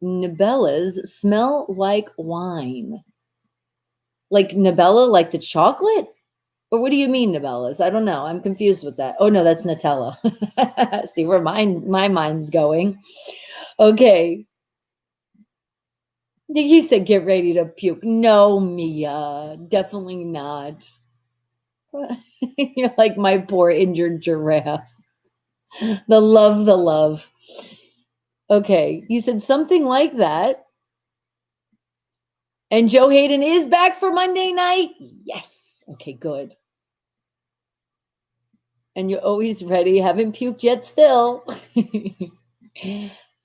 Nibellas smell like wine. Like Nibella, like the chocolate? Or what do you mean, Nibellas? I don't know. I'm confused with that. Oh, no, that's Nutella. See where my mind's going. Okay. You said get ready to puke. No, Mia. Definitely not. You're like my poor injured giraffe. The love. Okay. You said something like that. And Joe Hayden is back for Monday night. Yes. Okay, good. And you're always ready. Haven't puked yet still.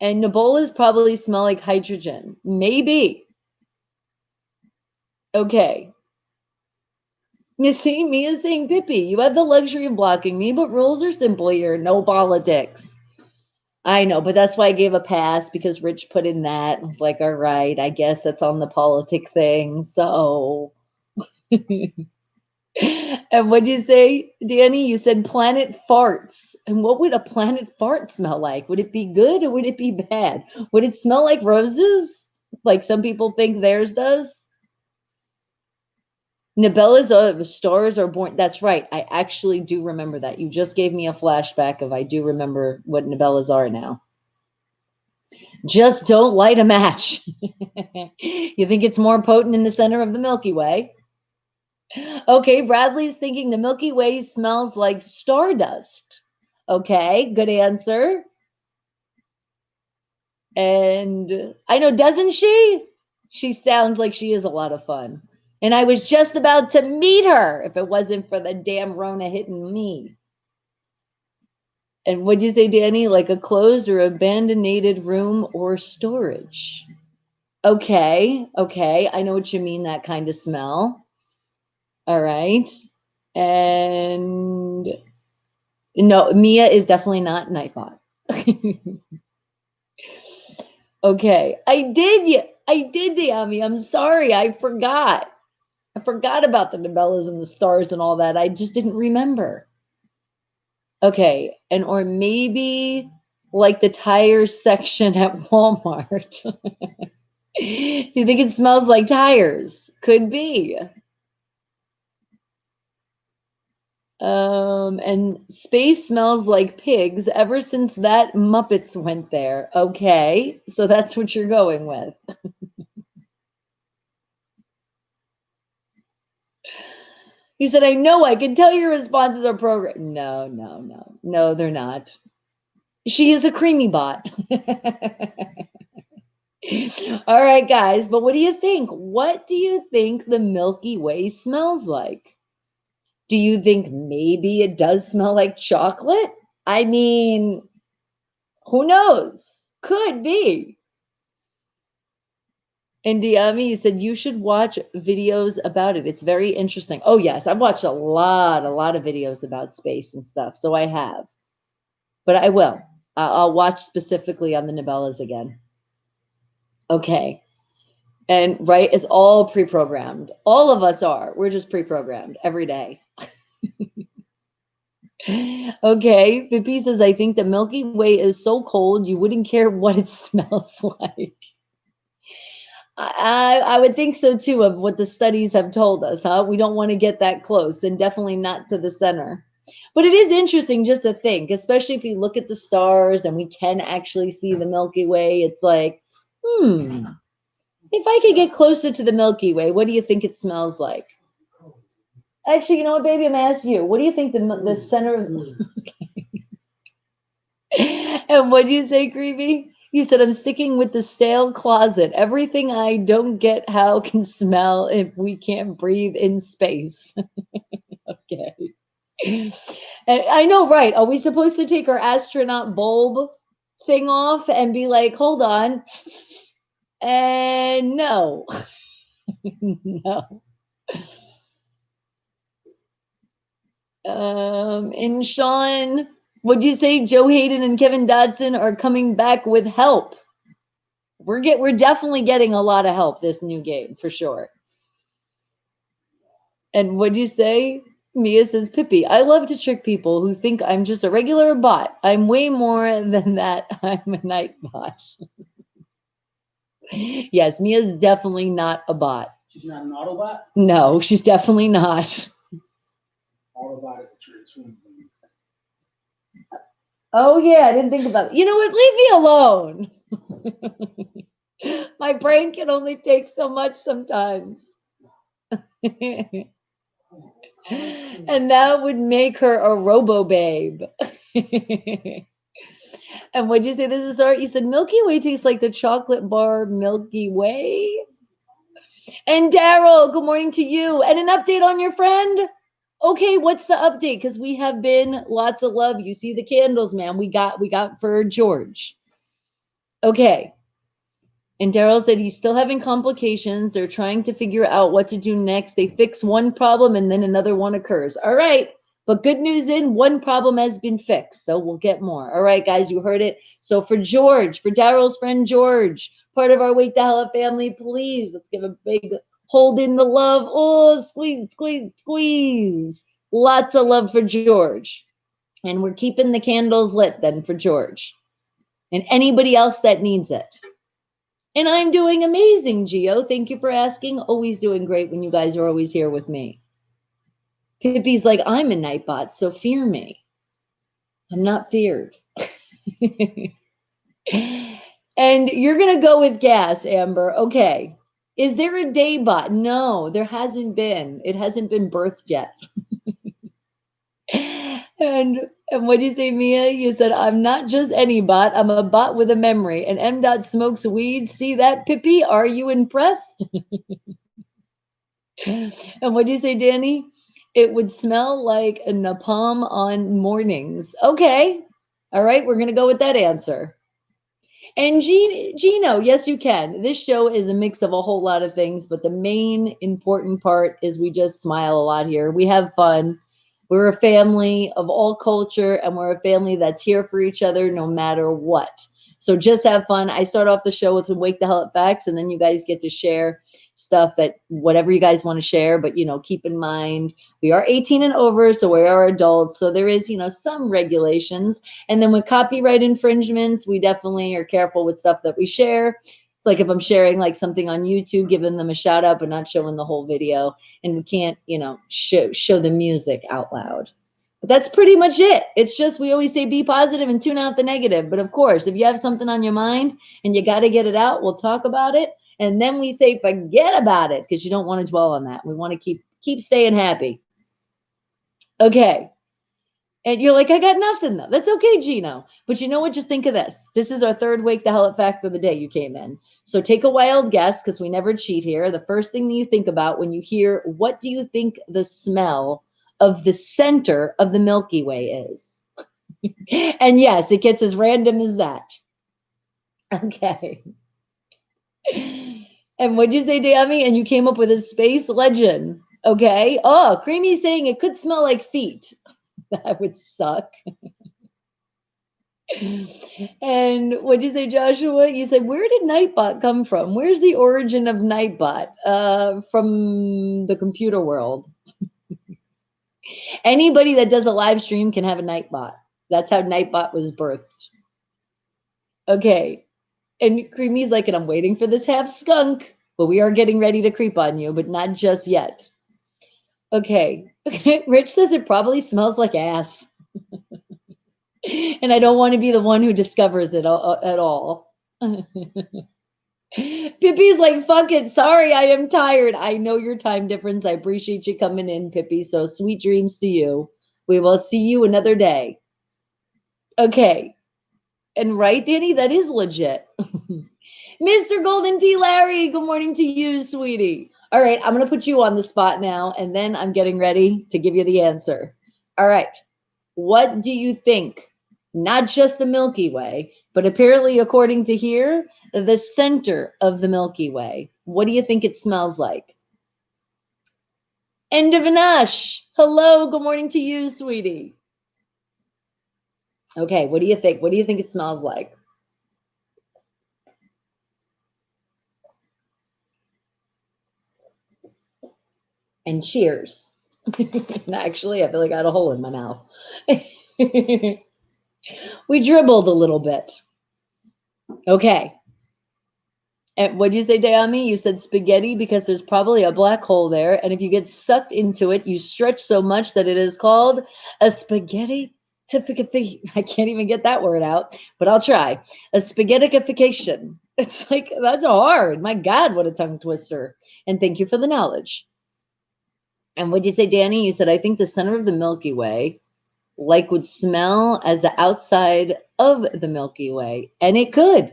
And Nebolas probably smell like hydrogen. Maybe. Okay. You see, Mia's saying, Pippi, you have the luxury of blocking me, but rules are simple here. No politics. I know, but that's why I gave a pass, because Rich put in that. I was like, all right, I guess that's on the politic thing. So. And what'd you say, Danny? You said planet farts. And what would a planet fart smell like? Would it be good or would it be bad? Would it smell like roses? Like some people think theirs does? Nibella's stars are born. That's right. I actually do remember that. You just gave me a flashback of I do remember what Nibellas are now. Just don't light a match. You think it's more potent in the center of the Milky Way? Okay, Bradley's thinking the Milky Way smells like stardust. Okay, good answer. And I know, doesn't she? She sounds like she is a lot of fun. And I was just about to meet her if it wasn't for the damn Rona hitting me. And what'd you say, Danny? Like a closed or abandoned room or storage? Okay, I know what you mean, that kind of smell. All right. And no, Mia is definitely not Nightbot. Okay. I did, Diami. I'm sorry. I forgot about the Nibellas and the stars and all that. I just didn't remember. Okay. And or maybe like the tire section at Walmart. Do you think it smells like tires? Could be. And space smells like pigs ever since that Muppets went there. Okay, so that's what you're going with. He said, I know, I can tell your responses are programmed. No, they're not. She is a creamy bot. All right, guys, but what do you think? What do you think the Milky Way smells like? Do you think maybe it does smell like chocolate? I mean, who knows? Could be. And Diami, you said you should watch videos about it. It's very interesting. Oh, yes. I've watched a lot of videos about space and stuff. So I have. But I will. I'll watch specifically on the Nibellas again. Okay. And right, it's all pre-programmed. All of us are. We're just pre-programmed every day. Okay. Pippi says, I think the Milky Way is so cold you wouldn't care what it smells like. I would think so too, of what the studies have told us, huh? We don't want to get that close, and definitely not to the center. But it is interesting just to think, especially if you look at the stars and we can actually see the Milky Way. It's like, if I could get closer to the Milky Way, what do you think it smells like? Actually, you know what, baby? I'm gonna ask you. What do you think the center of? And what do you say, Creepy? You said I'm sticking with the stale closet. Everything I don't get how can smell if we can't breathe in space. Okay. And I know, right? Are we supposed to take our astronaut bulb thing off and be like, hold on? And no. No. And Sean, what'd you say? Joe Hayden and Kevin Dodson are coming back with help. We're definitely getting a lot of help this new game for sure. And what'd you say? Mia says, Pippi, I love to trick people who think I'm just a regular bot. I'm way more than that. I'm a night bot. Yes, Mia's definitely not a bot. She's not an Autobot? No, she's definitely not. Autobot is a transformer. Oh, yeah, I didn't think about it. You know what? Leave me alone. My brain can only take so much sometimes. And that would make her a robo-babe. And what'd you say this is art? You said Milky Way tastes like the chocolate bar Milky Way. And Daryl, good morning to you. And an update on your friend? Okay, what's the update? Because we have been lots of love. You see the candles, man. We got for George. Okay. And Daryl said he's still having complications. They're trying to figure out what to do next. They fix one problem and then another one occurs. All right. But good news one problem has been fixed. So we'll get more. All right, guys, you heard it. So for George, for Daryl's friend George, part of our Wake the Hell Up family, please, let's give a big hold in the love. Oh, squeeze, squeeze, squeeze. Lots of love for George. And we're keeping the candles lit then for George. And anybody else that needs it. And I'm doing amazing, Gio. Thank you for asking. Always doing great when you guys are always here with me. Pippi's like, I'm a nightbot, so fear me. I'm not feared. And you're going to go with gas, Amber. Okay. Is there a day bot? No, there hasn't been. It hasn't been birthed yet. And what do you say, Mia? You said, I'm not just any bot. I'm a bot with a memory. And M. Dot smokes weed. See that, Pippi? Are you impressed? And what do you say, Danny? It would smell like a napalm on mornings. Okay. All right. We're going to go with that answer. And Gino, yes, you can. This show is a mix of a whole lot of things, but the main important part is we just smile a lot here. We have fun. We're a family of all culture, and we're a family that's here for each other no matter what. So just have fun. I start off the show with some Wake the Hell Up facts, and then you guys get to share stuff that whatever you guys want to share. But, keep in mind, we are 18 and over, so we are adults. So there is, some regulations. And then with copyright infringements, we definitely are careful with stuff that we share. It's like if I'm sharing like something on YouTube, giving them a shout out, but not showing the whole video. And we can't, show the music out loud. But that's pretty much it. It's just, we always say be positive and tune out the negative. But of course, if you have something on your mind and you got to get it out, we'll talk about it. And then we say, forget about it, because you don't want to dwell on that. We want to keep staying happy. Okay. And you're like, I got nothing though. That's okay, Gino. But you know what? Just think of this. This is our third Wake the Hell Up fact of the day you came in. So take a wild guess, because we never cheat here. The first thing that you think about when you hear, what do you think the smell of the center of the Milky Way is? And yes, it gets as random as that. Okay. And what'd you say, Dami? And you came up with a space legend. Okay. Oh, Creamy's saying it could smell like feet. That would suck. And what'd you say, Joshua? You said, where did Nightbot come from? Where's the origin of Nightbot? From the computer world. Anybody that does a live stream can have a Nightbot. That's how Nightbot was birthed. Okay. And Creamy's like, and I'm waiting for this half skunk, but we are getting ready to creep on you, but not just yet. Okay. Rich says it probably smells like ass. And I don't want to be the one who discovers it at all. Pippi's like, fuck it. Sorry, I am tired. I know your time difference. I appreciate you coming in, Pippi. So sweet dreams to you. We will see you another day. Okay. And right, Danny, that is legit. Mr. Golden Tea Larry, good morning to you, sweetie. All right, I'm going to put you on the spot now, and then I'm getting ready to give you the answer. All right. What do you think? Not just the Milky Way, but apparently, according to here, the center of the Milky Way. What do you think it smells like? And Divinash, hello, good morning to you, sweetie. Okay, what do you think? What do you think it smells like? And cheers. Actually, I feel like I had a hole in my mouth. We dribbled a little bit. Okay. And what'd you say, Dayami? You said spaghetti because there's probably a black hole there. And if you get sucked into it, you stretch so much that it is called a spaghetti. I can't even get that word out, but I'll try. A spaghettification. It's like, that's hard. My God, what a tongue twister. And thank you for the knowledge. And what'd you say, Danny? You said, I think the center of the Milky Way would smell as the outside of the Milky Way. And it could.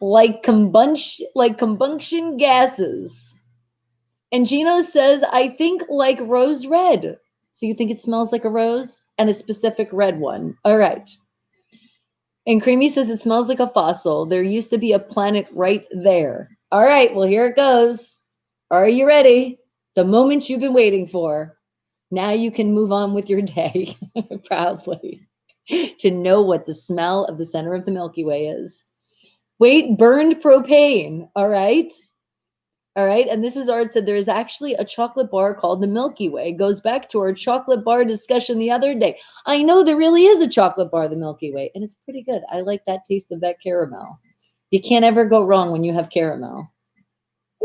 like combustion gases. And Gino says, I think like rose red. So you think it smells like a rose and a specific red one. All right. And Creamy says it smells like a fossil. There used to be a planet right there. All right. Well, here it goes. Are you ready? The moment you've been waiting for. Now you can move on with your day proudly to know what the smell of the center of the Milky Way is. Wait, burned propane. All right. All right. And this is Art said there is actually a chocolate bar called the Milky Way. It goes back to our chocolate bar discussion the other day. I know there really is a chocolate bar, the Milky Way, and it's pretty good. I like that taste of that caramel. You can't ever go wrong when you have caramel.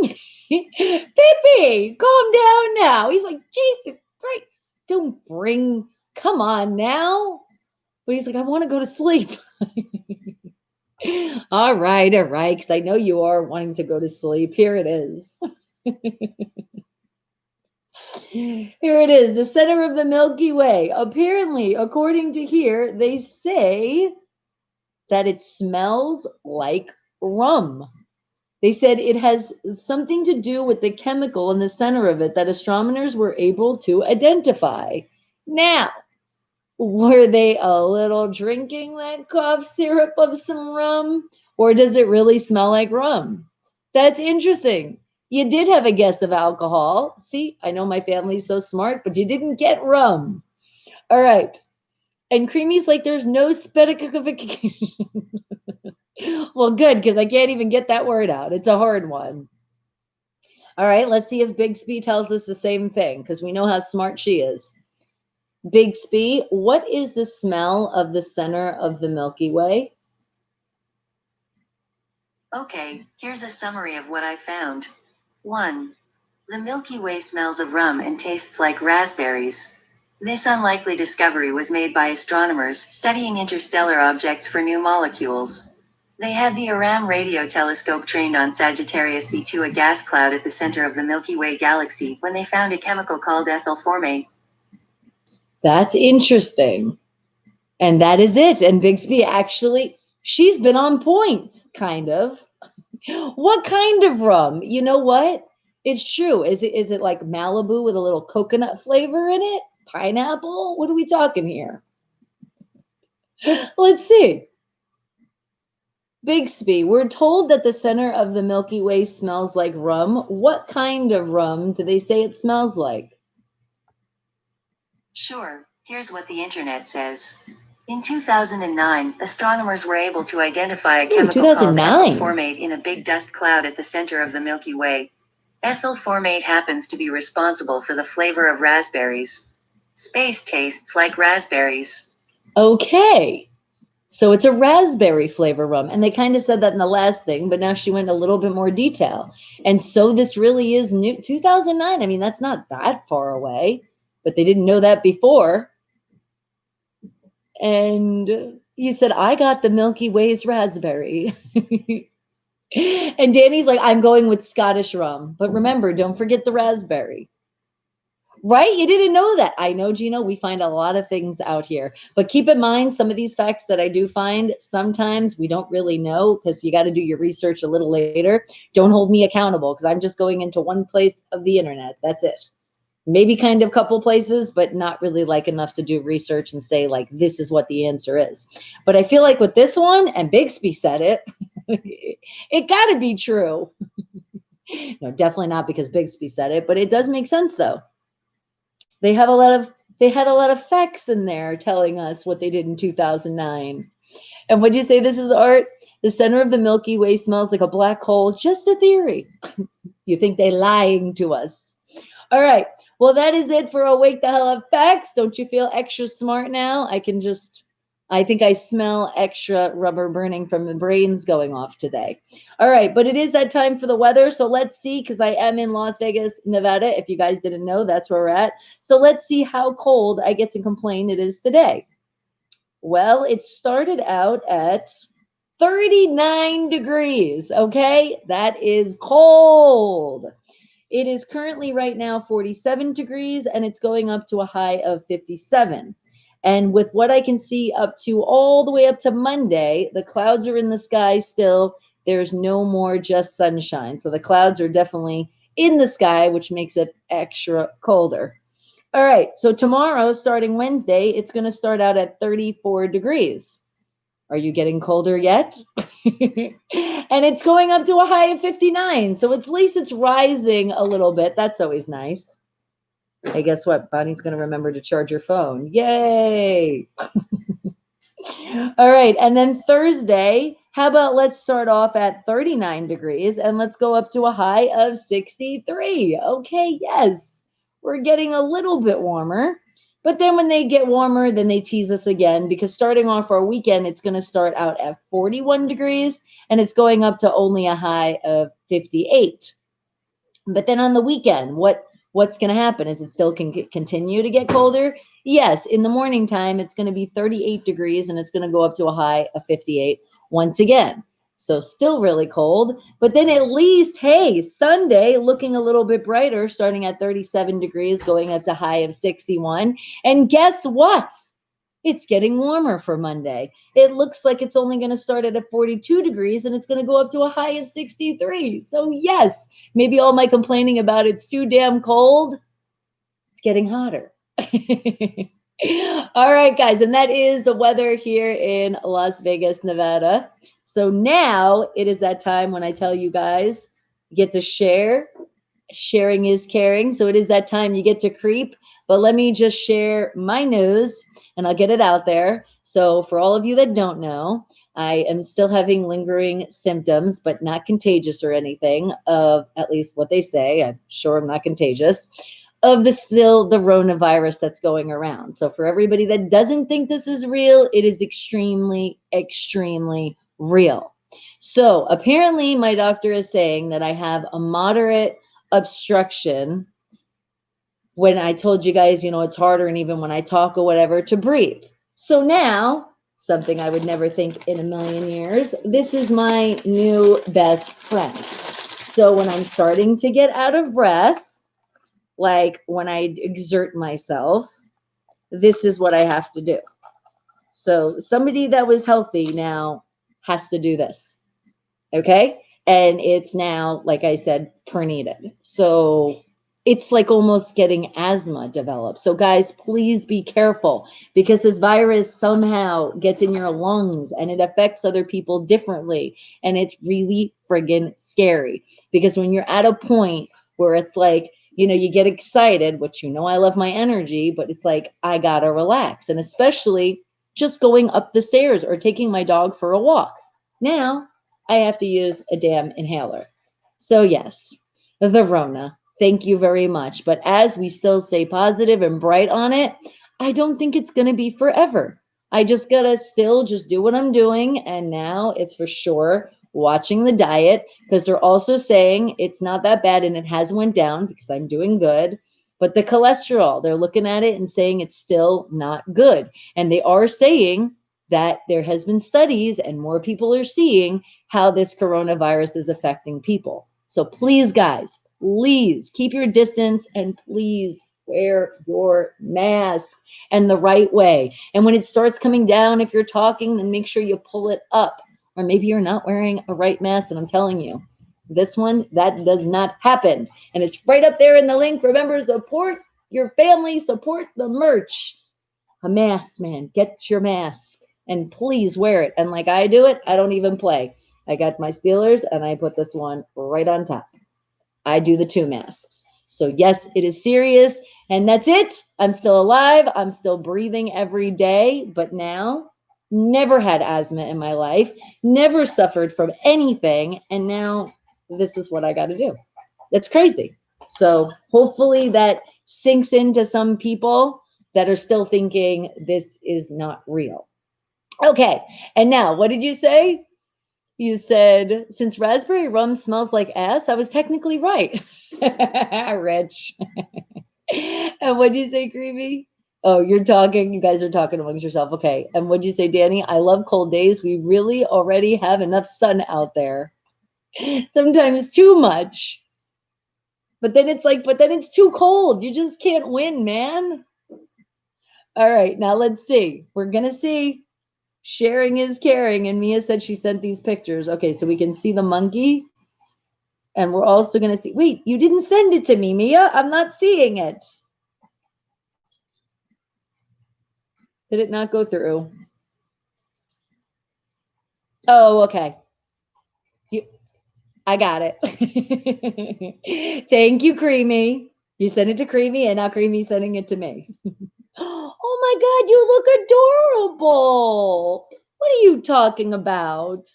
Pippi, calm down now. He's like, Jesus Christ, don't bring, come on now. But he's like, I want to go to sleep. All right, because I know you are wanting to go to sleep. Here it is. Here it is, the center of the Milky Way. Apparently, according to here, they say that it smells like rum. They said it has something to do with the chemical in the center of it that astronomers were able to identify. Now, were they a little drinking that cough syrup of some rum? Or does it really smell like rum? That's interesting. You did have a guess of alcohol. See, I know my family's so smart, but you didn't get rum. All right. And Creamy's like, there's no specification. Well, good, because I can't even get that word out. It's a hard one. All right, let's see if Big Spee tells us the same thing, because we know how smart she is. Big Spee, what is the smell of the center of the Milky Way? Okay, here's a summary of what I found. 1. The Milky Way smells of rum and tastes like raspberries. This unlikely discovery was made by astronomers studying interstellar objects for new molecules. They had the Aram radio telescope trained on Sagittarius B2, a gas cloud at the center of the Milky Way galaxy, when they found a chemical called ethyl formate. That's interesting. And that is it. And Bixby, actually, she's been on point, kind of. What kind of rum? You know what? It's true. Is it like Malibu with a little coconut flavor in it? Pineapple? What are we talking here? Let's see. Bixby, we're told that the center of the Milky Way smells like rum. What kind of rum do they say it smells like? Sure, here's what the internet says. In 2009, astronomers were able to identify a Ooh, chemical called 2009. ethyl formate in a big dust cloud at the center of the Milky Way. Ethyl formate happens to be responsible for the flavor of raspberries. Space tastes like raspberries. Okay. So it's a raspberry flavor rum. And they kind of said that in the last thing, but now she went a little bit more detail. And so this really is new. 2009. I mean, that's not that far away, but they didn't know that before. And you said, I got the Milky Way's raspberry. And Danny's like, I'm going with Scottish rum. But remember, don't forget the raspberry. Right? You didn't know that. I know, Gino, we find a lot of things out here. But keep in mind, some of these facts that I do find, sometimes we don't really know because you got to do your research a little later. Don't hold me accountable because I'm just going into one place of the internet. That's it. Maybe kind of couple places, but not really like enough to do research and say like, this is what the answer is. But I feel like with this one, and Bixby said it, it got to be true. No, definitely not because Bixby said it, but it does make sense though. They had a lot of facts in there telling us what they did in 2009. And would you say this is art? The center of the Milky Way smells like a black hole. Just a theory. You think they're lying to us. All right. Well, that is it for Awake the Hell Up Facts. Don't you feel extra smart now? I think I smell extra rubber burning from the brains going off today. All right, but it is that time for the weather. So let's see, because I am in Las Vegas, Nevada. If you guys didn't know, that's where we're at. So let's see how cold I get to complain it is today. Well, it started out at 39 degrees. Okay, that is cold. It is currently right now 47 degrees and it's going up to a high of 57. And with what I can see up to all the way up to Monday, the clouds are in the sky still. There's no more just sunshine. So the clouds are definitely in the sky, which makes it extra colder. All right. So tomorrow, starting Wednesday, it's going to start out at 34 degrees. Are you getting colder yet? And it's going up to a high of 59. So at least it's rising a little bit. That's always nice. Hey, guess what? Bonnie's going to remember to charge her phone. Yay. All right. And then Thursday, how about let's start off at 39 degrees and let's go up to a high of 63. Okay. Yes. We're getting a little bit warmer. But then when they get warmer, then they tease us again because starting off our weekend, it's going to start out at 41 degrees and it's going up to only a high of 58. But then on the weekend, what's going to happen? Is it still continue to get colder? Yes, in the morning time, it's going to be 38 degrees and it's going to go up to a high of 58 once again. So still really cold, but then at least, hey, Sunday looking a little bit brighter, starting at 37 degrees, going up to high of 61. And guess what? It's getting warmer for Monday. It looks like it's only going to start at 42 degrees and it's going to go up to a high of 63. So yes, maybe all my complaining about it's too damn cold. It's getting hotter. All right, guys. And that is the weather here in Las Vegas, Nevada. So now it is that time when I tell you guys, get to share. Sharing is caring. So it is that time you get to creep. But let me just share my news and I'll get it out there. So for all of you that don't know, I am still having lingering symptoms, but not contagious or anything of at least what they say. I'm sure I'm not contagious of the coronavirus that's going around. So for everybody that doesn't think this is real, it is extremely, extremely real. So apparently my doctor is saying that I have a moderate obstruction when I told you guys, it's harder and even when I talk or whatever to breathe. So now, something I would never think in a million years, this is my new best friend. So when I'm starting to get out of breath, like when I exert myself, this is what I have to do. So somebody that was healthy now has to do this. Okay? And it's now, like I said, perneated. So it's like almost getting asthma developed. So guys, please be careful because this virus somehow gets in your lungs and it affects other people differently. And it's really friggin' scary because when you're at a point where it's like, you get excited, which I love my energy, but it's like, I gotta relax. And especially just going up the stairs or taking my dog for a walk. Now I have to use a damn inhaler. So yes, the Rona. Thank you very much. But as we still stay positive and bright on it, I don't think it's going to be forever. I just got to still just do what I'm doing. And now it's for sure watching the diet, because they're also saying it's not that bad and it has went down because I'm doing good. But the cholesterol, they're looking at it and saying it's still not good. And they are saying that there has been studies and more people are seeing how this coronavirus is affecting people. So please, guys, please keep your distance and please wear your mask and the right way. And when it starts coming down, if you're talking, then make sure you pull it up. Or maybe you're not wearing a right mask. And I'm telling you, this one, that does not happen. And it's right up there in the link. Remember, support your family, support the merch. A mask, man. Get your mask and please wear it. And like I do it, I don't even play. I got my Steelers and I put this one right on top. I do the 2 masks. So yes, it is serious. And that's it. I'm still alive. I'm still breathing every day. But now, never had asthma in my life, never suffered from anything. And now this is what I got to do. That's crazy. So hopefully that sinks into some people that are still thinking this is not real. Okay. And now, what did you say? You said, since raspberry rum smells like ass, I was technically right. Rich. And what'd you say, Creamy? Oh, you guys are talking amongst yourself. Okay. And what'd you say, Danny? I love cold days. We really already have enough sun out there. Sometimes too much. But then it's too cold. You just can't win, man. All right. Now let's see. We're going to see. Sharing is caring. And Mia said she sent these pictures. Okay. So we can see the monkey. And we're also going to see. Wait, you didn't send it to me, Mia. I'm not seeing it. Did it not go through? Oh, okay. I got it. Thank you, Creamy. You sent it to Creamy, and now Creamy's sending it to me. Oh my God, you look adorable. What are you talking about?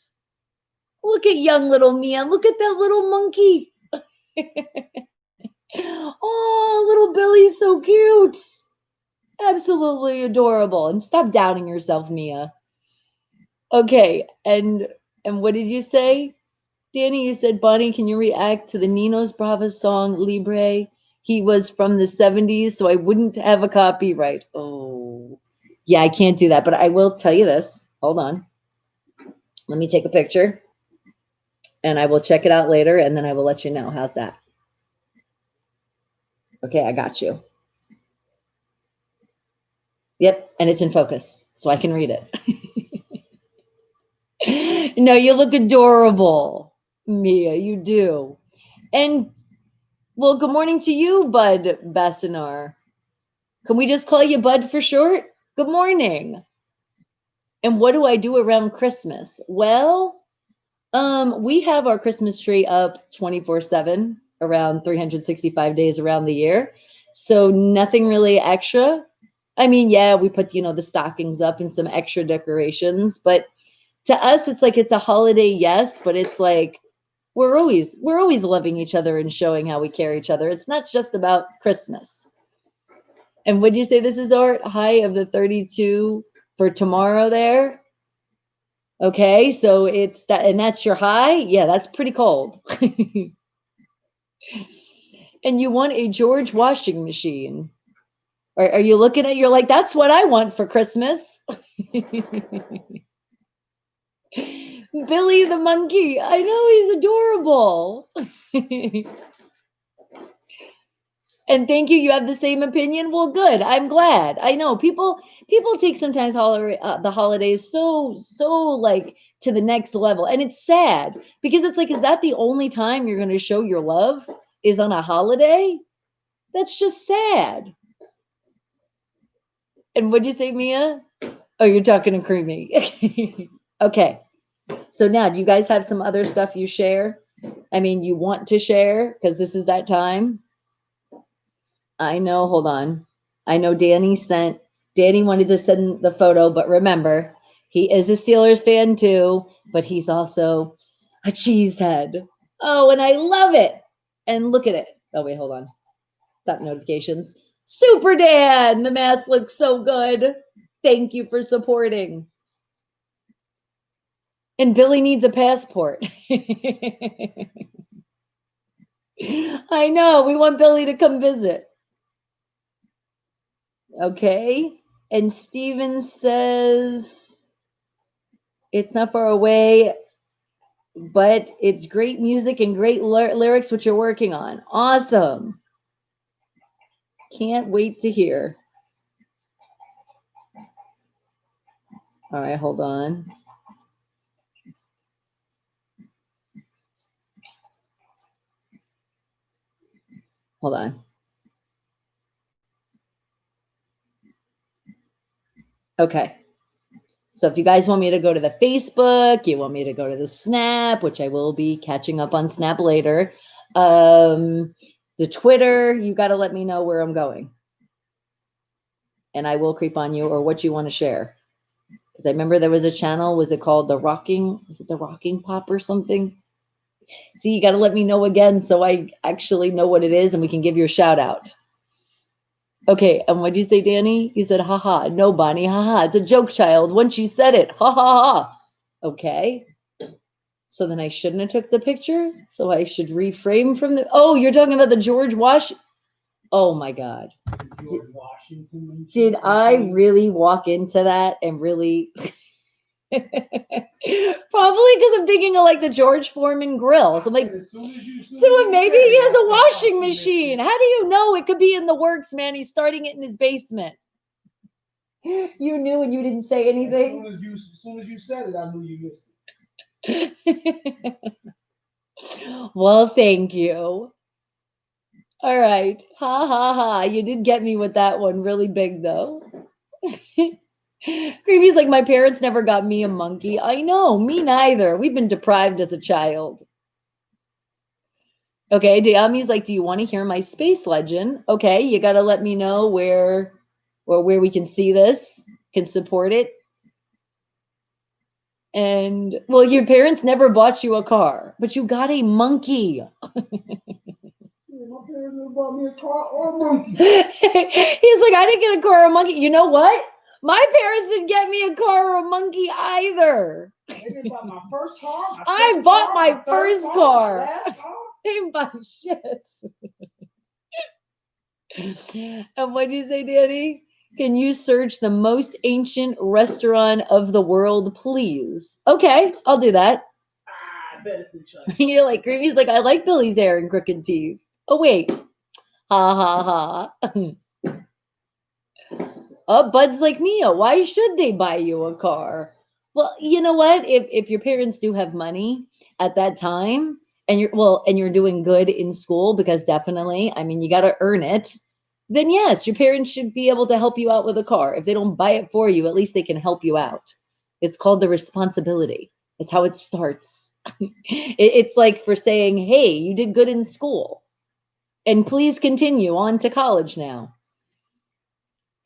Look at young little Mia. Look at that little monkey. Oh, little Billy's so cute. Absolutely adorable. And stop doubting yourself, Mia. Okay, and what did you say? Danny, you said, Bonnie, can you react to the Ninos Bravas song Libre? He was from the 70s, so I wouldn't have a copyright. Oh, yeah, I can't do that, but I will tell you this. Hold on. Let me take a picture, and I will check it out later, and then I will let you know. How's that? Okay, I got you. Yep, and it's in focus, so I can read it. No, you look adorable, Mia, you do. And, well, good morning to you, Bud Bassinar. Can we just call you Bud for short? Good morning. And what do I do around Christmas? Well, we have our Christmas tree up 24/7, around 365 days around the year. So nothing really extra. I mean, yeah, we put, the stockings up and some extra decorations, but to us, it's like it's a holiday, yes, but it's like we're always loving each other and showing how we care each other. It's not just about Christmas. And would you say this is our high of the 32 for tomorrow there? Okay, so it's that, and that's your high? Yeah, that's pretty cold. And you want a George washing machine. Are you looking at, you're like, that's what I want for Christmas. Billy the monkey. I know, he's adorable. And thank you. You have the same opinion. Well, good. I'm glad. I know people take sometimes the holidays so like to the next level, and it's sad because it's like, is that the only time you're going to show your love is on a holiday? That's just sad. And what'd you say, Mia? Oh, you're talking to Creamy. Okay. So now, do you guys have some other stuff you share? I mean, you want to share because this is that time. I know. Hold on. I know Danny Danny wanted to send the photo, but remember, he is a Steelers fan too, but he's also a cheesehead. Oh, and I love it. And look at it. Oh, wait, hold on. Stop notifications. Super Dan, the mask looks so good. Thank you for supporting. And Billy needs a passport. I know. We want Billy to come visit. Okay. And Steven says it's not far away, but it's great music and great lyrics, which you're working on. Awesome. Can't wait to hear. All right, hold on. Hold on. Okay. So if you guys want me to go to the Facebook, you want me to go to the Snap, which I will be catching up on Snap later. The Twitter, you got to let me know where I'm going. And I will creep on you or what you want to share. Because I remember there was a channel, was it called The Rocking Pop or something? See, you got to let me know again so I actually know what it is and we can give you a shout out. Okay, and what did you say, Danny? You said, haha. No, Bonnie, haha. It's a joke, child. Once you said it, ha ha ha. Okay. So then I shouldn't have took the picture. So I should reframe from the. Oh, you're talking about the George Washington. Oh my God. Did I really walk into that and really? Probably because I'm thinking of like the George Foreman grill. So I'm like, so maybe he has a washing machine. How do you know? It could be in the works, man. He's starting it in his basement. You knew and you didn't say anything. As soon as you said it, I knew you missed it. Well, thank you. All right. Ha ha ha. You did get me with that one really big though. Creepy's like, my parents never got me a monkey. I know, me neither. We've been deprived as a child. Okay, Diami's like, do you want to hear my space legend? Okay, you got to let me know where we can see this, can support it. And, well, your parents never bought you a car, but you got a monkey. My parents never bought me a car or a monkey. He's like, I didn't get a car or a monkey. You know what? My parents didn't get me a car or a monkey either. They didn't buy my first car. I bought my first car. My last car. They didn't buy shit. And what did you say, Danny? Can you search the most ancient restaurant of the world, please? Okay, I'll do that. I bet it's in China. You're like, Creepy's like, I like Billy's hair and crooked teeth. Oh, wait. Ha, ha, ha. Oh, Bud's like, Mia, why should they buy you a car? Well, you know what? If your parents do have money at that time and you're doing good in school, because definitely, I mean, you got to earn it, then yes, your parents should be able to help you out with a car. If they don't buy it for you, at least they can help you out. It's called the responsibility. It's how it starts. It's like for saying, hey, you did good in school and please continue on to college now.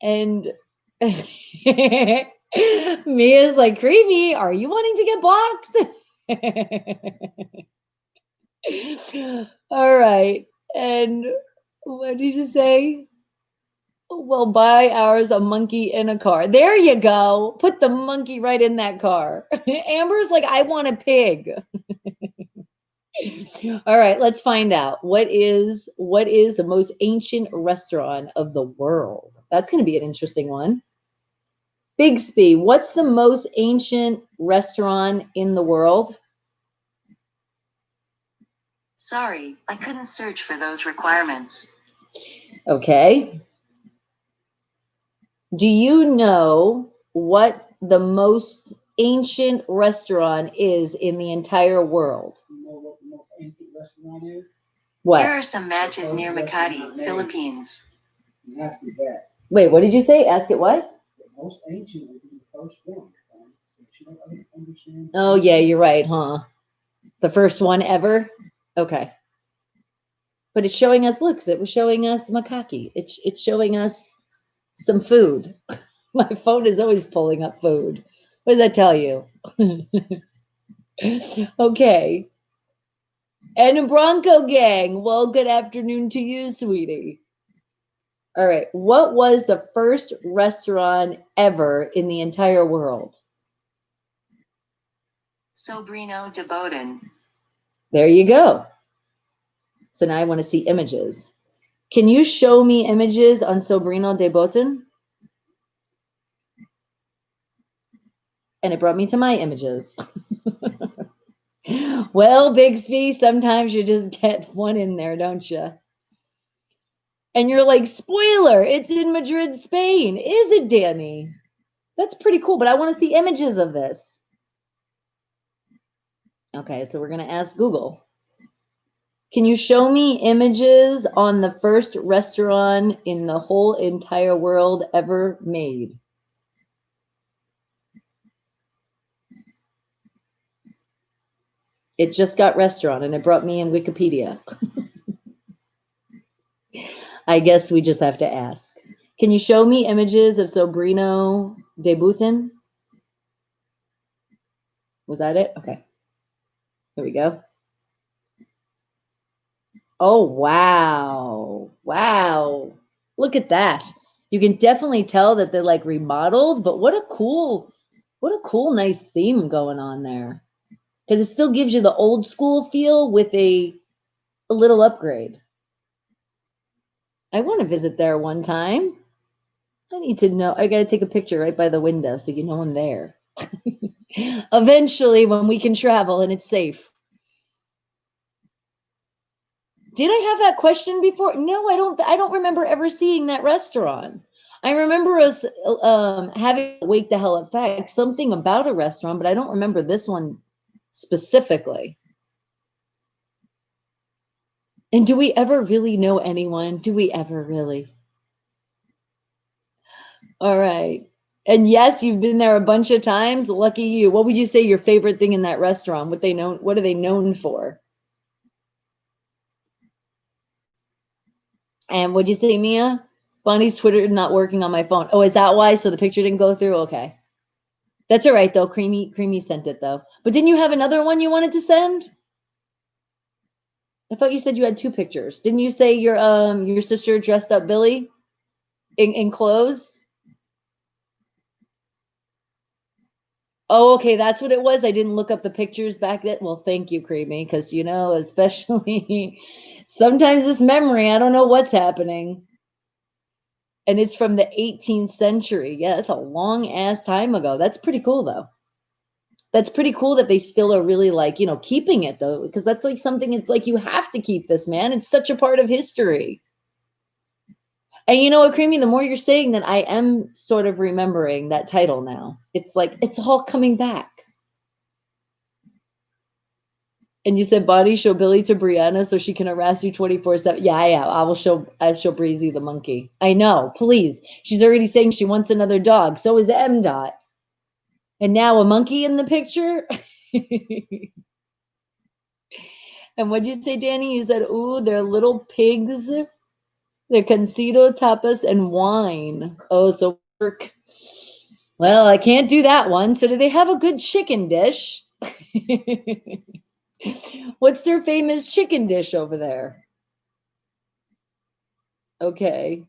And Mia's like, Creepy, are you wanting to get blocked? All right. And what did you say? Well, buy ours a monkey in a car. There you go. Put the monkey right in that car. Amber's like, I want a pig. All right, let's find out. What is the most ancient restaurant of the world? That's going to be an interesting one. Bigsby, what's the most ancient restaurant in the world? Sorry, I couldn't search for those requirements. Okay. Do you know what the most ancient restaurant is in the entire world? You know what the most ancient restaurant is? What? Here are some matches near Makati, Philippines. You ask me that. Wait, what did you say? Ask it what? The most ancient would be the first one. You don't understand. Oh, yeah, you're right, huh? The first one ever? Okay. But it's showing us, look, it was showing us macaque. It's showing us some food. My phone is always pulling up food. What does that tell you? Okay. And Bronco Gang, well, good afternoon to you, sweetie. All right. What was the first restaurant ever in the entire world? Sobrino de Boden. There you go. So now I want to see images. Can you show me images on Sobrino de Boten? And it brought me to my images. Well, Bixby, sometimes you just get one in there, don't you? And you're like, spoiler, it's in Madrid, Spain. Is it, Danny? That's pretty cool, but I want to see images of this. Okay, so we're going to ask Google. Can you show me images on the first restaurant in the whole entire world ever made? It just got restaurant and it brought me in Wikipedia. I guess we just have to ask. Can you show me images of Sobrino de Boten? Was that it? Okay. Here we go. Oh, wow. Wow. Look at that. You can definitely tell that they're like remodeled, but what a cool, nice theme going on there. Because it still gives you the old school feel with a little upgrade. I want to visit there one time. I need to know. I got to take a picture right by the window so you know I'm there. Eventually, when we can travel and it's safe. Did I have that question before? No, I don't. I don't remember ever seeing that restaurant. I remember us having Wake the Hell Up Fact, something about a restaurant, but I don't remember this one specifically. And do we ever really know anyone? Do we ever really? All right. And yes, you've been there a bunch of times. Lucky you. What would you say your favorite thing in that restaurant? What are they known for? And what'd you say, Mia? Bonnie's Twitter not working on my phone. Oh, is that why? So the picture didn't go through? Okay. That's all right though. Creamy sent it though. But didn't you have another one you wanted to send? I thought you said you had two pictures. Didn't you say your sister dressed up Billy in clothes? Oh, okay, that's what it was. I didn't look up the pictures back then. Well, thank you, Creamy, because especially sometimes this memory, I don't know what's happening. And it's from the 18th century. Yeah, that's a long ass time ago. That's pretty cool though. That's pretty cool that they still are really like, keeping it though, because that's like something it's like you have to keep this, man. It's such a part of history. And you know what, Creamy, the more you're saying that, I am sort of remembering that title now. It's like it's all coming back. And you said, Bonnie, show Billy to Brianna so she can harass you 24/7. Yeah. I'll show Breezy the monkey. I know, please. She's already saying she wants another dog. So is M. Dot. And now a monkey in the picture. And what'd you say, Danny? You said, ooh, they're little pigs. They're concito, tapas, and wine. Oh, so work. Well, I can't do that one. So do they have a good chicken dish? What's their famous chicken dish over there? Okay.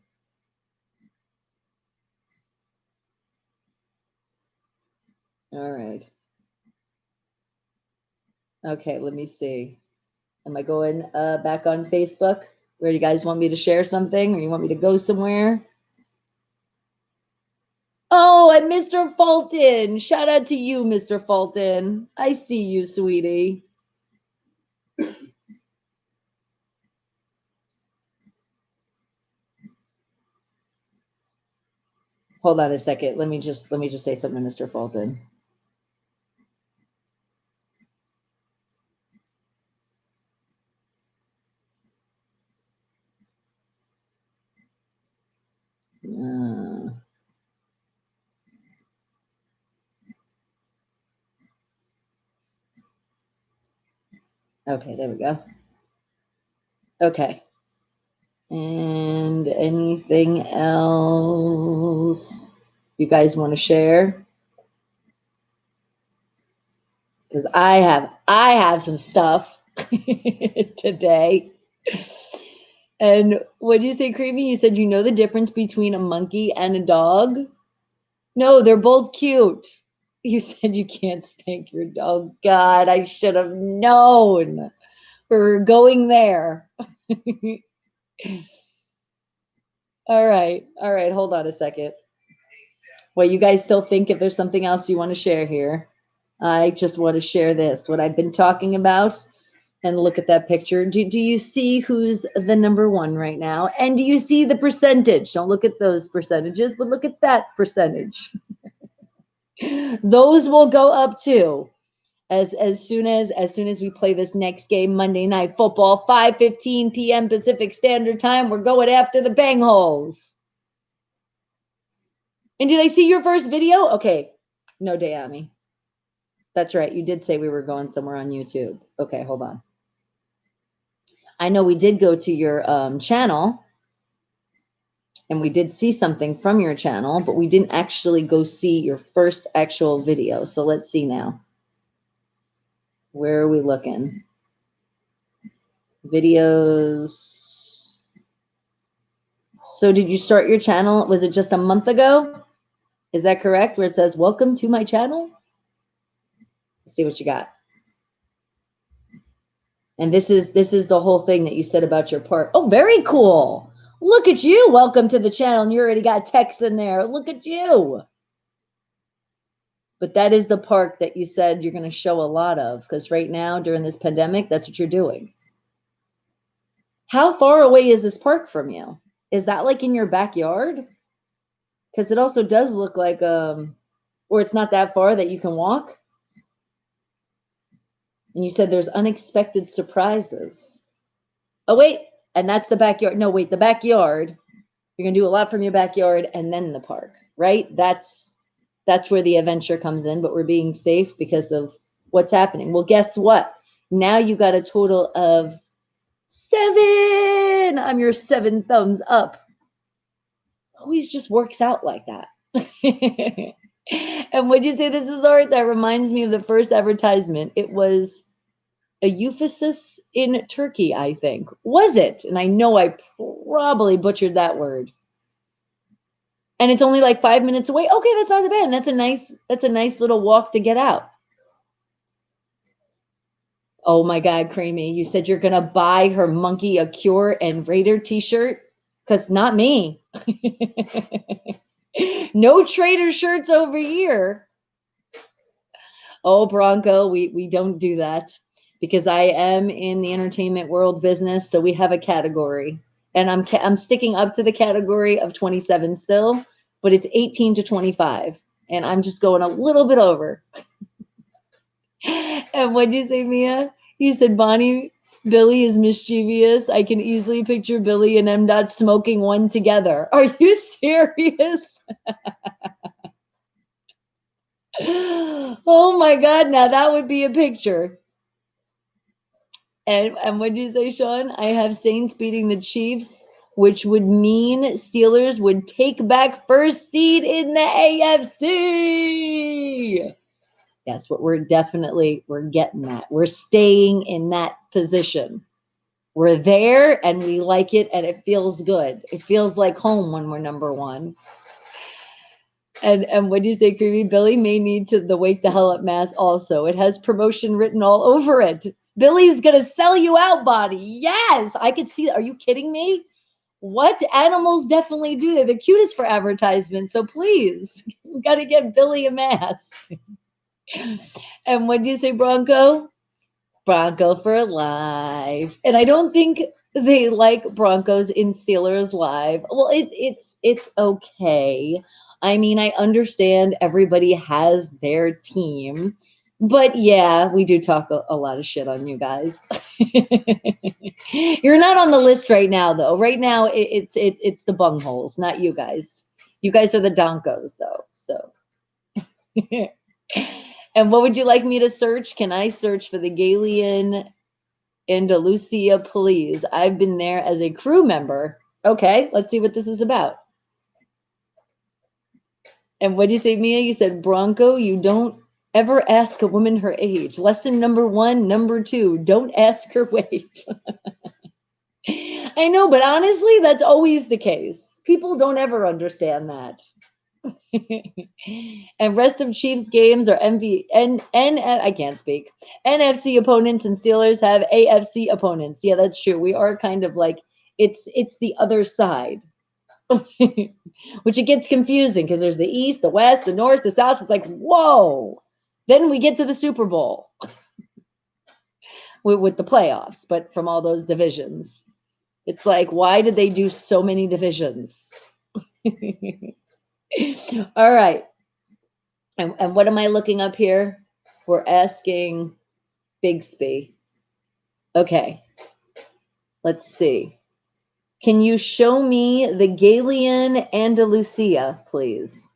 All right. Okay, let me see. Am I going back on Facebook? Where you guys want me to share something or you want me to go somewhere? Oh, and Mr. Fulton. Shout out to you, Mr. Fulton. I see you, sweetie. Hold on a second. Let me just say something to Mr. Fulton. Okay, there we go. Okay. And anything else? You guys want to share? Because I have some stuff today. And what did you say, Creamy? You said you know the difference between a monkey and a dog? No, they're both cute. You said you can't spank your dog. God, I should have known. We're going there. All right. Hold on a second. Well, you guys still think if there's something else you want to share here? I just want to share this, what I've been talking about. And look at that picture. Do you see who's the number one right now? And do you see the percentage? Don't look at those percentages, but look at that percentage. Those will go up too. As soon as we play this next game, Monday Night Football, 5:15 p.m. Pacific Standard Time, we're going after the bang holes. And did I see your first video? Okay. No, Dayami. That's right. You did say we were going somewhere on YouTube. Okay, hold on. I know we did go to your channel, and we did see something from your channel, but we didn't actually go see your first actual video. So let's see now. Where are we looking? Videos. So did you start your channel? Was it just a month ago? Is that correct? Where it says, welcome to my channel? Let's see what you got. And this is the whole thing that you said about your park. Oh, very cool. Look at you. Welcome to the channel. And you already got text in there. Look at you. But that is the park that you said you're going to show a lot of, because right now during this pandemic, that's what you're doing. How far away is this park from you? Is that like in your backyard? Because it also does look like, or it's not that far that you can walk. And you said there's unexpected surprises. Oh, wait. And that's the backyard. No, wait, the backyard. You're going to do a lot from your backyard and then the park, right? That's where the adventure comes in, but we're being safe because of what's happening. Well, guess what? Now you got a total of 7. I'm your 7 thumbs up. Always just works out like that. And would you say this is art? That reminds me of the first advertisement. It was a euphesis in Turkey, I think. Was it? And I know I probably butchered that word. And it's only like 5 minutes away. Okay, that's not bad. That's a nice little walk to get out. Oh my God, Creamy. You said you're gonna buy her Monkey a Cure and Raider t-shirt? Because not me. No Trader shirts over here. Oh, Bronco, we don't do that because I am in the entertainment world business. So we have a category, and I'm sticking up to the category of 27 still, but it's 18 to 25, and I'm just going a little bit over. And what'd you say, Mia? You said Bonnie Billy is mischievous. I can easily picture Billy and M. Dot smoking one together. Are you serious? Oh my God, now that would be a picture. And what'd you say, Sean? I have Saints beating the Chiefs, which would mean Steelers would take back first seed in the AFC. Yes, but we're getting that. We're staying in that position. We're there and we like it and it feels good. It feels like home when we're number one. And what do you say, Creamy? Billy may need to the Wake the Hell Up mask also. It has promotion written all over it. Billy's going to sell you out, Body. Yes, I could see. Are you kidding me? What? Animals definitely do. They're the cutest for advertisements. So please, we got to get Billy a mask. And what do you say, Bronco? Bronco for life. And I don't think they like Broncos in Steelers live. Well, it's okay. I mean, I understand everybody has their team, but yeah, we do talk a lot of shit on you guys. You're not on the list right now, though. Right now, it's the bungholes, not you guys. You guys are the Donkos, though. So. And what would you like me to search? Can I search for the Galian Andalusia, please? I've been there as a crew member. Okay, let's see what this is about. And what do you say, Mia? You said, Bronco, you don't ever ask a woman her age. Lesson number 1. Number 2, don't ask her weight. I know, but honestly, that's always the case. People don't ever understand that. And rest of Chiefs games are I can't speak. NFC opponents, and Steelers have AFC opponents. Yeah, that's true. We are kind of like it's the other side. Which it gets confusing because there's the East, the West, the North, the South. It's like, whoa. Then we get to the Super Bowl with the playoffs, but from all those divisions. It's like, why did they do so many divisions? All right. And what am I looking up here? We're asking Bigsby. Okay. Let's see. Can you show me the Galian Andalusia, please?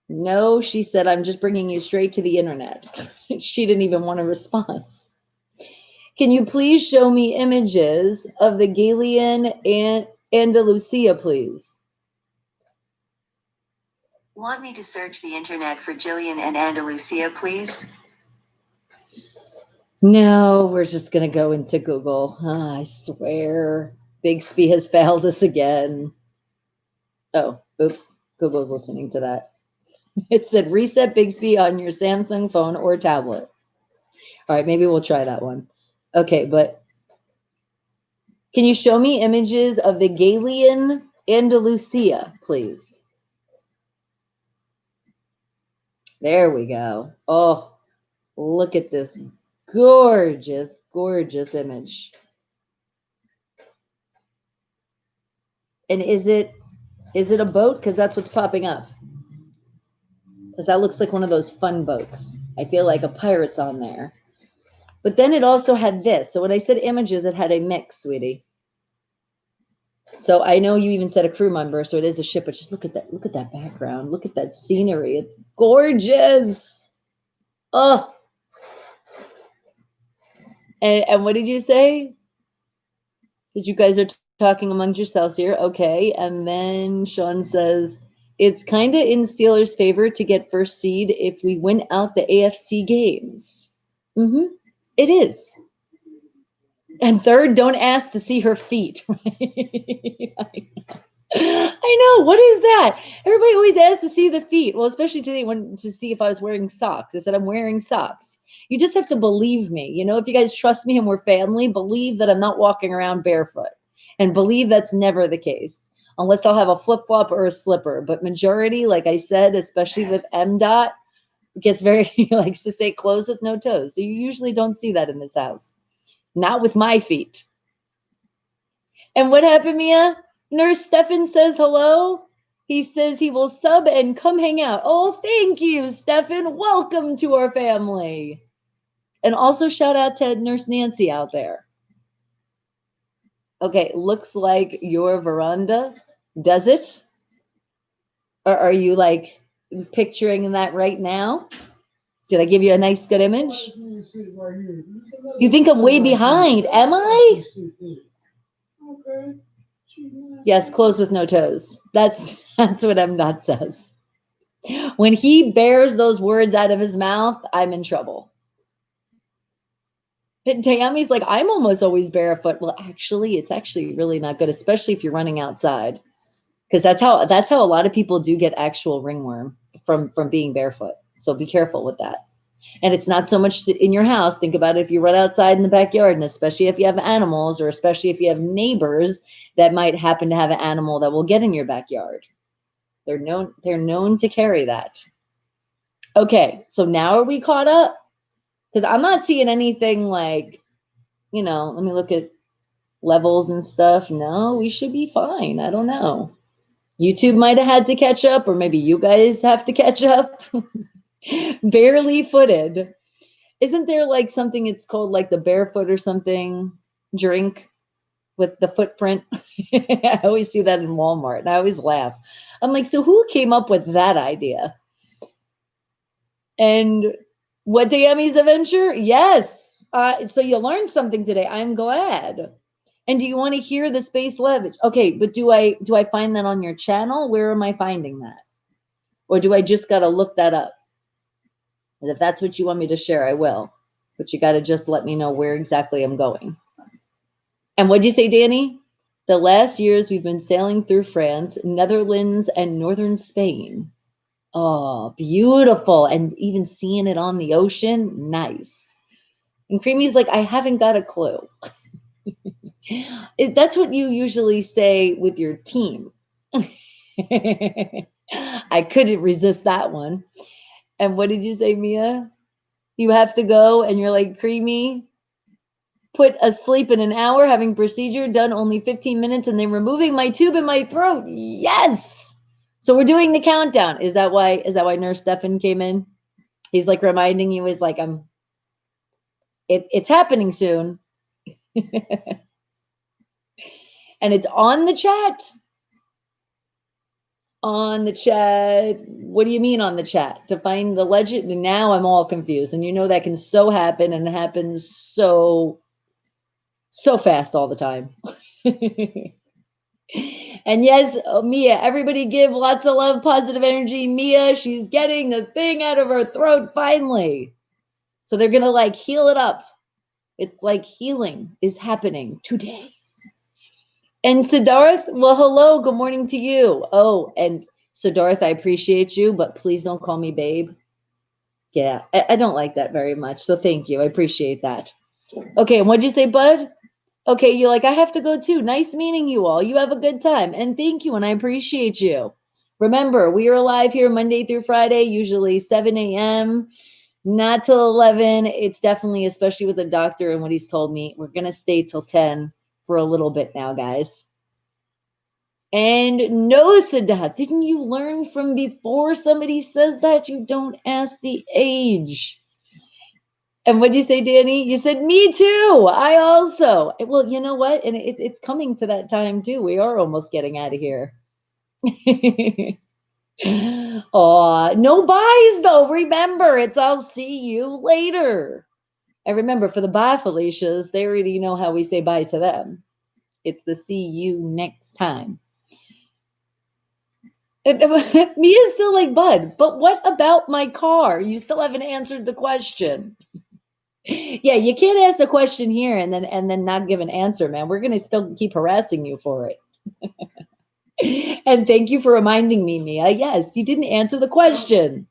No, she said, I'm just bringing you straight to the internet. She didn't even want a response. Can you please show me images of the Galian and Andalusia, please? Want me to search the internet for Jillian and Andalusia, please? No, we're just going to go into Google. Oh, I swear. Bixby has failed us again. Oh, oops. Google's listening to that. It said reset Bixby on your Samsung phone or tablet. All right, maybe we'll try that one. Okay, but can you show me images of the Galian Andalusia, please? There we go. Oh, look at this gorgeous, gorgeous image. And is it a boat? Because that's what's popping up. Because that looks like one of those fun boats. I feel like a pirate's on there. But then it also had this. So when I said images, it had a mix, sweetie. So I know you even said a crew member, so it is a ship, but just look at that. Look at that background. Look at that scenery. It's gorgeous. Oh. And what did you say? That you guys are talking amongst yourselves here. Okay. And then Sean says, it's kind of in Steelers' favor to get first seed if we win out the AFC games. Mm-hmm. It is. And third, don't ask to see her feet. I know. What is that? Everybody always asks to see the feet. Well, especially today, to see if I was wearing socks. I said, I'm wearing socks. You just have to believe me. You know, if you guys trust me and we're family, believe that I'm not walking around barefoot. And believe that's never the case. Unless I'll have a flip-flop or a slipper. But majority, like I said, especially with MDOT, gets very, likes to say clothes with no toes. So you usually don't see that in this house. Not with my feet. And what happened, Mia? Nurse Stefan says hello. He says he will sub and come hang out. Oh, thank you, Stefan. Welcome to our family. And also shout out to Nurse Nancy out there. Okay, looks like your veranda. Does it? Or are you like picturing that right now? Did I give you a nice, good image? You think I'm way behind? Am I? Okay. Yes, clothes with no toes. That's what MDOT says. When he bears those words out of his mouth, I'm in trouble. Tammy's like, I'm almost always barefoot. Well, actually, it's actually really not good, especially if you're running outside. Because that's how a lot of people do get actual ringworm from being barefoot. So be careful with that. And it's not so much in your house. Think about it if you run outside in the backyard, and especially if you have animals, or especially if you have neighbors that might happen to have an animal that will get in your backyard. They're known to carry that. Okay, so now are we caught up? Because I'm not seeing anything like, let me look at levels and stuff. No, we should be fine. I don't know. YouTube might have had to catch up, or maybe you guys have to catch up. Barely footed. Isn't there like something it's called like the barefoot or something drink with the footprint? I always see that in Walmart and I always laugh. I'm like, so who came up with that idea? And what Tammy's adventure? Yes. So you learned something today. I'm glad. And do you want to hear the space leverage? Okay, but do I find that on your channel? Where am I finding that? Or do I just got to look that up? And if that's what you want me to share, I will. But you got to just let me know where exactly I'm going. And what'd you say, Danny? The last years we've been sailing through France, Netherlands, and northern Spain. Oh, beautiful. And even seeing it on the ocean, nice. And Creamy's like, I haven't got a clue. That's what you usually say with your team. I couldn't resist that one. And what did you say, Mia? You have to go and you're like, Creamy, put asleep in an hour, having procedure done only 15 minutes, and then removing my tube in my throat. Yes. So we're doing the countdown. Is that why Nurse Stefan came in? He's like reminding you, is like, it's happening soon. And it's on the chat. On the chat. What do you mean on the chat? To find the legend? And now I'm all confused. And you know that can so happen, and it happens so fast all the time. And yes, Mia, everybody give lots of love, positive energy. Mia, she's getting the thing out of her throat finally. So they're going to like heal it up. It's like healing is happening today. And Siddharth, well, hello, good morning to you. Oh, and Siddharth, I appreciate you, but please don't call me babe. Yeah, I don't like that very much. So thank you. I appreciate that. Okay, and what'd you say, bud? Okay, you're like, I have to go too. Nice meeting you all. You have a good time. And thank you, and I appreciate you. Remember, we are live here Monday through Friday, usually 7 a.m., not till 11. It's definitely, especially with the doctor and what he's told me, we're going to stay till 10 for a little bit now, guys. And no, Sadat, didn't you learn from before somebody says that? You don't ask the age. And what'd you say, Danny? You said, me too. I also. Well, you know what? And it's coming to that time too. We are almost getting out of here. Oh, no buys though. Remember, it's I'll see you later. And remember, for the bye Felicias, they already know how we say bye to them. It's the see you next time. Mia's still like, bud, but what about my car? You still haven't answered the question. Yeah, you can't ask a question here and then not give an answer, man. We're gonna still keep harassing you for it. And thank you for reminding me, Mia. Yes, you didn't answer the question.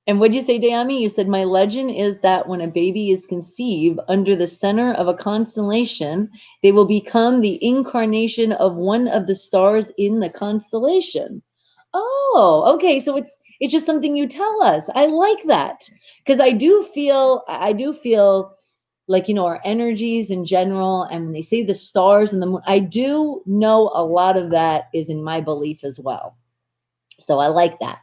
And what'd you say, Dayami? You said my legend is that when a baby is conceived under the center of a constellation, they will become the incarnation of one of the stars in the constellation. Oh, okay. So it's just something you tell us. I like that. Because I do feel like, you know, our energies in general, and when they say the stars and the moon, I do know a lot of that is in my belief as well. So I like that.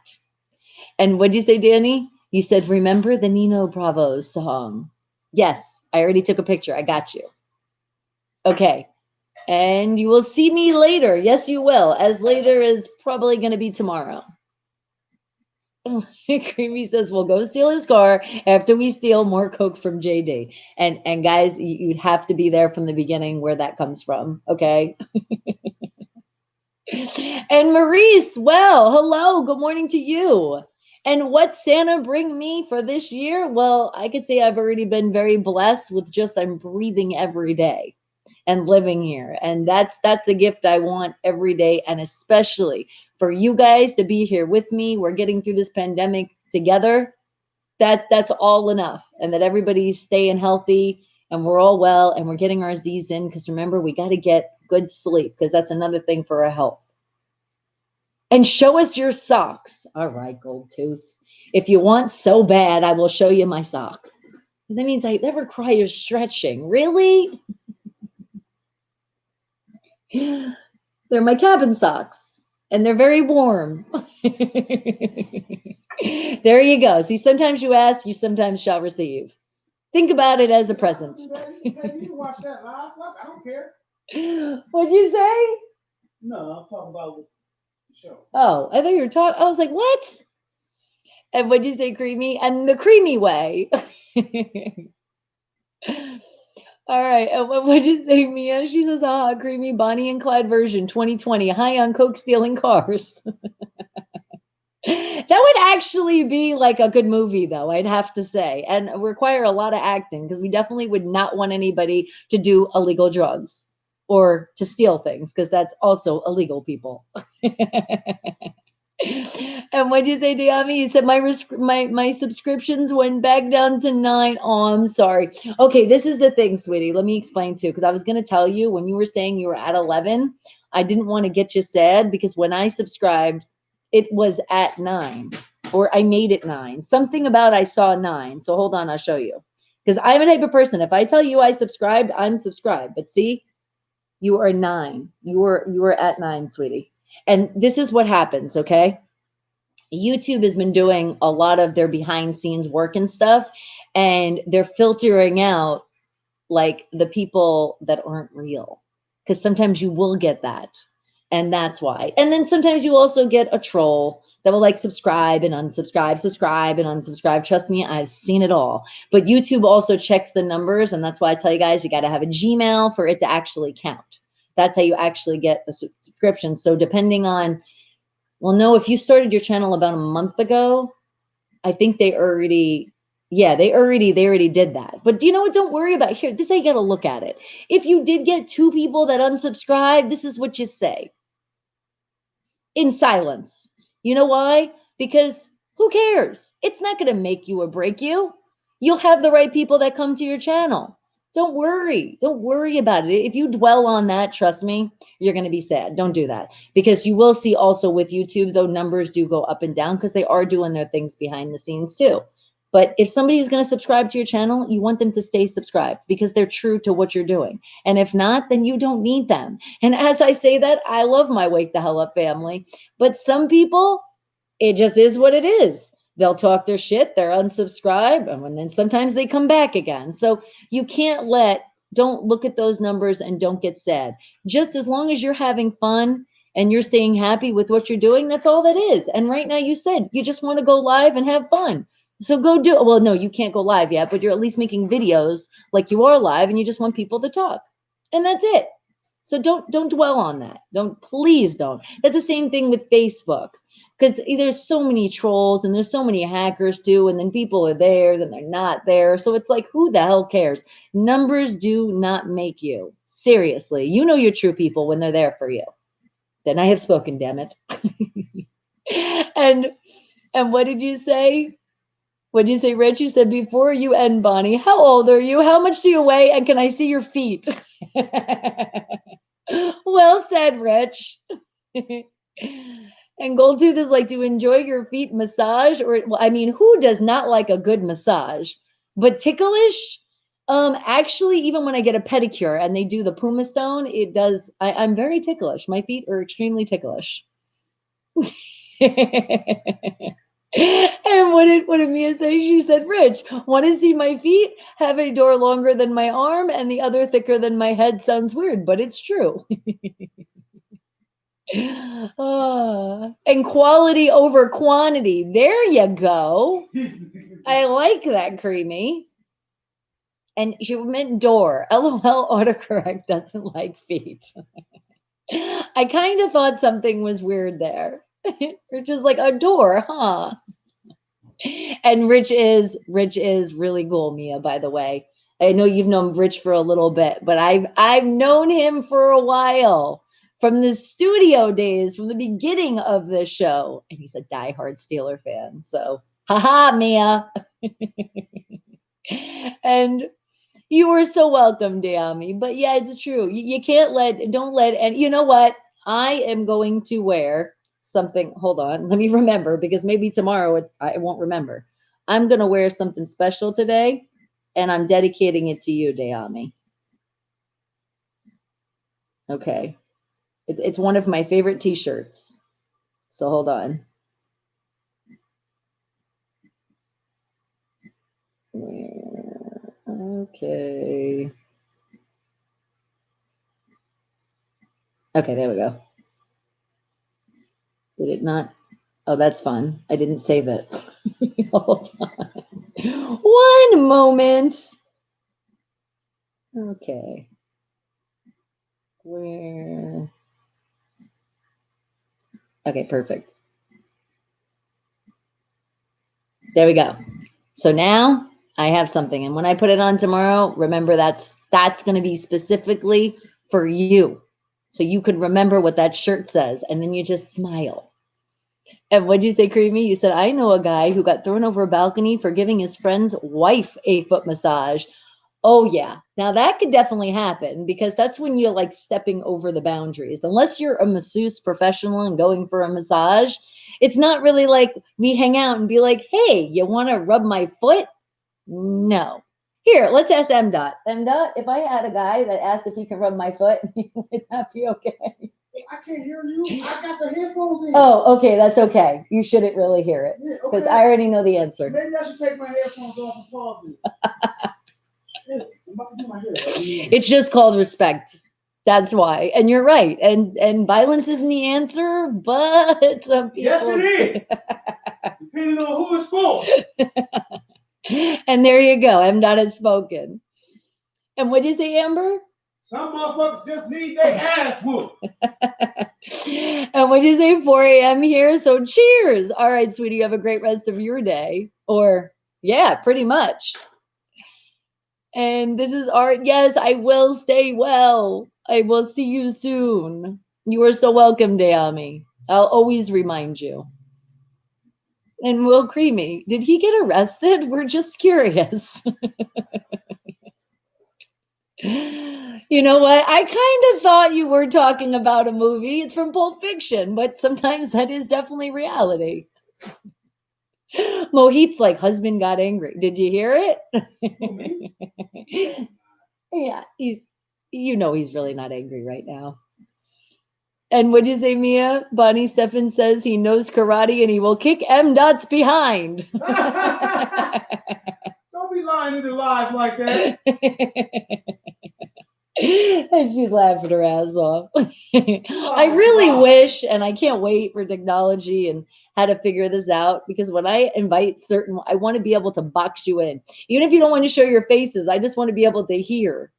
And what'd you say, Danny? You said, remember the Nino Bravo's song. Yes, I already took a picture. I got you. Okay. And you will see me later. Yes, you will. As later as probably going to be tomorrow. Creamy says, we'll go steal his car after we steal more Coke from JD. And guys, you'd have to be there from the beginning where that comes from. Okay. And Maurice, well, hello. Good morning to you. And what Santa bring me for this year? Well, I could say I've already been very blessed with just I'm breathing every day and living here. And that's a gift I want every day, and especially for you guys to be here with me. We're getting through this pandemic together. That's all enough. And that everybody's staying healthy and we're all well and we're getting our Z's in, because remember, we got to get good sleep, because that's another thing for our health. And show us your socks. All right, Gold Tooth. If you want so bad, I will show you my sock. That means I never cry you're stretching. Really? They're my cabin socks. And they're very warm. There you go. See, sometimes you ask, you sometimes shall receive. Think about it as a present. You watch that live. Look, I don't care. What'd you say? No, I'm talking about the show. Oh, I thought you were talking. I was like, what? And what'd you say, Creamy? And the creamy way. All right. What'd you say, Mia? She says, creamy Bonnie and Clyde version 2020. High on coke stealing cars. That would actually be like a good movie, though, I'd have to say, and require a lot of acting because we definitely would not want anybody to do illegal drugs or to steal things because that's also illegal, people. And what did you say, Diami? You said my subscriptions went back down to 9. Oh, I'm sorry. Okay, this is the thing, sweetie. Let me explain too, because I was going to tell you when you were saying you were at 11, I didn't want to get you sad because when I subscribed, it was at 9, or I made it 9. Something about I saw 9. So hold on, I'll show you. Because I'm a type of person. If I tell you I subscribed, I'm subscribed. But see, you are 9. You were at 9, sweetie. And this is what happens, okay? YouTube has been doing a lot of their behind scenes work and stuff, and they're filtering out like the people that aren't real. Because sometimes you will get that. And that's why. And then sometimes you also get a troll that will like subscribe and unsubscribe, subscribe and unsubscribe. Trust me, I've seen it all. But YouTube also checks the numbers. And that's why I tell you guys, you got to have a Gmail for it to actually count. That's how you actually get the subscription. So depending on, well, no, if you started your channel about a month ago, I think they already did that. But do you know what? Don't worry about it. Here. This is how you got to look at it. If you did get 2 people that unsubscribed, this is what you say. In silence. You know why? Because who cares? It's not going to make you or break you. You'll have the right people that come to your channel. Don't worry. Don't worry about it. If you dwell on that, trust me, you're going to be sad. Don't do that. Because you will see also with YouTube, though, numbers do go up and down because they are doing their things behind the scenes too. But if somebody is going to subscribe to your channel, you want them to stay subscribed because they're true to what you're doing. And if not, then you don't need them. And as I say that, I love my Wake the Hell Up family. But some people, it just is what it is. They'll talk their shit, they're unsubscribed, and then sometimes they come back again. So you don't look at those numbers and don't get sad. Just as long as you're having fun and you're staying happy with what you're doing, that's all that is. And right now you said you just want to go live and have fun. So go do it. Well, no, you can't go live yet, but you're at least making videos like you are live and you just want people to talk. And that's it. So don't dwell on that. Please don't. That's the same thing with Facebook. Because there's so many trolls and there's so many hackers too. And then people are there, then they're not there. So it's like, who the hell cares? Numbers do not make you. Seriously. You know your true people when they're there for you. Then I have spoken, damn it. And what did you say? What did you say, Rich? You said before you end, Bonnie, how old are you? How much do you weigh? And can I see your feet? Well said, Rich. And Goldtooth is like, to enjoy your feet massage, or well, I mean, who does not like a good massage? But ticklish, actually, even when I get a pedicure and they do the Puma Stone, it does. I'm very ticklish. My feet are extremely ticklish. And what did Mia say? She said, Rich, want to see my feet? Have a door longer than my arm and the other thicker than my head. Sounds weird, but it's true. And quality over quantity. There you go. I like that, Creamy. And she meant door. LOL autocorrect doesn't like feet. I kind of thought something was weird there. Rich is like, a door, huh? And Rich is really cool, Mia, by the way. I know you've known Rich for a little bit, but I've known him for a while. From the studio days, from the beginning of the show. And he's a diehard Steeler fan. So, haha, Mia. And you were so welcome, Diami. But yeah, it's true. You can't don't let, and you know what? I am going to wear something. Hold on. Let me remember, because maybe tomorrow I won't remember. I'm going to wear something special today, and I'm dedicating it to you, Diami. Okay. It's one of my favorite t-shirts. So hold on. Okay. Okay, there we go. Did it not? Oh, that's fun. I didn't save it. Hold on. One moment. Okay. Where? Okay, perfect. There we go. So now I have something, and when I put it on tomorrow, remember that's going to be specifically for you, so you can remember what that shirt says, and then you just smile. And what'd you say, Creamy? You said, I know a guy who got thrown over a balcony for giving his friend's wife a foot massage. Oh, yeah. Now that could definitely happen because that's when you're like stepping over the boundaries. Unless you're a masseuse professional and going for a massage, it's not really like we hang out and be like, hey, you want to rub my foot? No. Here, let's ask M. Dot. M. Dot, if I had a guy that asked if he can rub my foot, would that be okay? I can't hear you. I got the headphones in. Oh, okay, that's okay. You shouldn't really hear it Yeah, because okay. I already know the answer. Maybe I should take my headphones off and pause this. I'm about to do my hair. It's just called respect. That's why. And you're right. And violence isn't the answer, but some people. Yes, it is. Depending on who it's for. And there you go. M. Dot has spoken. And what did you say, Amber? Some motherfuckers just need their ass whooped. And what did you say? 4 a.m. here. So cheers. All right, sweetie. You have a great rest of your day. Or yeah, pretty much. And this is Art. Yes, I will stay well. I will see you soon. You are so welcome, Dayami. I'll always remind you. And Will Creamy, did he get arrested? We're just curious. You know what? I kind of thought you were talking about a movie. It's from Pulp Fiction, but sometimes that is definitely reality. Mohit's like, husband got angry. Did you hear it? Yeah, he's really not angry right now. And what'd you say, Mia? Bonnie Stefan says he knows karate and he will kick M. Dot's behind. Don't be lying to the live like that. And she's laughing her ass off. I really wish, and I can't wait for technology and how to figure this out, because when I invite I want to be able to box you in. Even if you don't want to show your faces, I just want to be able to hear.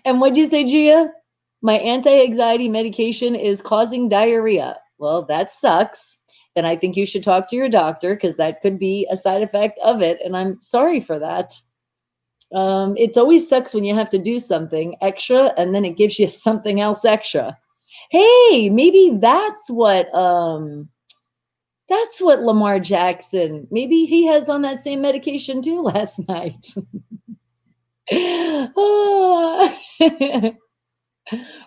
And what'd you say, Gia? My anti-anxiety medication is causing diarrhea. Well, that sucks. And I think you should talk to your doctor because that could be a side effect of it. And I'm sorry for that. It's always sucks when you have to do something extra and then it gives you something else extra. Hey, maybe that's what Lamar Jackson, maybe he has on that same medication too last night.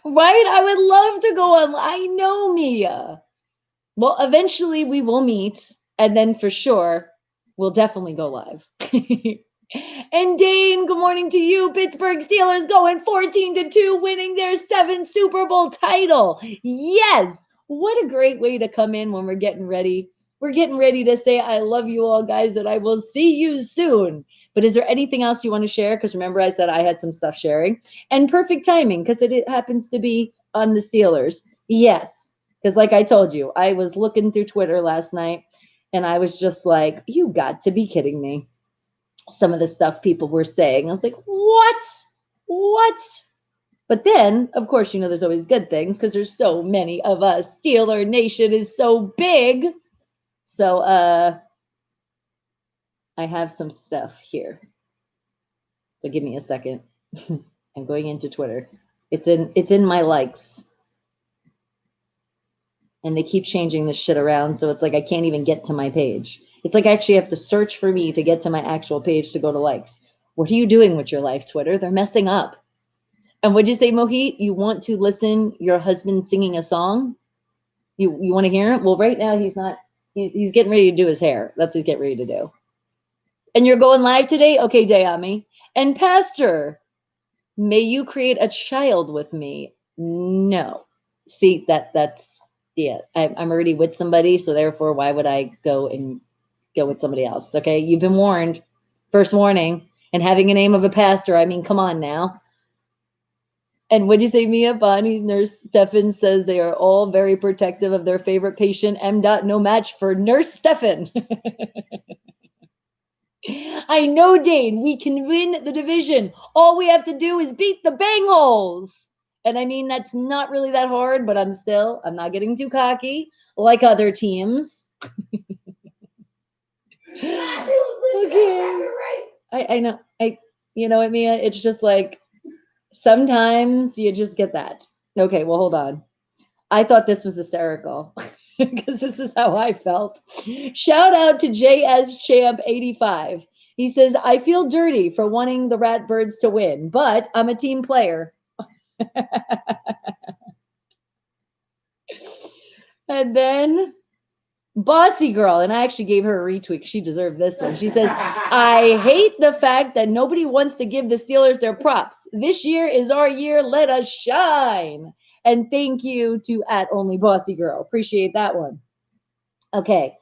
Right? I would love to go on. I know, Mia. Well, eventually we will meet, and then for sure, we'll definitely go live. And Dane, good morning to you. Pittsburgh Steelers going 14-2, winning their 7th Super Bowl title. Yes. What a great way to come in when we're getting ready. We're getting ready to say, I love you all, guys, and I will see you soon. But is there anything else you want to share? Because remember, I said I had some stuff sharing. And perfect timing, because it happens to be on the Steelers. Yes. Because like I told you, I was looking through Twitter last night, and I was just like, you got to be kidding me. Some of the stuff people were saying. I was like, what? But then, of course, there's always good things because there's so many of us. Steeler Nation is so big. So I have some stuff here. So give me a second. I'm going into Twitter. It's in my likes. And they keep changing this shit around. So it's like I can't even get to my page. It's like I actually have to search for me to get to my actual page to go to likes. What are you doing with your life, Twitter? They're messing up. And what'd you say, Mohit? You want to listen your husband singing a song? You want to hear it? Well, right now he's getting ready to do his hair. That's what he's getting ready to do. And you're going live today? Okay, Dayami. And Pastor, may you create a child with me? No. See, that's yeah. I'm already with somebody, so therefore, why would I go with somebody else? Okay, you've been warned. First warning. And having a name of a pastor, I mean, come on now. And what did you say, Mia? Bonnie, Nurse Stefan says they are all very protective of their favorite patient. M. No match for Nurse Stefan. I know, Dane, we can win the division. All we have to do is beat the Bengals. And I mean, that's not really that hard, but I'm not getting too cocky like other teams. Okay. I know. You know what, Mia? It's just like sometimes you just get that. Okay, well, hold on. I thought this was hysterical because this is how I felt. Shout out to JS Champ 85. He says, I feel dirty for wanting the Ratbirds to win, but I'm a team player. And then Bossy Girl, and I actually gave her a retweet. She deserved this one. She says, I hate the fact that nobody wants to give the Steelers their props. This year is our year. Let us shine. And thank you to @OnlyBossyGirl. Appreciate that one. Okay.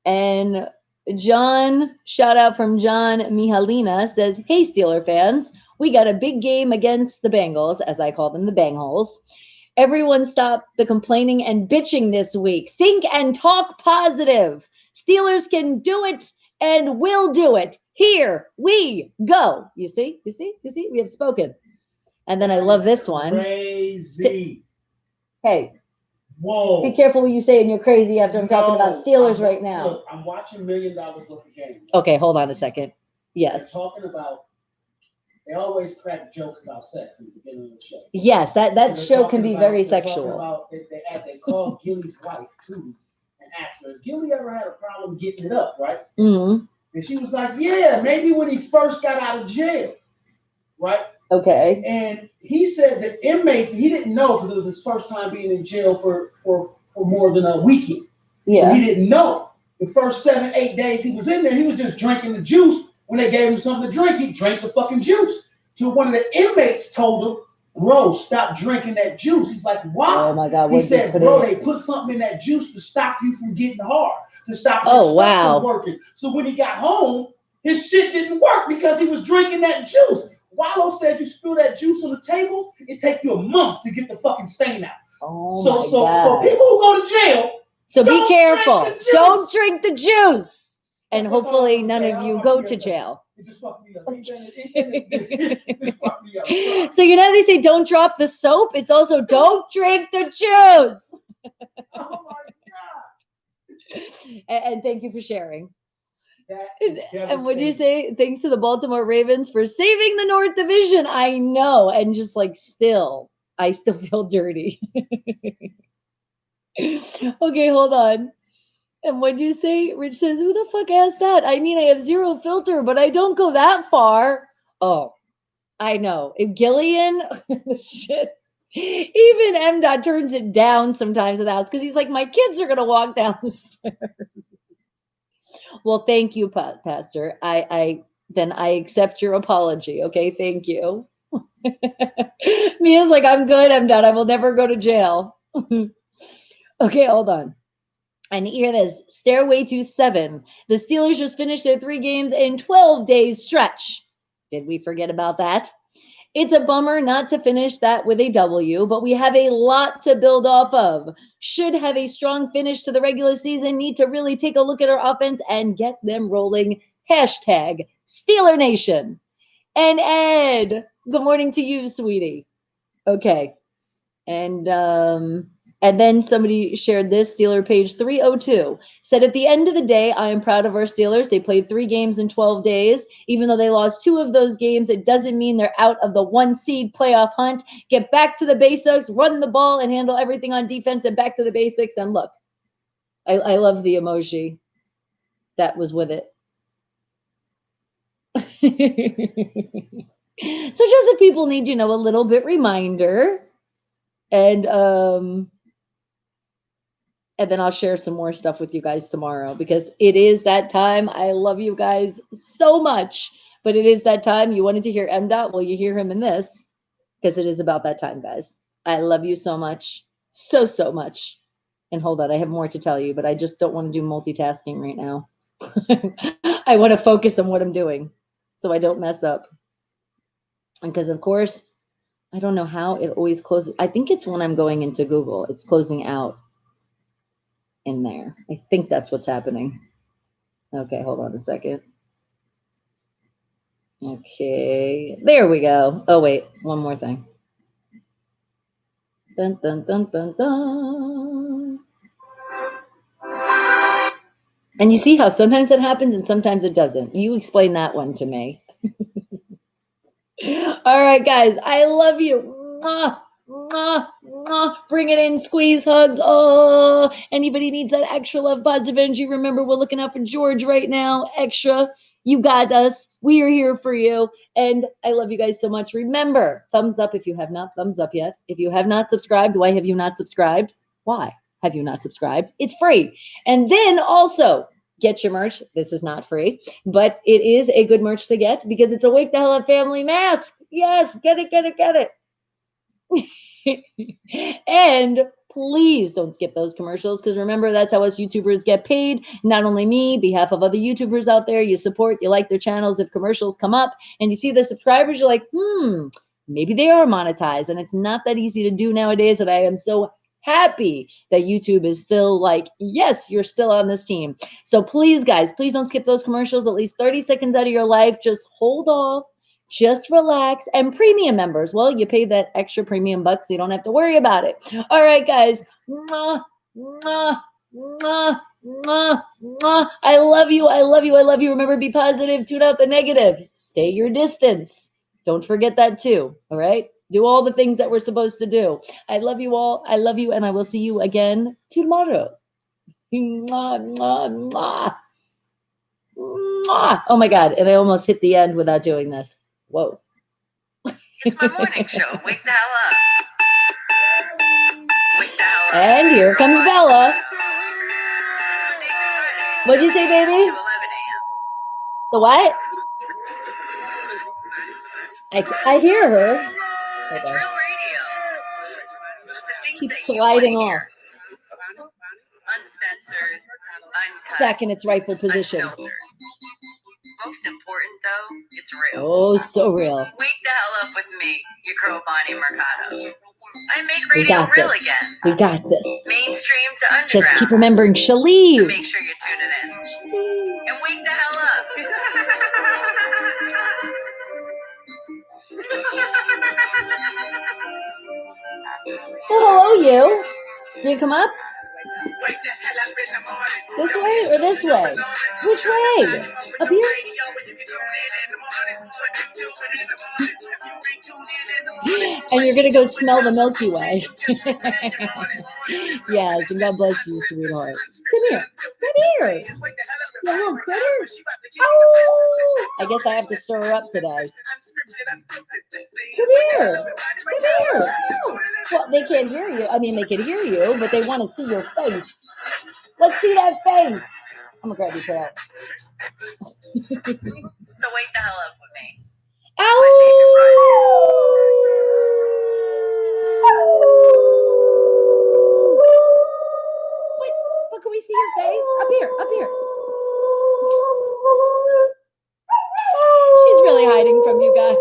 And John, shout out from John Mihalina, says, hey, Steeler fans, we got a big game against the Bengals, as I call them, the Bangholes. Everyone stop the complaining and bitching this week. Think and talk positive. Steelers can do it and will do it. Here we go. You see? We have spoken. And then I love this one. Crazy. Hey. Whoa. Be careful what you say and you're crazy after I'm talking about Steelers right now. Look, I'm watching $1 Million worth of games. Okay, hold on a second. Yes. They're talking about, they always crack jokes about sex in the beginning of the show. Yes, that show can be very sexual. They call Gilly's wife, too, and asked her, has Gilly ever had a problem getting it up, right? Mm-hmm. And she was like, yeah, maybe when he first got out of jail, right? Okay. And he said that inmates, he didn't know because it was his first time being in jail for more than a weekend. Yeah. So he didn't know. The first 7-8 days he was in there, he was just drinking the juice. When they gave him something to drink, he drank the fucking juice. So one of the inmates told him, bro, stop drinking that juice. He's like, why? Oh my God. He said, bro, they put something in that juice to stop you from getting hard, to stop your stuff from working. So when he got home, his shit didn't work because he was drinking that juice. Wallow said you spill that juice on the table, it take you a month to get the fucking stain out. Oh so people who go to jail, so be careful. Don't drink the juice. And hopefully none of you go to jail. It just fucked me up. It just fucked me up. So you know they say don't drop the soap. It's also don't drink the juice. Oh my God. And thank you for sharing. And would you say thanks to the Baltimore Ravens for saving the North Division? I know, and just like I still feel dirty. Okay, hold on. And what'd you say? Rich says, who the fuck asked that? I mean, I have zero filter, but I don't go that far. Oh, I know. If Gillian, shit. Even M. turns it down sometimes in the house because he's like, my kids are going to walk down the stairs. Well, thank you, Pastor. I accept your apology. Okay, thank you. Mia's like, I'm good. I'm done. I will never go to jail. Okay, hold on. And hear this, Stairway to 7. The Steelers just finished their 3 games in 12 days stretch. Did we forget about that? It's a bummer not to finish that with a W, but we have a lot to build off of. Should have a strong finish to the regular season. Need to really take a look at our offense and get them rolling. Hashtag Steeler Nation. And Ed, good morning to you, sweetie. Okay. And then somebody shared this, Steeler page 302, said, at the end of the day, I am proud of our Steelers. They played 3 games in 12 days. Even though they lost 2 of those games, it doesn't mean they're out of the 1 seed playoff hunt. Get back to the basics, run the ball, and handle everything on defense, and back to the basics. And look, I love the emoji that was with it. So just that people need, a little bit reminder. And then I'll share some more stuff with you guys tomorrow because it is that time. I love you guys so much, but it is that time. You wanted to hear M. Well, you hear him in this because it is about that time, guys. I love you so much. So much. And hold on, I have more to tell you, but I just don't want to do multitasking right now. I want to focus on what I'm doing so I don't mess up. And because, of course, I don't know how it always closes. I think it's when I'm going into Google. It's closing out in there. I think that's what's happening. Okay, hold on a second. Okay, there we go. Oh, wait, one more thing. Dun, dun, dun, dun, dun. And you see how sometimes it happens and sometimes it doesn't. You explain that one to me. All right, guys, I love you. Mwah, mwah, mwah. Bring it in, squeeze, hugs. Oh, anybody needs that extra love, positive energy, remember, we're looking out for George right now. Extra. You got us. We are here for you. And I love you guys so much. Remember, thumbs up if you have not thumbs up yet. If you have not subscribed, why have you not subscribed? Why have you not subscribed? It's free. And then also, get your merch. This is not free, but it is a good merch to get because it's a Wake the Hell Up family mask. Yes, get it, get it, get it. And please don't skip those commercials because remember, that's how us YouTubers get paid. Not only me, behalf of other YouTubers out there, you support, you like their channels. If commercials come up and you see the subscribers, you're like, maybe they are monetized. And it's not that easy to do nowadays. And I am so happy that YouTube is still like, yes, you're still on this team. So please, guys, please don't skip those commercials. At least 30 seconds out of your life. Just hold off. Just relax. And premium members, well, you pay that extra premium bucks, so you don't have to worry about it. All right, guys. Mwah, mwah, mwah, mwah, mwah. I love you. I love you. I love you. Remember, be positive. Tune out the negative. Stay your distance. Don't forget that too. All right. Do all the things that we're supposed to do. I love you all. I love you. And I will see you again tomorrow. Mwah, mwah, mwah. Mwah. Oh my God. And I almost hit the end without doing this. Whoa. It's my morning show. Wake the hell up. Wake the hell up. And here comes Bella. It's Monday through Friday. What'd you say, 7 a.m. baby? To 11 a.m. The what? I hear her. It's real radio. It's the things Keep that you sliding want to off. hear. Uncensored, uncut, Back in its rightful position. unfiltered. Most important, though, it's real. Oh, so real. Wake the hell up with me, your girl Bonnie Mercado. I make We radio got real this. again. We got this. Mainstream to underground. Just keep remembering she'll So leave. make sure you're tuning in. And wake the hell up. Oh, hello, you. Can you come up? This way or this way? Which way? Up here? And you're going to go smell the Milky Way. Yes, and God bless you, sweetheart. Come here. Come here. You little critter. Oh, I guess I have to stir her up today. Come here. Come here. Well, they can't hear you. I mean, they can hear you, but they want to see your face. Let's see that face. I'm going to grab your tail. So wake the hell up with me. Wait, but can we see your face? Up here, up here. She's really hiding from you guys.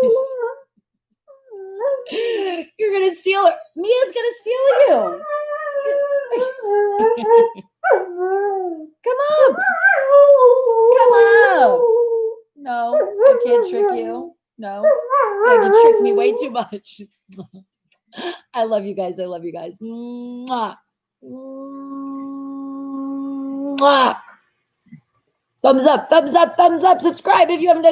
You're going to steal her. Mia's going to steal you. Come up. Come up. No, I can't trick you. No, you tricked me way too much. I love you guys. I love you guys. Mwah. Mwah. Thumbs up, thumbs up, thumbs up. Subscribe if you haven't done